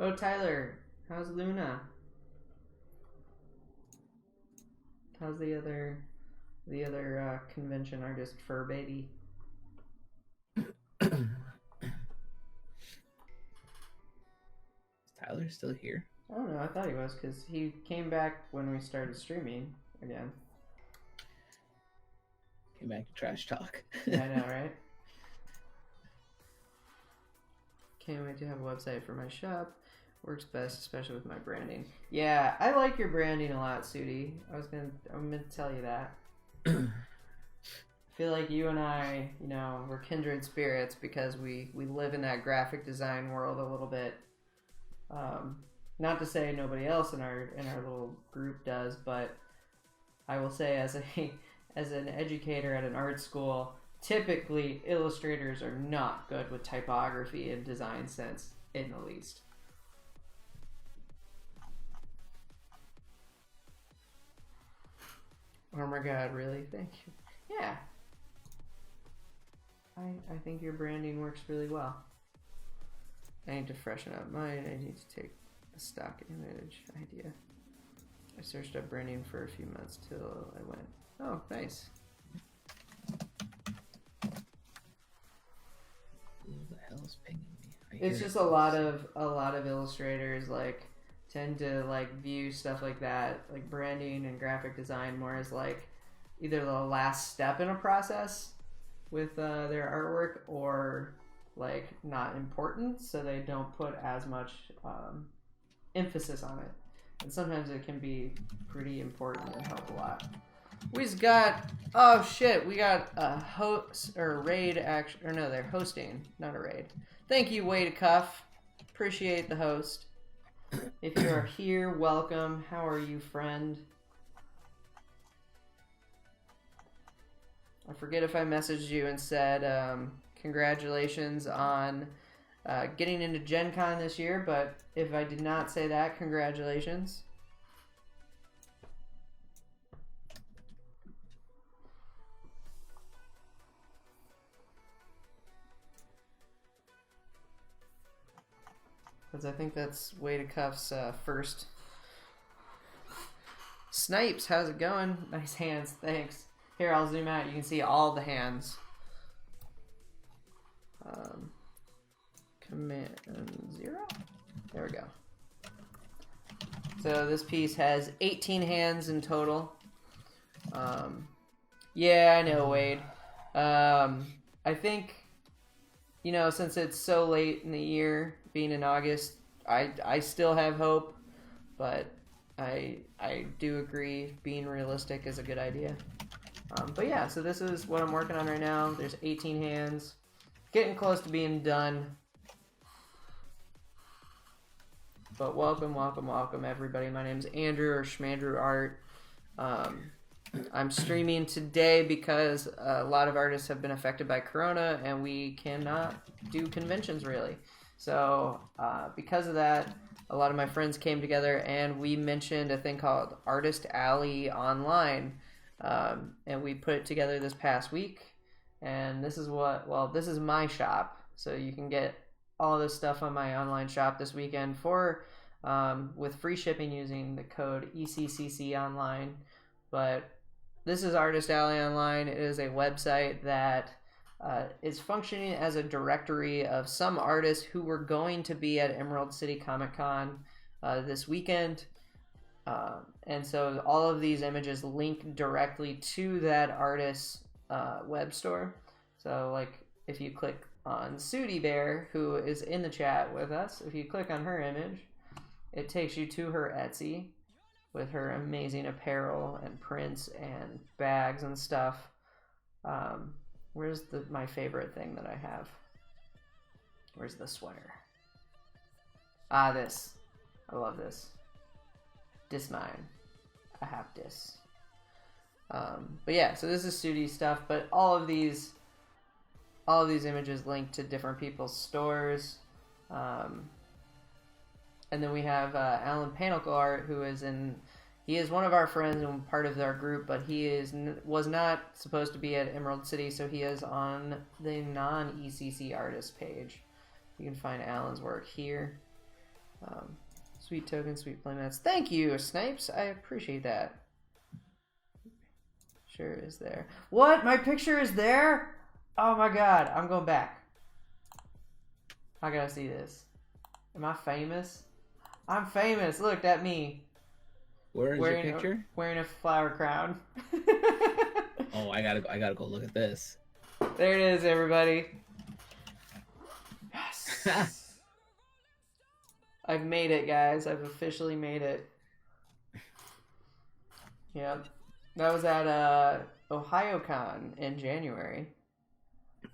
Oh, Tyler, how's Luna? How's the other convention artist fur baby? Is Tyler still here? I don't know. I thought he was because he came back when we started streaming again. Came back to trash talk. Yeah, I know, right? Can't wait to have a website for my shop. Works best, especially with my branding. Yeah, I like your branding a lot, Sudi. I'm gonna tell you that. I feel like you and I, we're kindred spirits because we live in that graphic design world a little bit. Not to say nobody else in our little group does, but I will say as an educator at an art school, typically illustrators are not good with typography and design sense in the least. Oh my god, really? Thank you. Yeah. I think your branding works really well. I need to freshen up mine. I need to take a stock image idea. I searched up branding for a few months till I went, oh, nice. Who the hell is pinging me? It's just a lot of illustrators like tend to like view stuff like that, like branding and graphic design, more as like either the last step in a process with their artwork, or like not important, so they don't put as much emphasis on it. And sometimes it can be pretty important and help a lot. We've got, oh shit, we got a host or raid action, or no, they're hosting, not a raid. Thank you, Way to Cuff. Appreciate the host. If you are here, welcome. How are you, friend? I forget if I messaged you and said congratulations on getting into Gen Con this year, but if I did not say that, congratulations. Because I think that's Way to Cuff's first. Snipes, how's it going? Nice hands, thanks. Here, I'll zoom out. You can see all the hands. Command 0. There we go. So this piece has 18 hands in total. Yeah, I know, Wade. I think, since it's so late in the year, being in August, I still have hope, but I do agree being realistic is a good idea. But yeah, so this is what I'm working on right now. There's 18 hands. Getting close to being done. But welcome, welcome, welcome, everybody. My name is Andrew, or SchmandrewART. I'm streaming today because a lot of artists have been affected by Corona, and we cannot do conventions, really. So because of that, a lot of my friends came together, and we mentioned a thing called Artist Alley Online. And we put it together this past week, and this is this is my shop, so you can get all this stuff on my online shop this weekend for with free shipping using the code ECCC online. But this is Artist Alley Online. It is a website that is functioning as a directory of some artists who were going to be at Emerald City Comic Con this weekend. And so all of these images link directly to that artist's web store. So like if you click on Sudi Bear, who is in the chat with us, if you click on her image, it takes you to her Etsy with her amazing apparel and prints and bags and stuff. Where's my favorite thing that I have? Where's the sweater? Ah, this. I love this. Dis mine. I have dis. But yeah, so this is Sudi stuff, but all of these images link to different people's stores. And then we have Alan Panakal, who is he is one of our friends and part of our group, but he was not supposed to be at Emerald City, so he is on the non-ECC artist page. You can find Alan's work here. Sweet tokens, sweet playmats. Thank you, Snipes. I appreciate that. Sure is there. What? My picture is there? Oh my god. I'm going back. I gotta see this. Am I famous? I'm famous. Look at me. Where is your picture? Wearing a flower crown. Oh, I gotta go look at this. There it is, everybody. Yes. I've made it, guys. I've officially made it. Yep. That was at OhioCon in January.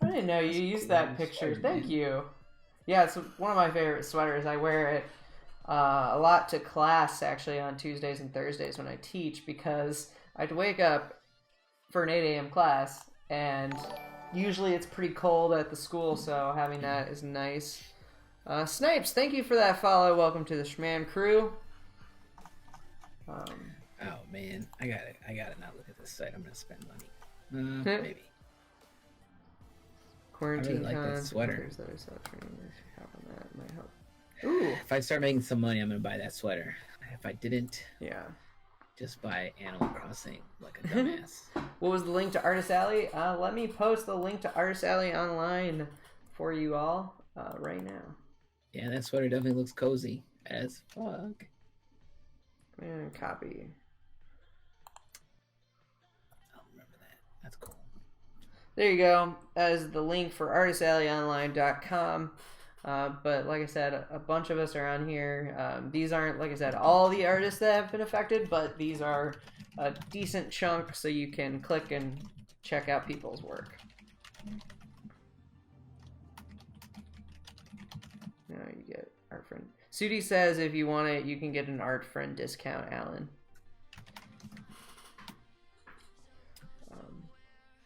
I didn't know you used that picture. Thank you. Yeah, it's one of my favorite sweaters. I wear it a lot to class, actually, on Tuesdays and Thursdays when I teach, because I'd wake up for an 8 a.m. class, and usually it's pretty cold at the school, so having that is nice. Snipes, thank you for that follow. Welcome to the Schman crew. Oh man, I gotta not look at this site. I'm gonna spend money. Maybe. Quarantine I really like that sweater. That I saw training have on that might help. Ooh. If I start making some money, I'm gonna buy that sweater. If I didn't, yeah, just buy Animal Crossing like a dumbass. What was the link to Artist Alley? Let me post the link to Artist Alley online for you all right now. Yeah, that sweater definitely looks cozy as fuck. And copy. I'll remember that. That's cool. There you go. That is the link for artistalleyonline.com. But like I said, a bunch of us are on here. These aren't, like I said, all the artists that have been affected, but these are a decent chunk, so you can click and check out people's work. Now you get art friend. Sudi says if you want it, you can get an art friend discount, Alan.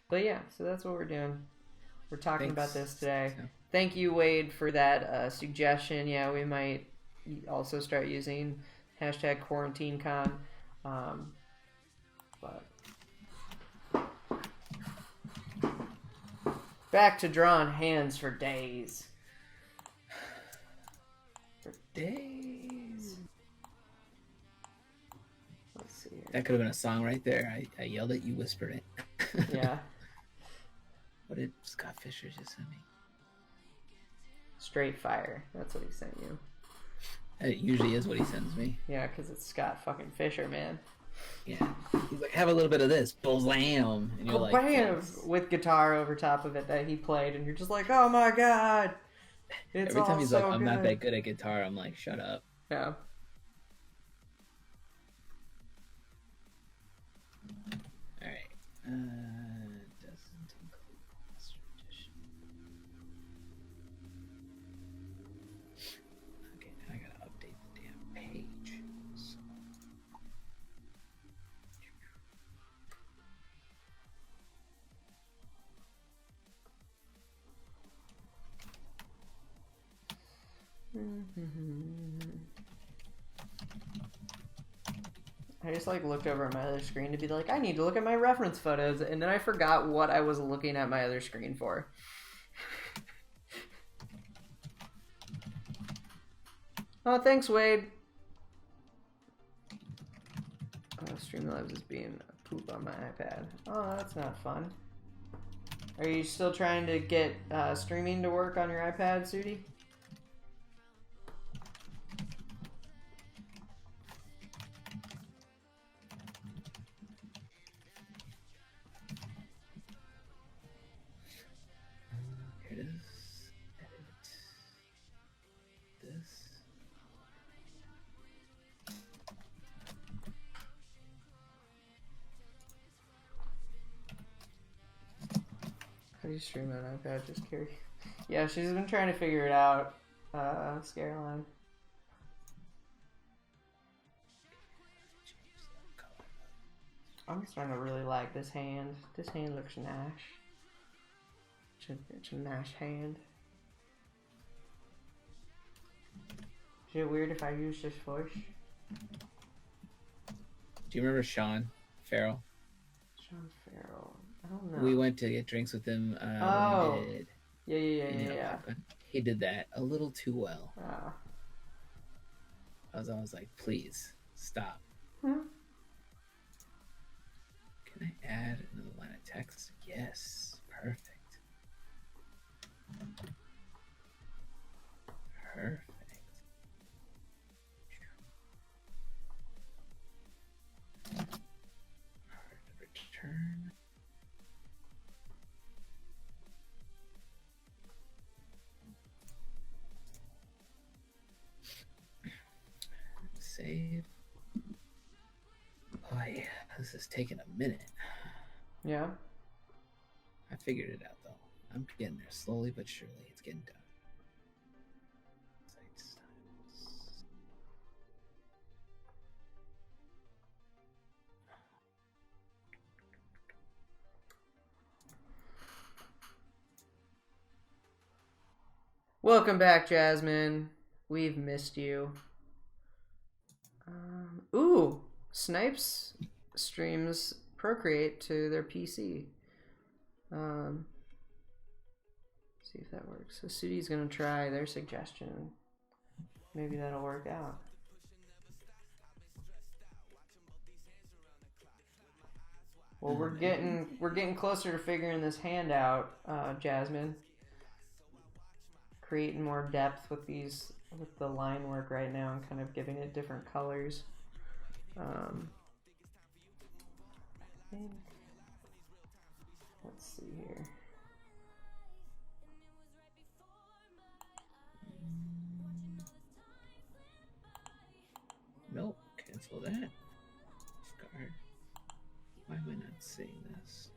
But yeah, so that's what we're doing. We're talking about this today. Yeah. Thank you, Wade, for that suggestion. Yeah, we might also start using hashtag QuarantineCon. But back to drawing hands for days. For days. Let's see here. That could have been a song right there. I yelled it, you whispered it. Yeah. What did Scott Fisher just send me? Straight fire. That's what he sent you. It usually is what he sends me. Yeah, because it's Scott fucking Fisher, man. Yeah. He's like, have a little bit of this. Blam! And you're like, Bam! yes. With guitar over top of it that he played, and you're just like, oh my god! It's Every time he's so like, I'm good. not that good at guitar, I'm like, shut up. Yeah. Alright. Doesn't include master edition. Okay, now I gotta update the damn page. So. I just like looked over at my other screen to be like, I need to look at my reference photos, and then I forgot what I was looking at my other screen for. Oh, thanks, Wade. Oh, Streamlabs is being a poop on my iPad. Oh, that's not fun. Are you still trying to get streaming to work on your iPad, Sudi? Here it is. Edit. This. How do you stream on iPad? Just curious. Yeah, she's been trying to figure it out, Scareline. I'm starting to really like this hand. This hand looks nice. It's a nice hand. Is it weird if I use this voice? Do you remember Sean Farrell? Sean Farrell. I don't know. We went to get drinks with him. Oh. When we did Yeah. He did that a little too well. Oh. I was always like, please stop. Hmm. Can I add another line of text? Yes. Perfect. Perfect. Return. Save. Oh yeah, this is taking a minute. Yeah. I figured it out though. I'm getting there slowly but surely. It's getting done. Site styles. Welcome back, Jasmine. We've missed you. Ooh, Snipes streams Procreate to their PC. See if that works. So Sudi's gonna try their suggestion. Maybe that'll work out. Well, we're getting closer to figuring this hand out, Jasmine. Creating more depth with the line work right now and kind of giving it different colors. I think, let's see here. Nope, cancel that. Discard. Why am I not seeing this?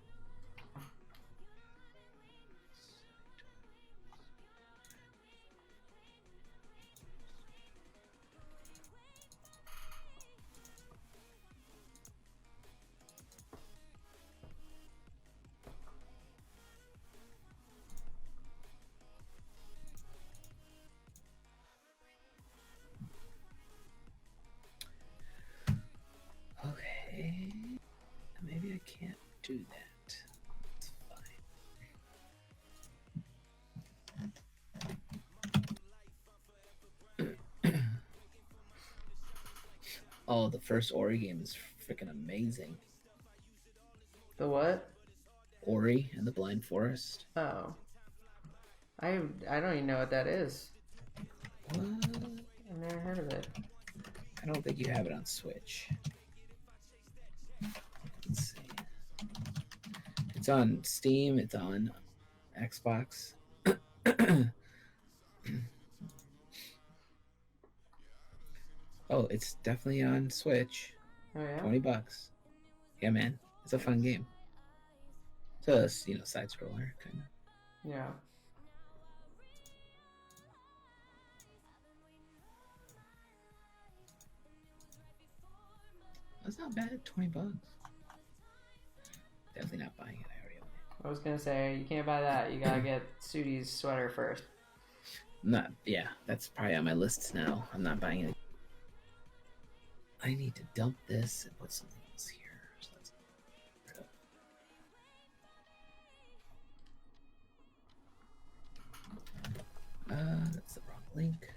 Okay, maybe I can't do that. It's fine. Oh, the first Ori game is freaking amazing. The what? Ori and the Blind Forest. Oh. I don't even know what that is. What? I've never heard of it. I don't think you have it on Switch. Let's see. It's on Steam. It's on Xbox. Oh, it's definitely on Switch. Oh yeah. $20. Yeah, man, it's a fun game. It's a side scroller kind of. Yeah. That's not bad. $20. Definitely not buying it. I already own it. I was gonna say you can't buy that. You gotta get Sudi's sweater first. Yeah, that's probably on my list now. I'm not buying it. I need to dump this and put something else here. So that's the wrong link.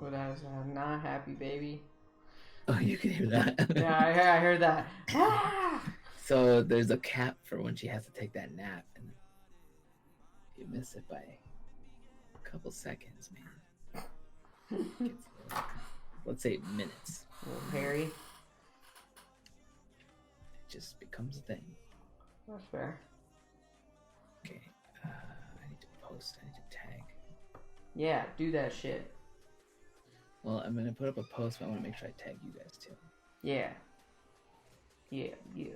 Oh, that is a not happy baby. Oh, you can hear that. Yeah, I heard that. Ah! So there's a cap for when she has to take that nap, and if you miss it by a couple seconds, man, it gets, let's say minutes, Little Harry. it just becomes a thing. That's fair. Okay, I need to post. I need to tag. Yeah, do that shit. Well, I'm gonna put up a post, but I want to make sure I tag you guys too. Yeah. Yeah, yeah.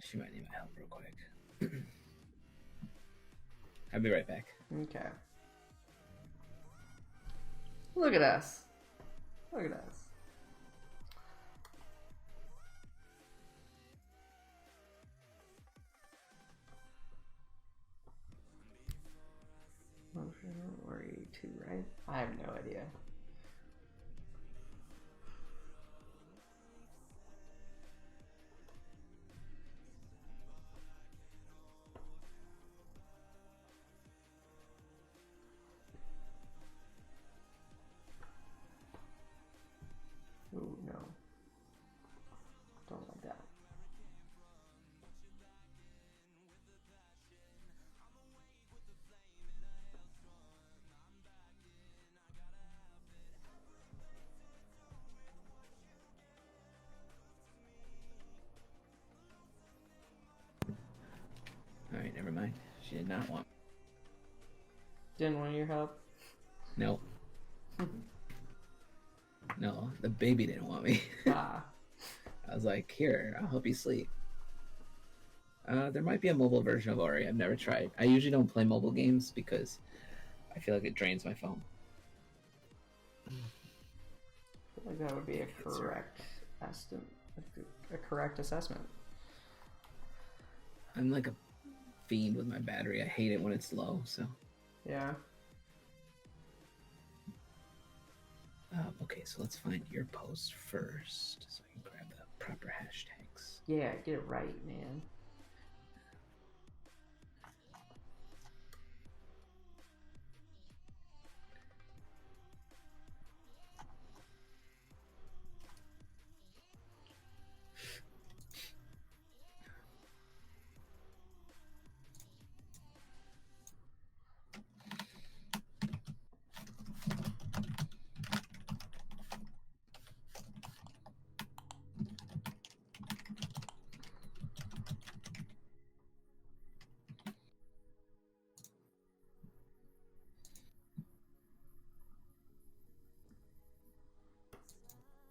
She might need my help real quick. I'll be right back. Okay. Look at us. Look at us. Motion or E2, right? I have no idea. Ooh, no. Don't like that. Alright, never mind. She did not want. Didn't want your help? No. No, the baby didn't want me. Ah. I was like, here, I'll help you sleep. There might be a mobile version of Ori. I've never tried. I usually don't play mobile games because I feel like it drains my phone. I feel like that would be a correct estimate, a correct assessment. I'm like a fiend with my battery. I hate it when it's low, so. Yeah. Okay, so let's find your post first so I can grab the proper hashtags. Yeah, get it right, man.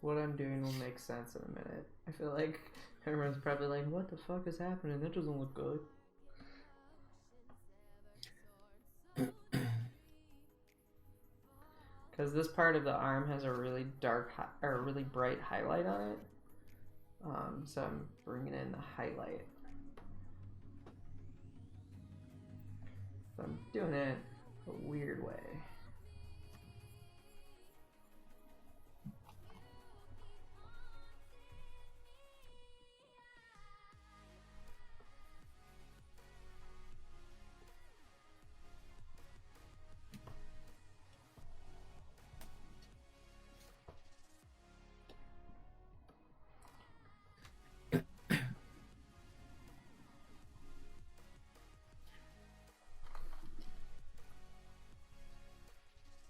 What I'm doing will make sense in a minute. I feel like everyone's probably like, what the fuck is happening? That doesn't look good. Because this part of the arm has a really dark or a really bright highlight on it. So I'm bringing in the highlight. So I'm doing it a weird way.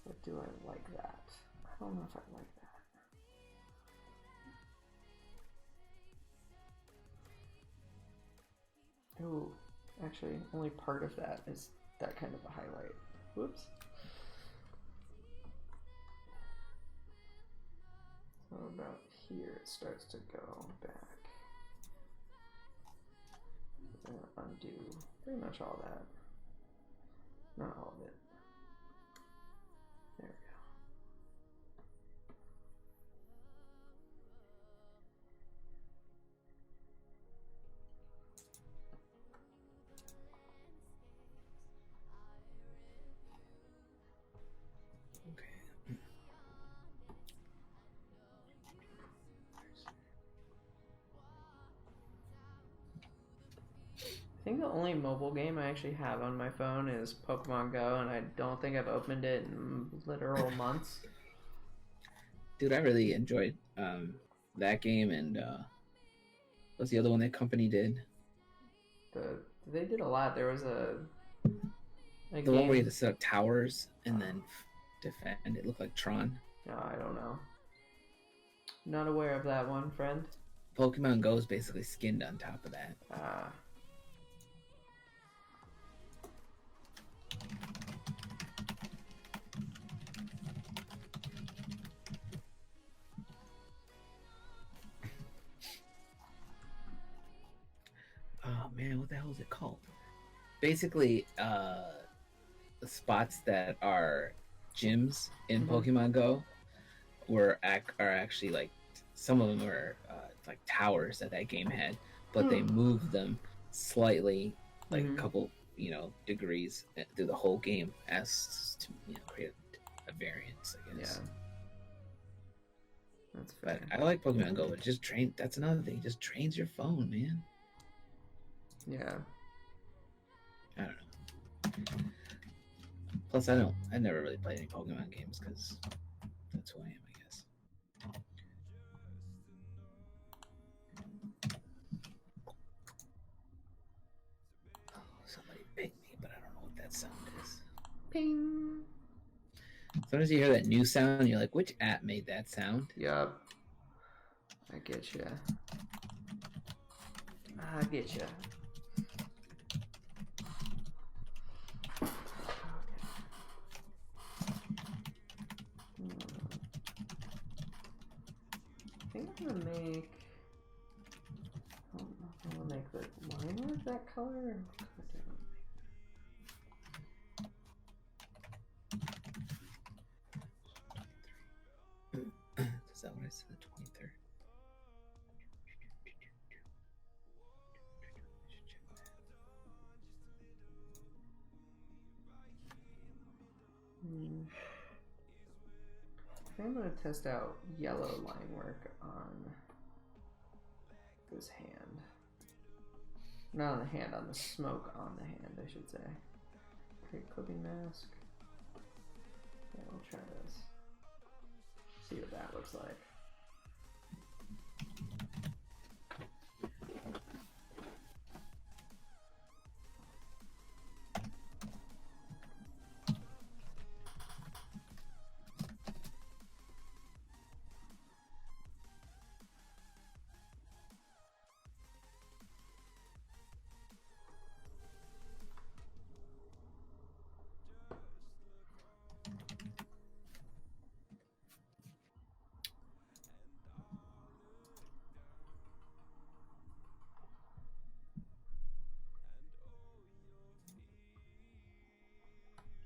But do I like that? I don't know if I like that. Ooh, actually, only part of that is that kind of a highlight. Whoops. So about here it starts to go back. I'm gonna undo pretty much all that. Not all of it. There we go. I think the only only mobile game I actually have on my phone is Pokemon Go, and I don't think I've opened it in literal months. Dude, I really enjoyed that game, and what's the other one that company did? They did a lot. There was a The game. one where you had to set up towers and then defend. It looked like Tron. No, I don't know. Not aware of that one, friend. Pokemon Go is basically skinned on top of that. Oh man, what the hell is it called? Basically, the spots that are gyms in Pokemon Go are actually like some of them are like towers that game had, but they moved them slightly, like a couple degrees through the whole game as to create a variance, I guess. Yeah. That's fair. But I like Pokemon Go. It just train. That's another thing. It just trains your phone, man. Yeah. I don't know. Plus, I never really played any Pokemon games because that's who I am, I guess. Oh, somebody pinged me, but I don't know what that sound is. Ping. Sometimes you hear that new sound, and you're like, which app made that sound? Yup. I get ya. I get ya. I think I'm gonna make. I'm gonna make the line work that color. Is that what I said? The 23rd. I think I'm gonna test out yellow line work on this hand. Not on the hand, on the smoke on the hand, I should say. Create clipping mask. Yeah, we'll try this. See what that looks like.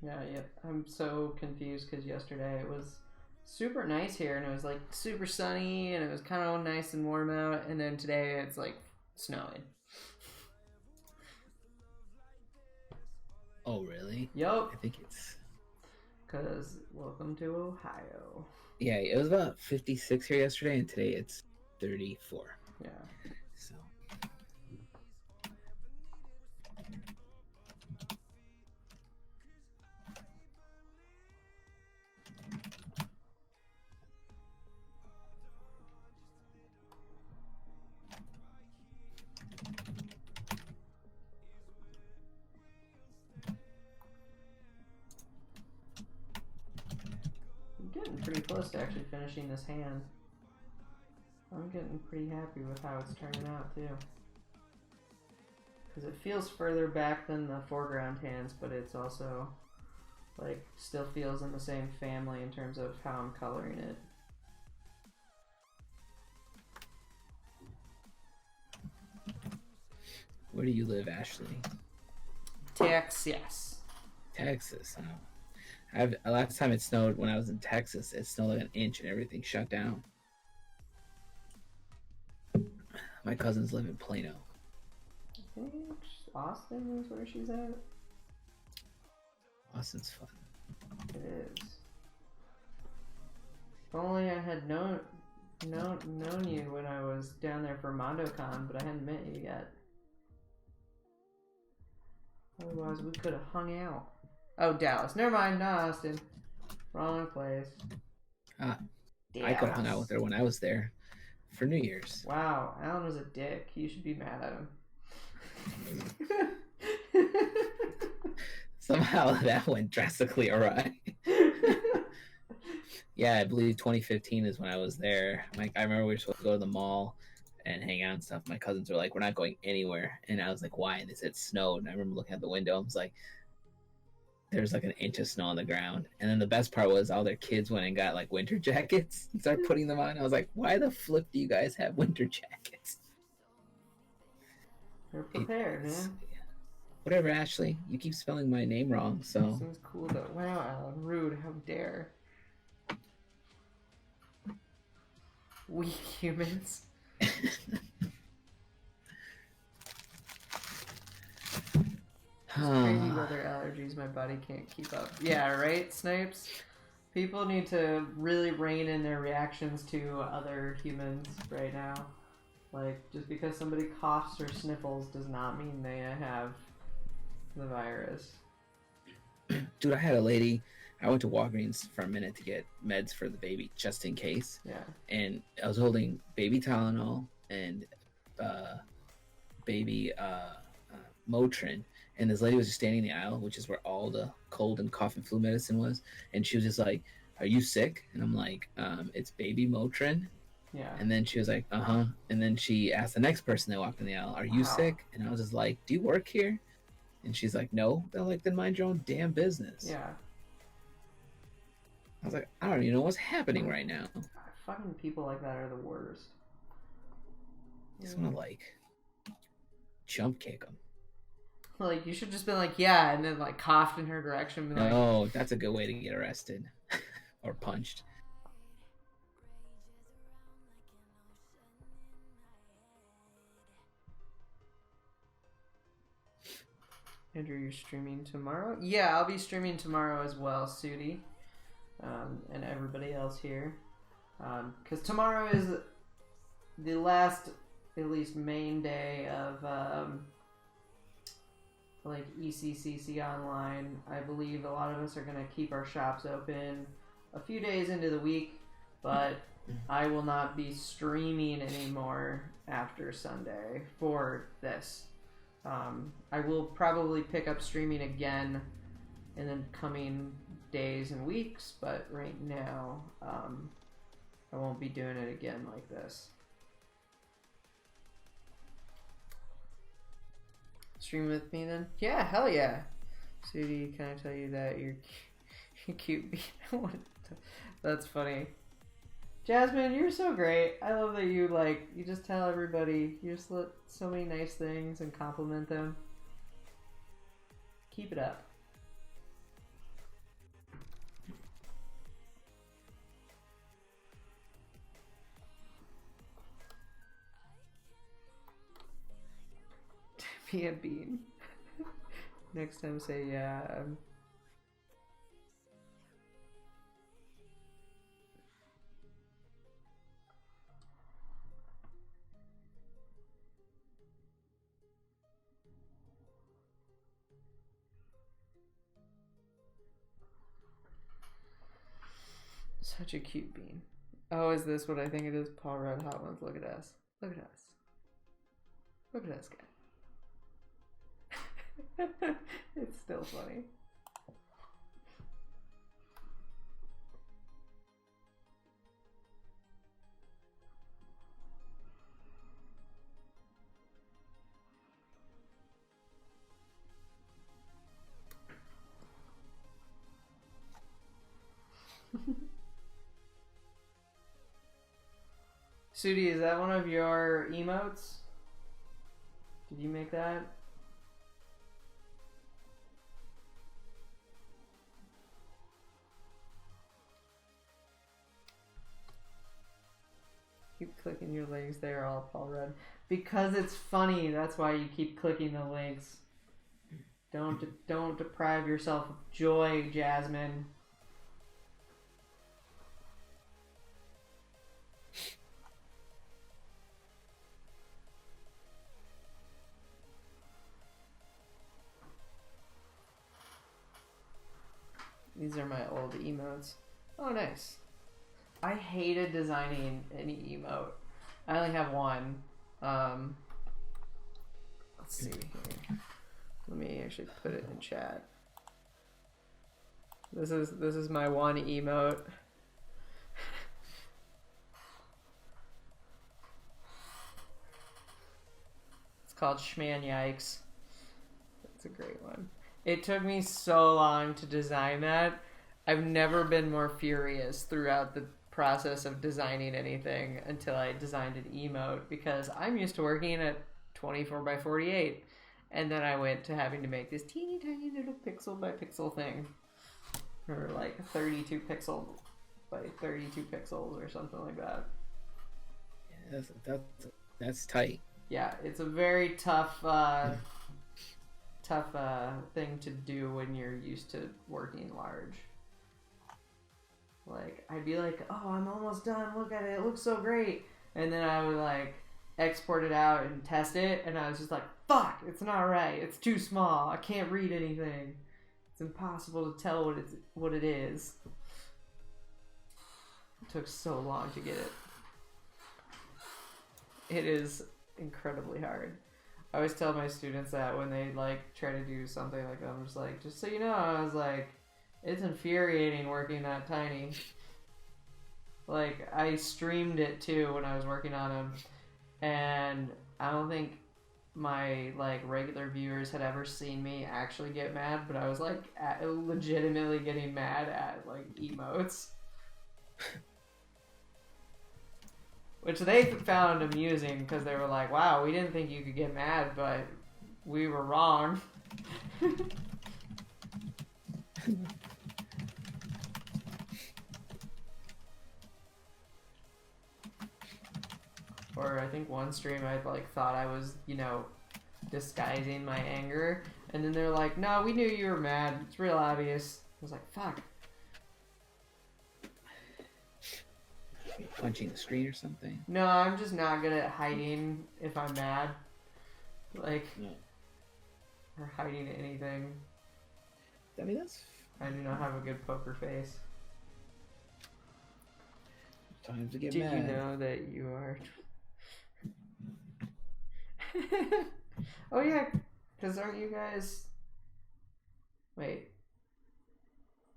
Yeah, I'm so confused because yesterday it was super nice here and it was like super sunny and it was kind of nice and warm out, and then today it's like snowing. Oh, really? Yup. I think it's... Because welcome to Ohio. Yeah, it was about 56 here yesterday, and today it's 34. Yeah. So... I'm getting pretty close to actually finishing this hand. I'm getting pretty happy with how it's turning out too. Because it feels further back than the foreground hands, but it's also like still feels in the same family in terms of how I'm coloring it. Where do you live, Ashley? Texas. Texas. Oh. Last time it snowed when I was in Texas, it snowed like an inch and everything shut down. My cousins live in Plano. I think Austin is where she's at. Austin's fun. It is. If only I had known you when I was down there for MondoCon, but I hadn't met you yet. Otherwise, we could have hung out. Oh, Dallas. Never mind. Not Austin. Wrong place. Ah, Dallas. I could have hung out with her when I was there for New Year's. Wow, Alan was a dick. You should be mad at him. Somehow that went drastically awry. Yeah, I believe 2015 is when I was there. Like, I remember we were supposed to go to the mall and hang out and stuff. My cousins were like, "We're not going anywhere," and I was like, "Why?" And they said snow. And I remember looking out the window. I was like, "There's like an inch of snow on the ground." And then the best part was all their kids went and got like winter jackets and started putting them on. I was like, "Why the flip do you guys have winter jackets?" They're prepared, man. Whatever, Ashley. You keep spelling my name wrong, so. Seems cool though. Wow, Alan, rude. How dare. Weak humans. Crazy weather allergies, my body can't keep up. Yeah, right, Snipes? People need to really rein in their reactions to other humans right now. Like, just because somebody coughs or sniffles does not mean they have the virus. Dude, I had a lady. I went to Walgreens for a minute to get meds for the baby, just in case. Yeah. And I was holding baby Tylenol and baby Motrin. And this lady was just standing in the aisle, which is where all the cold and cough and flu medicine was. And she was just like, "Are you sick?" And I'm like, "It's baby Motrin." Yeah. And then she was like, "Uh-huh." And then she asked the next person that walked in the aisle, "Are you sick?" And I was just like, "Do you work here?" And she's like, "No." They're like, "Then mind your own damn business." Yeah. I was like, I don't even know what's happening right now. Fucking people like that are the worst. I just want to like jump kick them. Like, you should just be like, yeah, and then like coughed in her direction. Be like, No, that's a good way to get arrested or punched. Andrew, you're streaming tomorrow? Yeah, I'll be streaming tomorrow as well, Sudi. And everybody else here. Because tomorrow is the last, at least main day of like ECCC online. I believe a lot of us are going to keep our shops open a few days into the week, but I will not be streaming anymore after Sunday for this. I will probably pick up streaming again in the coming days and weeks, but right now I won't be doing it again like this. Stream with me then? Yeah, hell yeah. Sudi, can I tell you that you're cute? That's funny. Jasmine, you're so great. I love that you just tell everybody, you just let so many nice things and compliment them. Keep it up. Be a bean. Next time say yeah. Such a cute bean. Oh, is this what I think it is? Paul Red Hot Ones. Look at us. Look at us. Look at us, guy. It's still funny. Sudi, is that one of your emotes? Did you make that? Keep clicking your links there, all Paul Red. Because it's funny, that's why you keep clicking the links. Don't deprive yourself of joy, Jasmine. These are my old emotes. Oh, nice. I hated designing any emote. I only have one. Let's see here. Let me actually put it in chat. This is my one emote. It's called SchmandrewART. That's a great one. It took me so long to design that. I've never been more furious throughout the process of designing anything until I designed an emote, because I'm used to working at 24 by 48, and then I went to having to make this teeny tiny little pixel by pixel thing, or like 32 pixel by 32 pixels or something like that. Yeah, that's tight. Yeah, it's a very tough thing to do when you're used to working large. Like, I'd be like, oh, I'm almost done, look at it, it looks so great. And then I would like export it out and test it, and I was just like, fuck, it's not right, it's too small, I can't read anything. It's impossible to tell what it is. It took so long to get it. It is incredibly hard. I always tell my students that when they like try to do something like that. I'm just like, just so you know, I was like, it's infuriating working that tiny. Like, I streamed it too when I was working on them, and I don't think my like regular viewers had ever seen me actually get mad, but I was like legitimately getting mad at like emotes. Which they found amusing, because they were like, wow, we didn't think you could get mad, but we were wrong. Or I think one stream I like thought I was, you know, disguising my anger, and then they're like, no, we knew you were mad, it's real obvious. I was like, fuck. Punching the screen or something? No, I'm just not good at hiding if I'm mad. Like, No. or hiding anything. I mean, that's I do not have a good poker face. times to get Did mad. you know that you are... Oh yeah, because aren't you guys... Wait.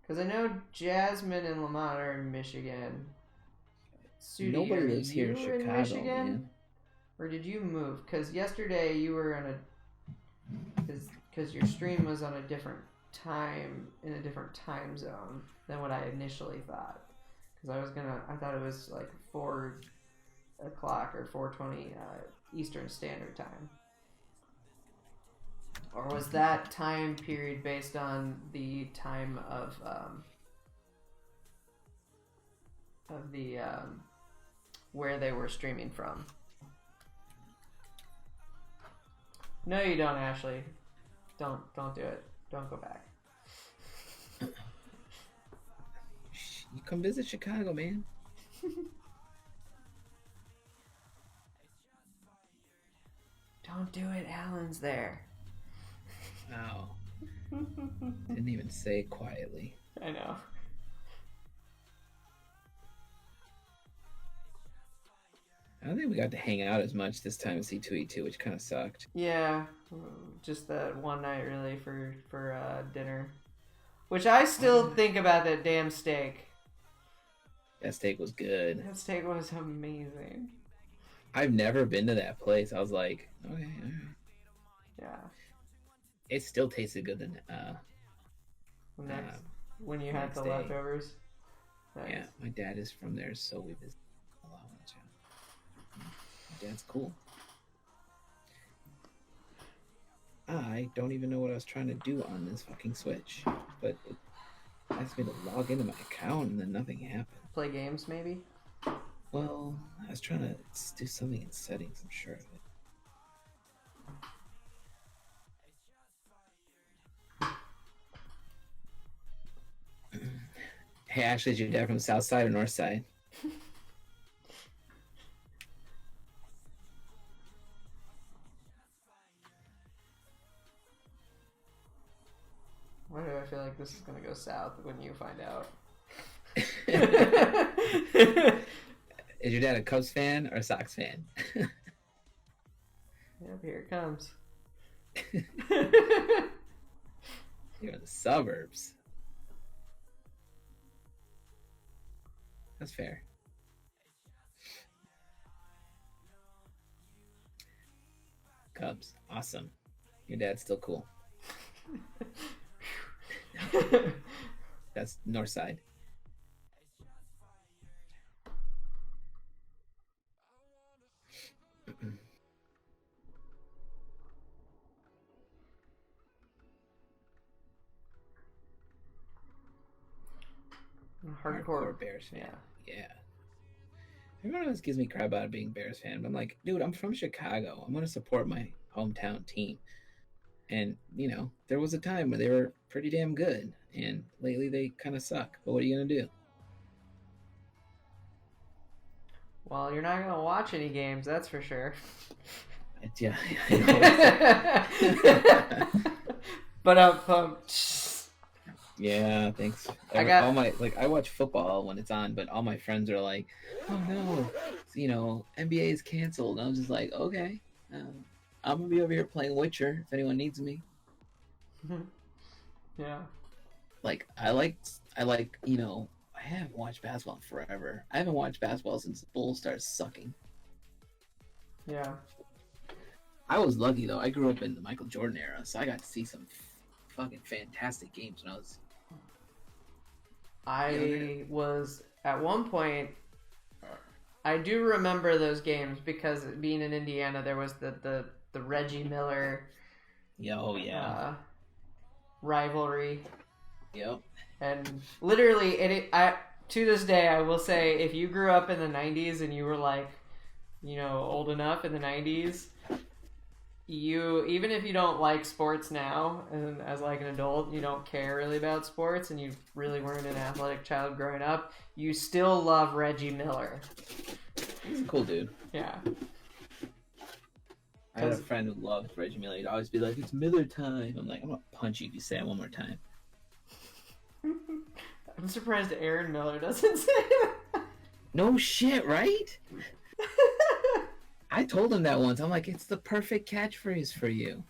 Because I know Jasmine and Lamont are in Michigan. Sudi, Nobody are lives here in you Chicago, Michigan? man. Or did you move? Because yesterday you were on a... Because your stream was on a different time, in a different time zone than what I initially thought. Because I thought it was like 4 o'clock or 4:20 Eastern Standard Time. Or was that time period based on the time of the where they were streaming from? No, you don't, Ashley. Don't do it. Don't go back. You come visit Chicago, man. Don't do it. Alan's there. Wow. Didn't even say it quietly. I know. I don't think we got to hang out as much this time at C2E2, which kind of sucked. Yeah, just that one night really for dinner. Which I still think about that damn steak. That steak was good. That steak was amazing. I've never been to that place. I was like, okay, all right. Yeah. It still tasted good than Next, when you had next the day. leftovers. Nice. Yeah, my dad is from there, so we visit a lot. My dad's cool. I don't even know what I was trying to do on this fucking Switch, but it asked me to log into my account and then nothing happened. Play games, maybe? Well, I was trying to do something in settings, I'm sure of it. Hey, Ashley, is your dad from the south side or north side? Why do I feel like this is gonna go south when you find out? Is your dad a Cubs fan or a Sox fan? Yep, here it comes. You're in the suburbs. That's fair. Cubs, awesome. Your dad's still cool. That's north side. Hardcore Bears fan. Yeah. Yeah. Everyone always gives me crap about being Bears fan, but I'm like, dude, I'm from Chicago. I'm going to support my hometown team. And, you know, there was a time where they were pretty damn good, and lately they kind of suck. But what are you going to do? Well, you're not gonna watch any games, that's for sure. Yeah. But Yeah, thanks. I watch football when it's on, but all my friends are like, "Oh no, you know, NBA is canceled." And I was just like, "Okay, I'm gonna be over here playing Witcher if anyone needs me." yeah. Like I like you know, I haven't watched basketball in forever. I haven't watched basketball since the Bulls started sucking. Yeah. I was lucky though. I grew up in the Michael Jordan era, so I got to see some fucking fantastic games when I was. I was at one point. I do remember those games because being in Indiana, there was the Reggie Miller. Yeah, oh yeah. Rivalry. Yep. And literally, to this day, I will say, if you grew up in the '90s and you were like, you know, old enough in the '90s, you, even if you don't like sports now, and as like an adult, you don't care really about sports, and you really weren't an athletic child growing up, you still love Reggie Miller. He's a cool dude. Yeah. I had a friend who loved Reggie Miller. He'd always be like, "It's Miller time." I'm like, "I'm gonna punch you if you say it one more time." I'm surprised Aaron Miller doesn't say that. No shit, right? I told him that once. I'm like, it's the perfect catchphrase for you.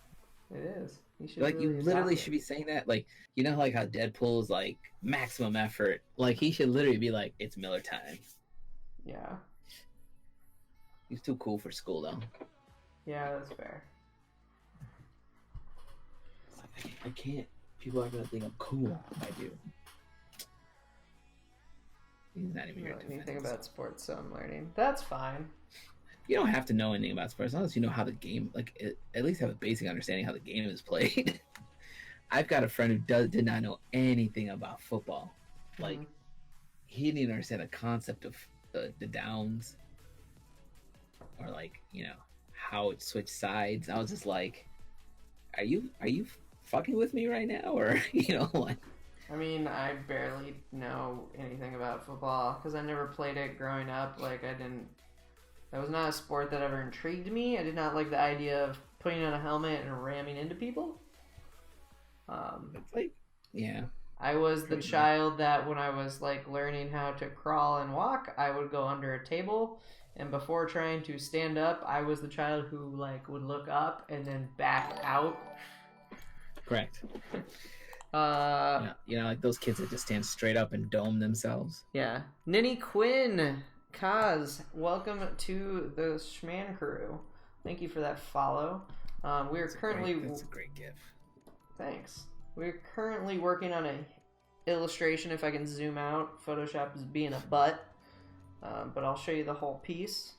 It is. Like, you literally should be saying that. Like, you know, like how Deadpool is like maximum effort. Like, he should literally be like, "It's Miller time." Yeah. He's too cool for school, though. Yeah, that's fair. I can't. People are gonna think I'm cool if I do. He's not even here to anything about sports, so I'm learning. That's fine. You don't have to know anything about sports unless you know how the game, at least have a basic understanding how the game is played. I've got a friend who did not know anything about football. Like, he didn't even understand the concept of the downs or, like, you know, how it switched sides. I was just like, are you fucking with me right now? Or, you know, like. I mean, I barely know anything about football because I never played it growing up. Like, that was not a sport that ever intrigued me. I did not like the idea of putting on a helmet and ramming into people. It's like, yeah. I was the child that when I was like learning how to crawl and walk, I would go under a table, and before trying to stand up, I was the child who like would look up and then back out. Correct. You know, like those kids that just stand straight up and dome themselves. Yeah. Ninny Quinn, Kaz, welcome to the Schman crew. Thank you for that follow. That's a great gift. Thanks. We're currently working on a illustration. If I can zoom out, Photoshop is being a butt, but I'll show you the whole piece.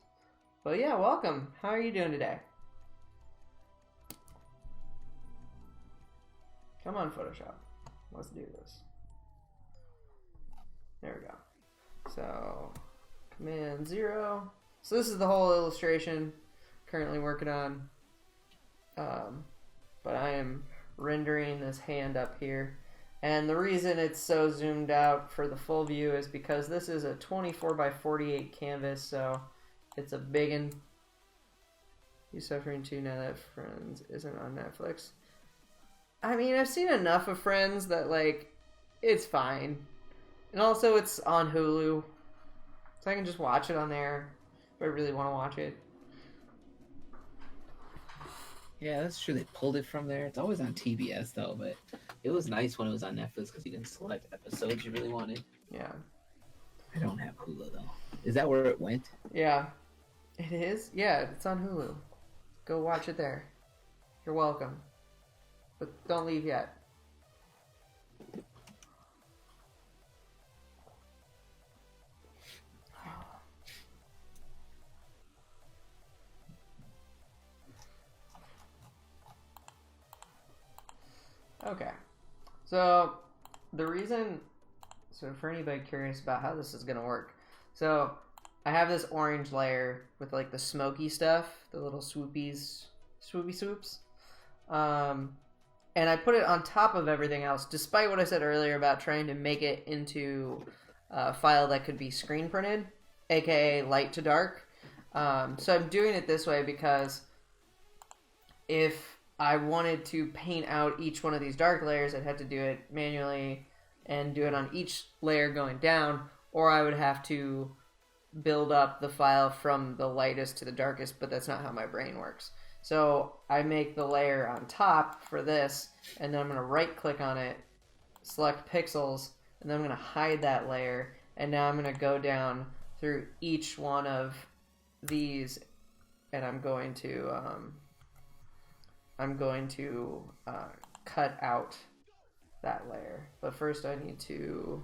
But yeah, welcome. How are you doing today? Come on, Photoshop. Let's do this. There we go. So, Command 0. So this is the whole illustration currently working on. But I am rendering this hand up here. And the reason it's so zoomed out for the full view is because this is a 24 by 48 canvas, so it's a big one. You suffering too now that Friends isn't on Netflix? I mean, I've seen enough of Friends that, like, it's fine. And also, it's on Hulu. So I can just watch it on there if I really want to watch it. Yeah, that's true. They pulled it from there. It's always on TBS though, but it was nice when it was on Netflix because you can select episodes you really wanted. Yeah. I don't have Hulu though. Is that where it went? Yeah. It is? Yeah, it's on Hulu. Go watch it there. You're welcome. But don't leave yet. Okay. So, for anybody curious about how this is going to work. So, I have this orange layer with like the smoky stuff, the little swoopy swoops. And I put it on top of everything else, despite what I said earlier about trying to make it into a file that could be screen printed, aka light to dark. So I'm doing it this way because if I wanted to paint out each one of these dark layers, I'd have to do it manually and do it on each layer going down, or I would have to build up the file from the lightest to the darkest, but that's not how my brain works. So I make the layer on top for this, and then I'm going to right click on it, select pixels, and then I'm going to hide that layer, and now I'm going to go down through each one of these, and I'm going to cut out that layer. But first I need to,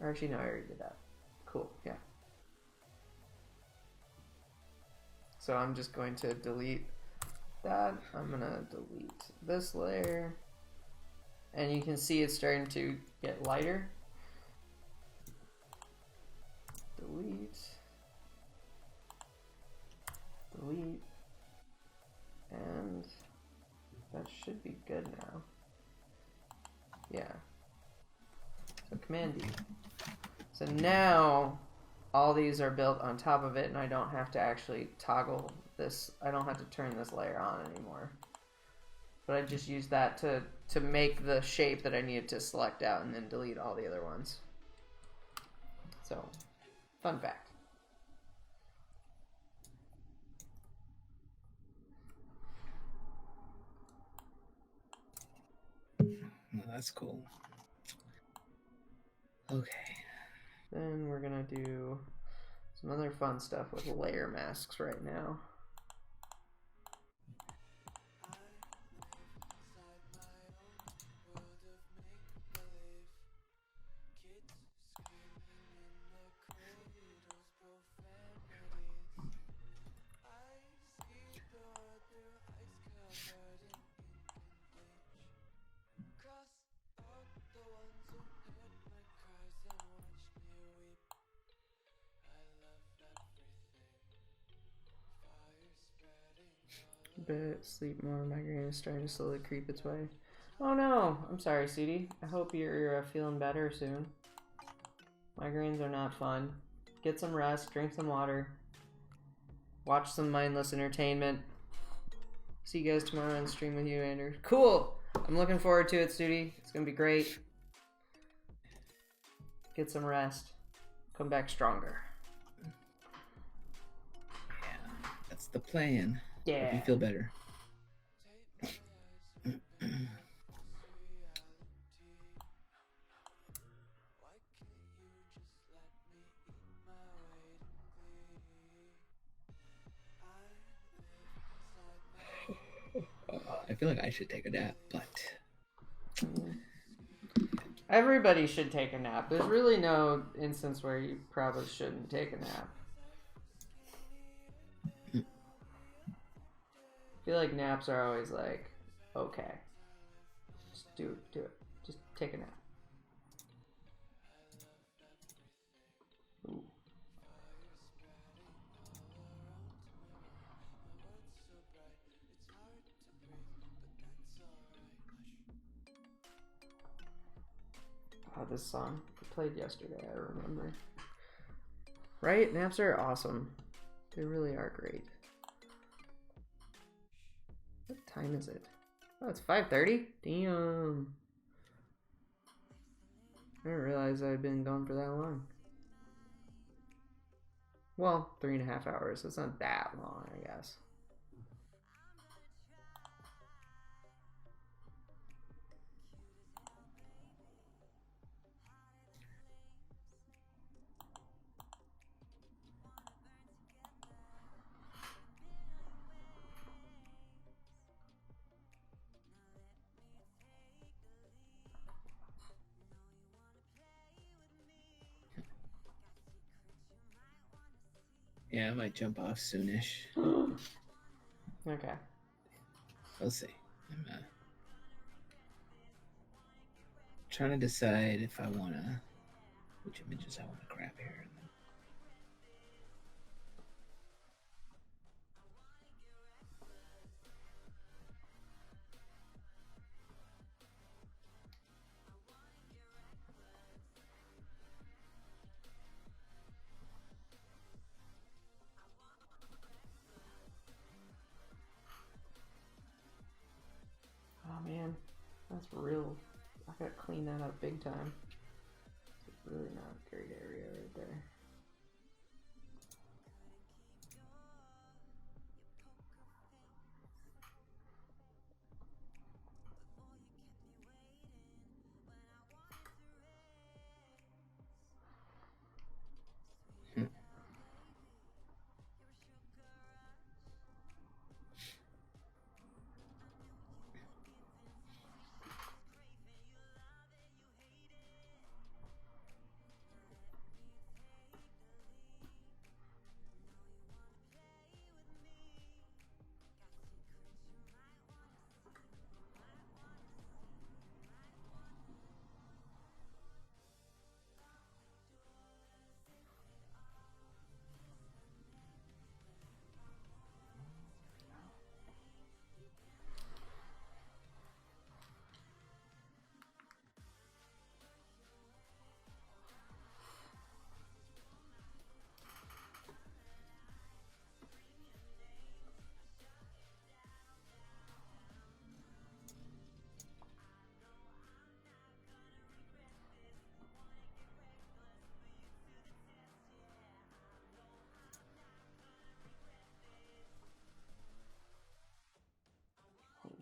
or actually no, I already did that. Cool, yeah. So I'm just going to delete that. I'm going to delete this layer. And you can see it's starting to get lighter. Delete. Delete. And that should be good now. Yeah. So Command D. So now all these are built on top of it, and I don't have to actually toggle this. I don't have to turn this layer on anymore. But I just use that to make the shape that I needed to select out and then delete all the other ones. So, fun fact. Oh, that's cool. Okay. Then we're gonna do some other fun stuff with layer masks right now. Bit, sleep more, migraine is starting to slowly creep its way. Oh no! I'm sorry, CD. I hope you're feeling better soon. Migraines are not fun. Get some rest, drink some water. Watch some mindless entertainment. See you guys tomorrow on stream with you, Andrew. Cool! I'm looking forward to it, Studi. It's gonna be great. Get some rest. Come back stronger. Yeah, that's the plan. Yeah. Hope you feel better. I feel like I should take a nap, but Everybody should take a nap. There's really no instance where you probably shouldn't take a nap. I feel like naps are always like, okay, just do it. Just take a nap. Ooh. Oh, this song I played yesterday, I remember. Right? Naps are awesome. They really are great. What time is it? Oh, it's 5:30? Damn. I didn't realize I'd been gone for that long. Well, 3.5 hours. It's not that long, I guess. Yeah, I might jump off soonish. Okay. We'll see. I'm trying to decide if I wanna which images I wanna grab here. Oh man, that's real. I gotta clean that up big time. It's really not a great area right there.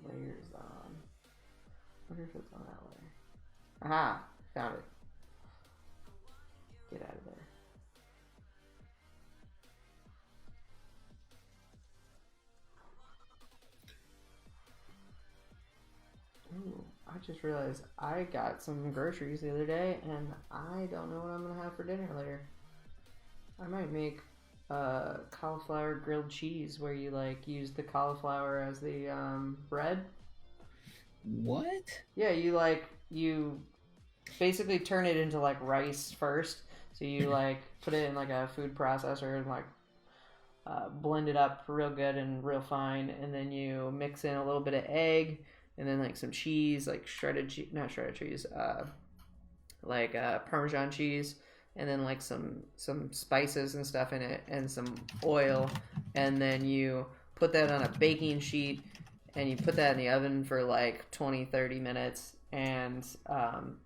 Layers on. I wonder if it's on that layer. Aha! Found it. Get out of there. Ooh, I just realized I got some groceries the other day and I don't know what I'm gonna have for dinner later. I might make cauliflower grilled cheese where you like use the cauliflower as the bread. What? Yeah, you basically turn it into like rice first. So you like put it in like a food processor and like blend it up real good and real fine, and then you mix in a little bit of egg and then like some cheese, like shredded cheese, not shredded cheese, like Parmesan cheese, and then like some spices and stuff in it and some oil, and then you put that on a baking sheet and you put that in the oven for like 20-30 minutes, and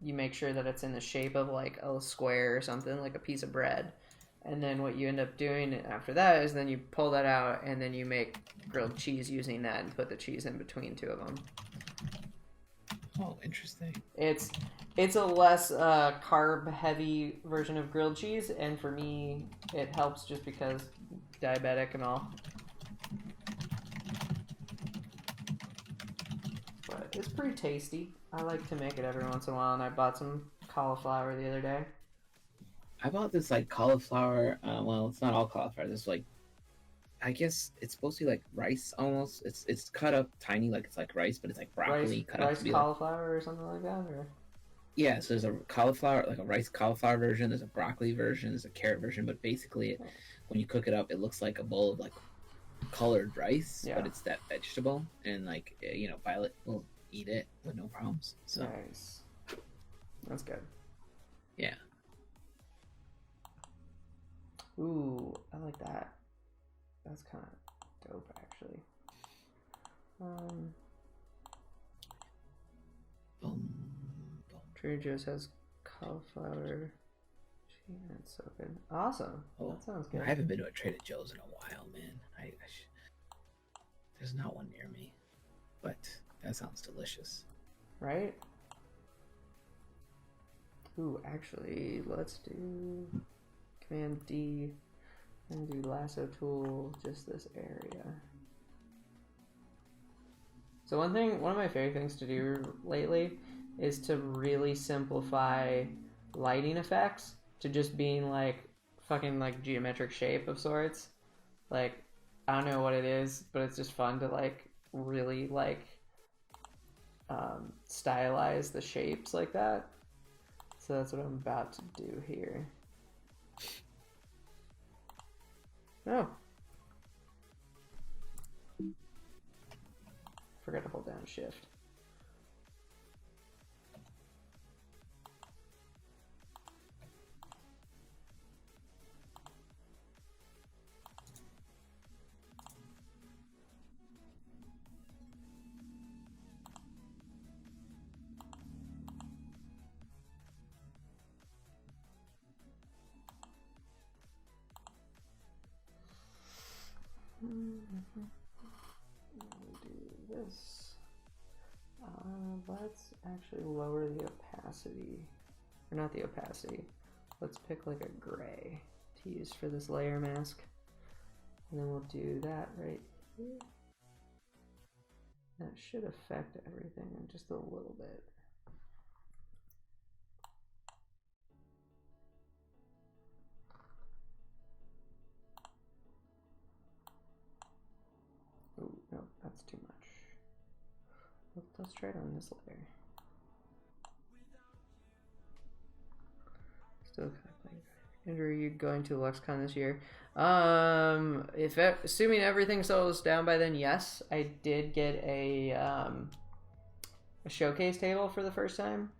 you make sure that it's in the shape of like a square or something, like a piece of bread. And then what you end up doing after that is then you pull that out and then you make grilled cheese using that and put the cheese in between two of them. Oh, interesting. It's a less carb heavy version of grilled cheese, and for me it helps just because diabetic and all. But it's pretty tasty. I like to make it every once in a while, and I bought some cauliflower the other day. I bought this like cauliflower. Well, it's not all cauliflower. This like, I guess it's supposed to be like rice almost. It's cut up tiny, like it's like rice, but it's like broccoli cut up Rice to be cauliflower or something like that, or yeah. So there's a cauliflower, like a rice cauliflower version. There's a broccoli version. There's a carrot version. But basically, when you cook it up, it looks like a bowl of like colored rice, yeah. but it's that vegetable, and like Violet will eat it with no problems. So nice. That's good. yeah. Ooh, I like that. That's kind of dope, actually. Trader Joe's has cauliflower. Gee, that's so good. Awesome. Oh, that sounds good. I haven't been to a Trader Joe's in a while, man. There's not one near me, but that sounds delicious. Right? Ooh, actually, let's do Command D and do lasso tool, just this area. So one of my favorite things to do lately is to really simplify lighting effects to just being like fucking like geometric shape of sorts. Like, I don't know what it is, but it's just fun to like really like stylize the shapes like that. So that's what I'm about to do here. Oh. Forgot to hold down shift. Do this. Let's actually lower the opacity, or not the opacity. Let's pick like a gray to use for this layer mask, and then we'll do that right here. That should affect everything in just a little bit. Oh, no, that's too much. Let's try it on this layer. Still kind of playing. Andrew, are you going to LuxCon this year? Assuming everything settles down by then, yes. I did get a showcase table for the first time.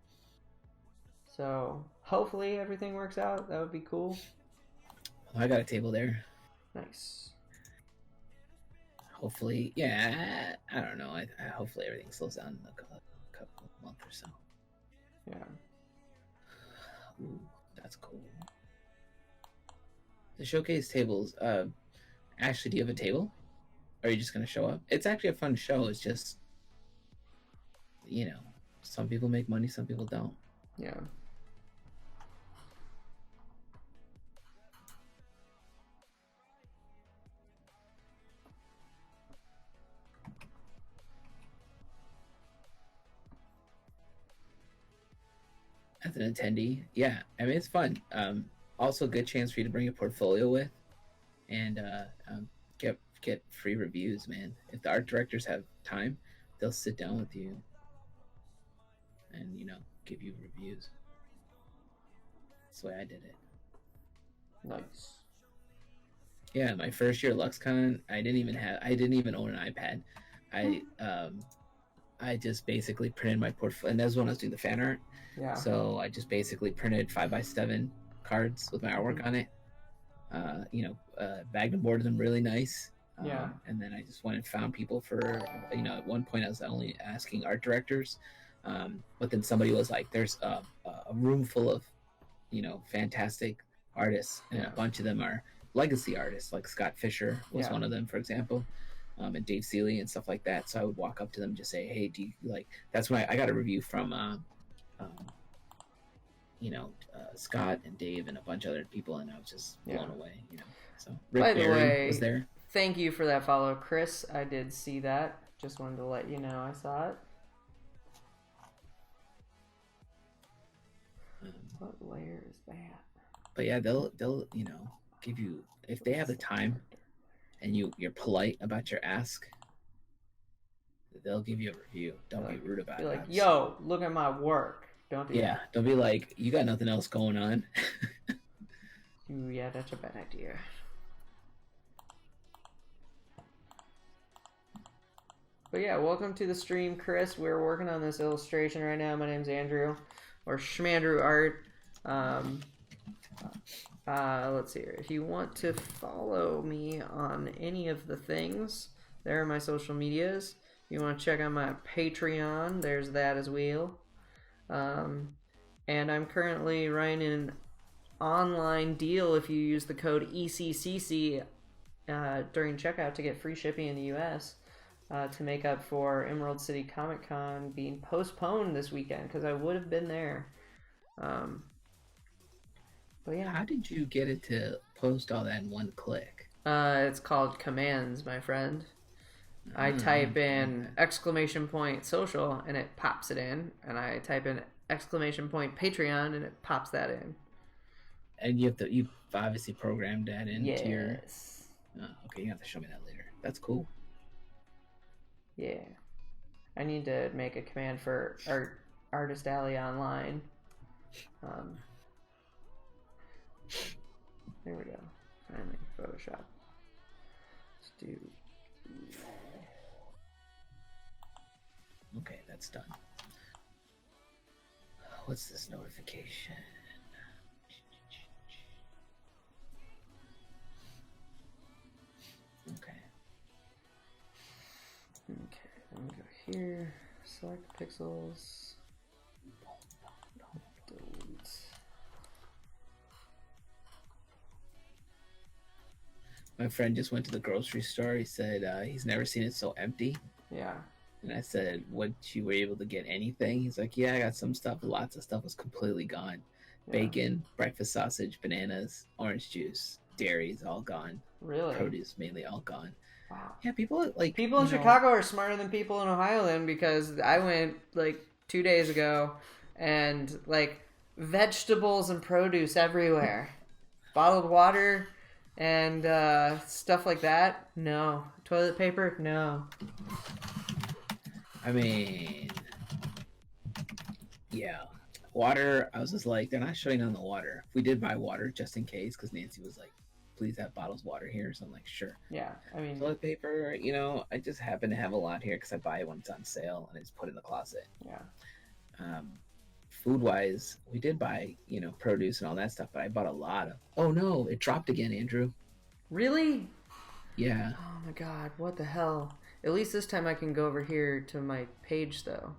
So hopefully everything works out. That would be cool. I got a table there. Nice. Hopefully, yeah, I don't know. I hopefully everything slows down in a couple of months or so. Yeah. Ooh, that's cool. The showcase tables, Ashley, do you have a table? Or are you just going to show up? It's actually a fun show. It's just, you know, some people make money, some people don't. Yeah. As an attendee, yeah, I mean, it's fun. Also a good chance for you to bring a portfolio with and get free reviews, man. If the art directors have time, they'll sit down with you and, you know, give you reviews. That's the way I did it. Nice. Yeah, my first year at LuxCon, I didn't even own an iPad. I just basically printed my portfolio, and that's when I was doing the fan art. Yeah. So I just basically printed 5x7 cards with my artwork on it. Bagged and boarded them really nice. Yeah. And then I just went and found people for, at one point I was only asking art directors, but then somebody was like, "There's a room full of, fantastic artists, and a bunch of them are legacy artists, like Scott Fisher was one of them, for example." And Dave Seeley and stuff like that. So I would walk up to them and just say, "Hey, do you like?" That's when I got a review from, Scott and Dave and a bunch of other people, and I was just blown away. So Rick By the Barry way, was there. Thank you for that follow, Chris. I did see that. Just wanted to let you know I saw it. What layer is that? But yeah, they'll give you, if they have the time and you're polite about your ask, they'll give you a review. Don't be rude about it. Be like, "Yo, look at my work." Don't do that. Don't be like, "You got nothing else going on." Yeah, that's a bad idea. But yeah, welcome to the stream, Chris. We're working on this illustration right now. My name's Andrew, or SchmandrewART. Let's see here. If you want to follow me on any of the things, there are my social medias. If you want to check out my Patreon, there's that as well. and I'm currently running an online deal if you use the code ECCC during checkout to get free shipping in the US to make up for Emerald City Comic Con being postponed this weekend because I would have been there. But yeah. How did you get it to post all that in one click? It's called commands, my friend. I type in !social and it pops it in, and I type in !Patreon and it pops that in. And you've obviously programmed that into your. Yes. Okay, you have to show me that later. That's cool. Yeah. I need to make a command for Artist Alley Online. There we go. Finally, Photoshop. Let's do. Okay, that's done. What's this notification? Okay. Okay, let me go here. Select pixels. Delete. My friend just went to the grocery store. He said he's never seen it so empty. Yeah. And I said, "What, you were able to get anything?" He's like, "Yeah, I got some stuff. Lots of stuff was completely gone. Yeah. Bacon, breakfast sausage, bananas, orange juice, dairies, all gone. Really? Produce mainly all gone." Wow. Yeah, people in Chicago are smarter than people in Ohio then, because I went like 2 days ago and like vegetables and produce everywhere. Bottled water and stuff like that. No. Toilet paper? No. I mean, yeah. Water, I was just like, they're not shutting down the water. We did buy water just in case, because Nancy was like, "Please have bottles of water here." So I'm like, sure. Yeah, I mean, Toilet paper, I just happen to have a lot here because I buy it when it's on sale and I just put it in the closet. yeah. Food wise, we did buy, produce and all that stuff, but I bought a lot of. Oh no, it dropped again, Andrew. Really? Yeah. Oh my god, what the hell? At least this time I can go over here to my page though.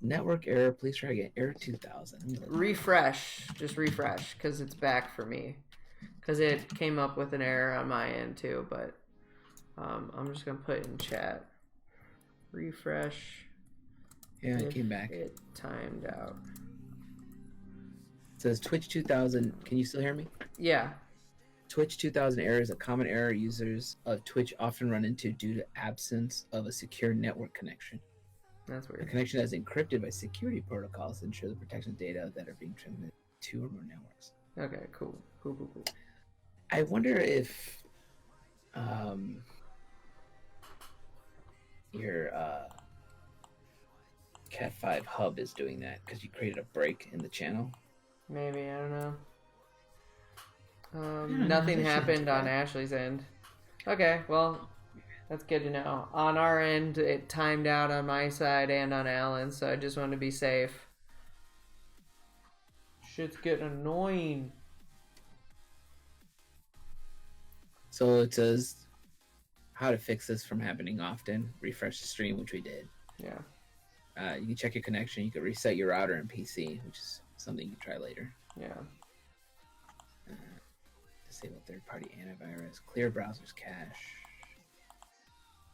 Network error, please try again. Error 2000. Refresh, just refresh, because it's back for me. Because it came up with an error on my end too, but I'm just gonna put it in chat. Refresh. Yeah, it came back. It timed out. It says Twitch 2000. Can you still hear me? Yeah. Twitch 2000 error is a common error users of Twitch often run into due to absence of a secure network connection. That's The weird. connection is encrypted by security protocols to ensure the protection of data that are being transmitted to or more networks. Okay, cool. Cool. I wonder if your Cat 5 hub is doing that because you created a break in the channel. Maybe, I don't know. know, Nothing that shouldn't happened do on that. Ashley's end. Okay, well, that's good to know. On our end, it timed out on my side and on Alan's, so I just wanted to be safe. Shit's getting annoying. So it says how to fix this from happening often. Refresh the stream, which we did. Yeah. You can check your connection. You can reset your router and PC, which is something you can try later. Yeah. Disable third-party antivirus. Clear browser's cache.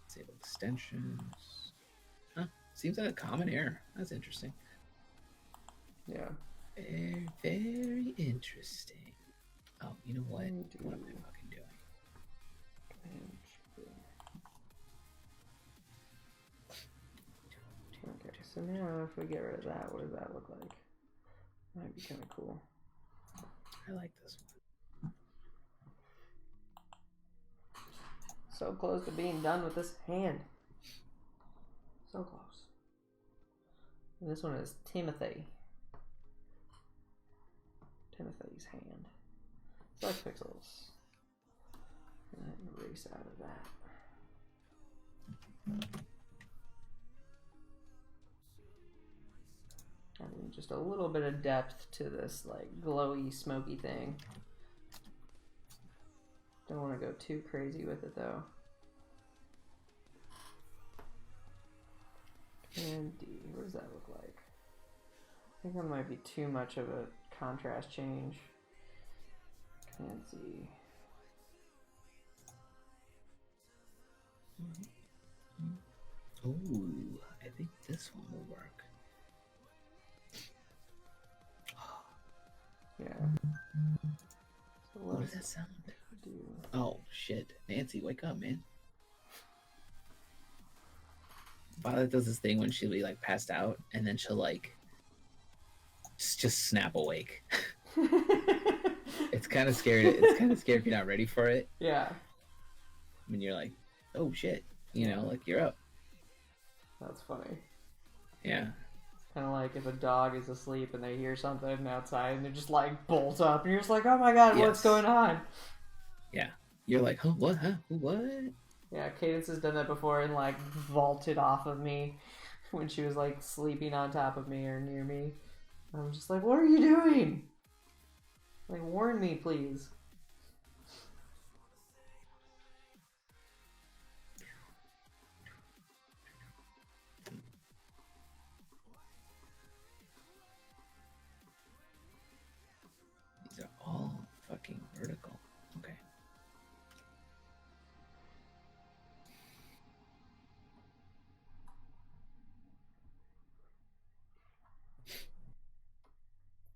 Disable extensions. Huh. Seems like a common error. That's interesting. Yeah. Very, very interesting. Oh, you know what? What am I fucking doing? Okay, so now if we get rid of that, what does that look like? Might be kind of cool. I like this one. So close to being done with this hand. So close. And this one is Timothy. Timothy's hand. Select pixels. And then erase out of that. Adding just a little bit of depth to this like glowy, smoky thing. Don't want to go too crazy with it though. And D, what does that look like? think that might be too much of a contrast change. Can't see. Ooh, I think this one will work. Yeah. So What does that sound? do? Oh shit, Nancy, wake up, man. Violet does this thing when she'll be like passed out, and then she'll like just snap awake. It's kind of scary. It's kind of scary if you're not ready for it. Yeah. When you're like, oh shit, you know, like you're up. That's funny. Yeah. Kind of like if a dog is asleep and they hear something outside and they just like bolt up and you're just like, oh my god, what's going on? Yeah. You're like, huh, what, huh, what? Yeah, Cadence has done that before and like vaulted off of me when she was like sleeping on top of me or near me. I'm just like, what are you doing? Like, warn me, please. These are all fucking vertical. Okay.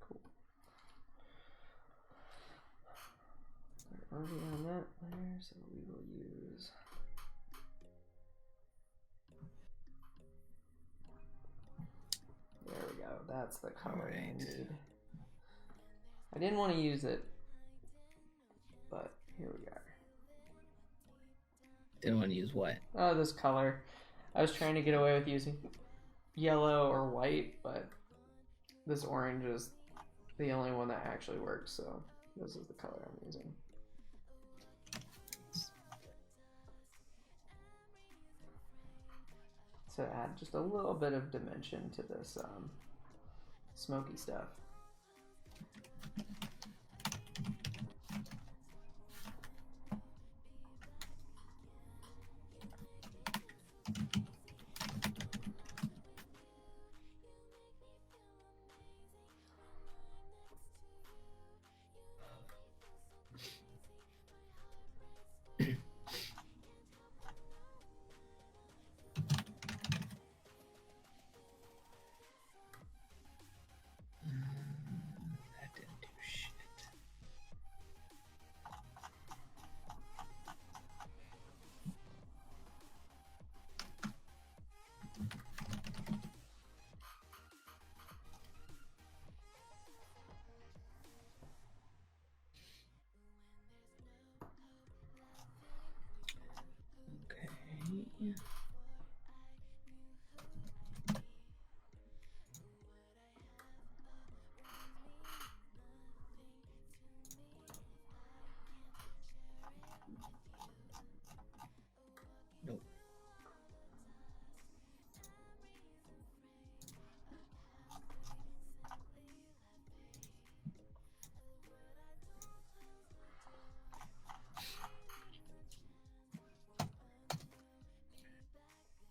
Cool. We're already on that layer, so we will use... There we go. That's the color I need. I didn't want to use it, but here we are. Didn't want to use what? Oh, this color. I was trying to get away with using yellow or white, but this orange is the only one that actually works, so this is the color I'm using. To add just a little bit of dimension to this smoky stuff. That didn't do shit. Okay. Nope.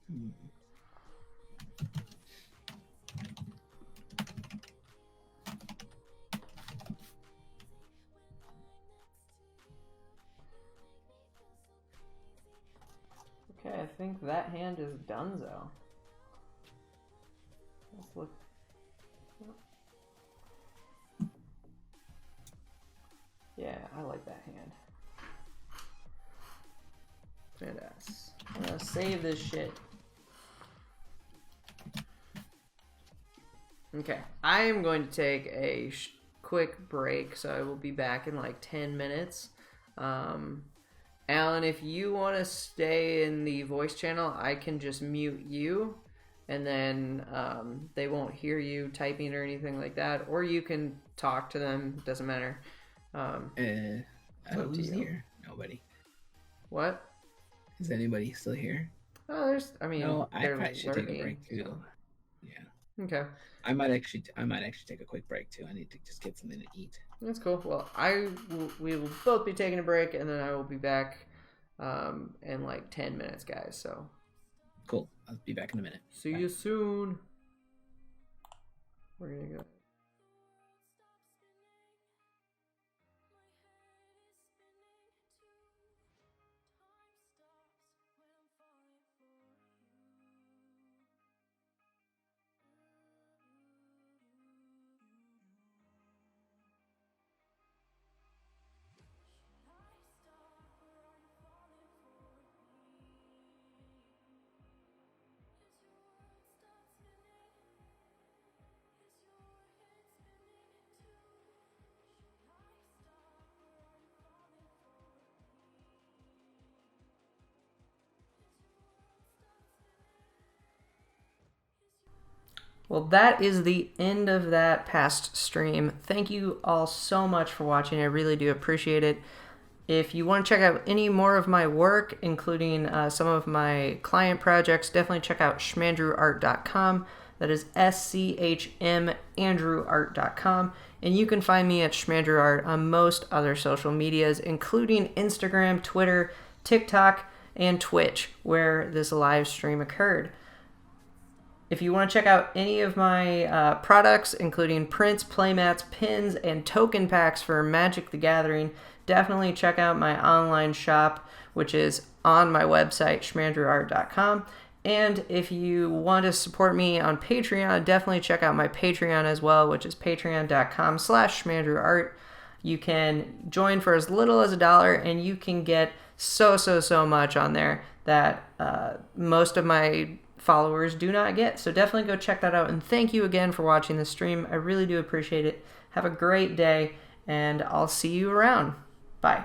Hmm. Okay, I think that hand is donezo. Let's look. Yeah, I like that hand. Badass. I'm gonna save this shit. Okay, I am going to take a quick break, so I will be back in like 10 minutes. Alan, if you want to stay in the voice channel, I can just mute you, and then they won't hear you typing or anything like that. Or you can talk to them, doesn't matter. Who's here? Nobody. What? Is anybody still here? Oh, there's, I mean, No, I they're probably should take a lurking, break too. so. Yeah. Okay. I might actually take a quick break too. I need to just get something to eat. That's cool. Well, we will both be taking a break, and then I will be back in like 10 minutes, guys. So Cool. I'll be back in a minute. see you soon. we're gonna go. Well, that is the end of that past stream. Thank you all so much for watching. I really do appreciate it. If you want to check out any more of my work, including some of my client projects, definitely check out SchmandrewART.com. That is SCHMAndrewArt.com. And you can find me at SchmandrewArt on most other social medias, including Instagram, Twitter, TikTok, and Twitch, where this live stream occurred. If you want to check out any of my products, including prints, playmats, pins, and token packs for Magic the Gathering, definitely check out my online shop, which is on my website, SchmandrewART.com. And if you want to support me on Patreon, definitely check out my Patreon as well, which is patreon.com/SchmandrewArt. You can join for as little as $1, and you can get so much on there that most of my followers do not get. So definitely go check that out. And thank you again for watching the stream. I really do appreciate it. Have a great day, and I'll see you around. Bye.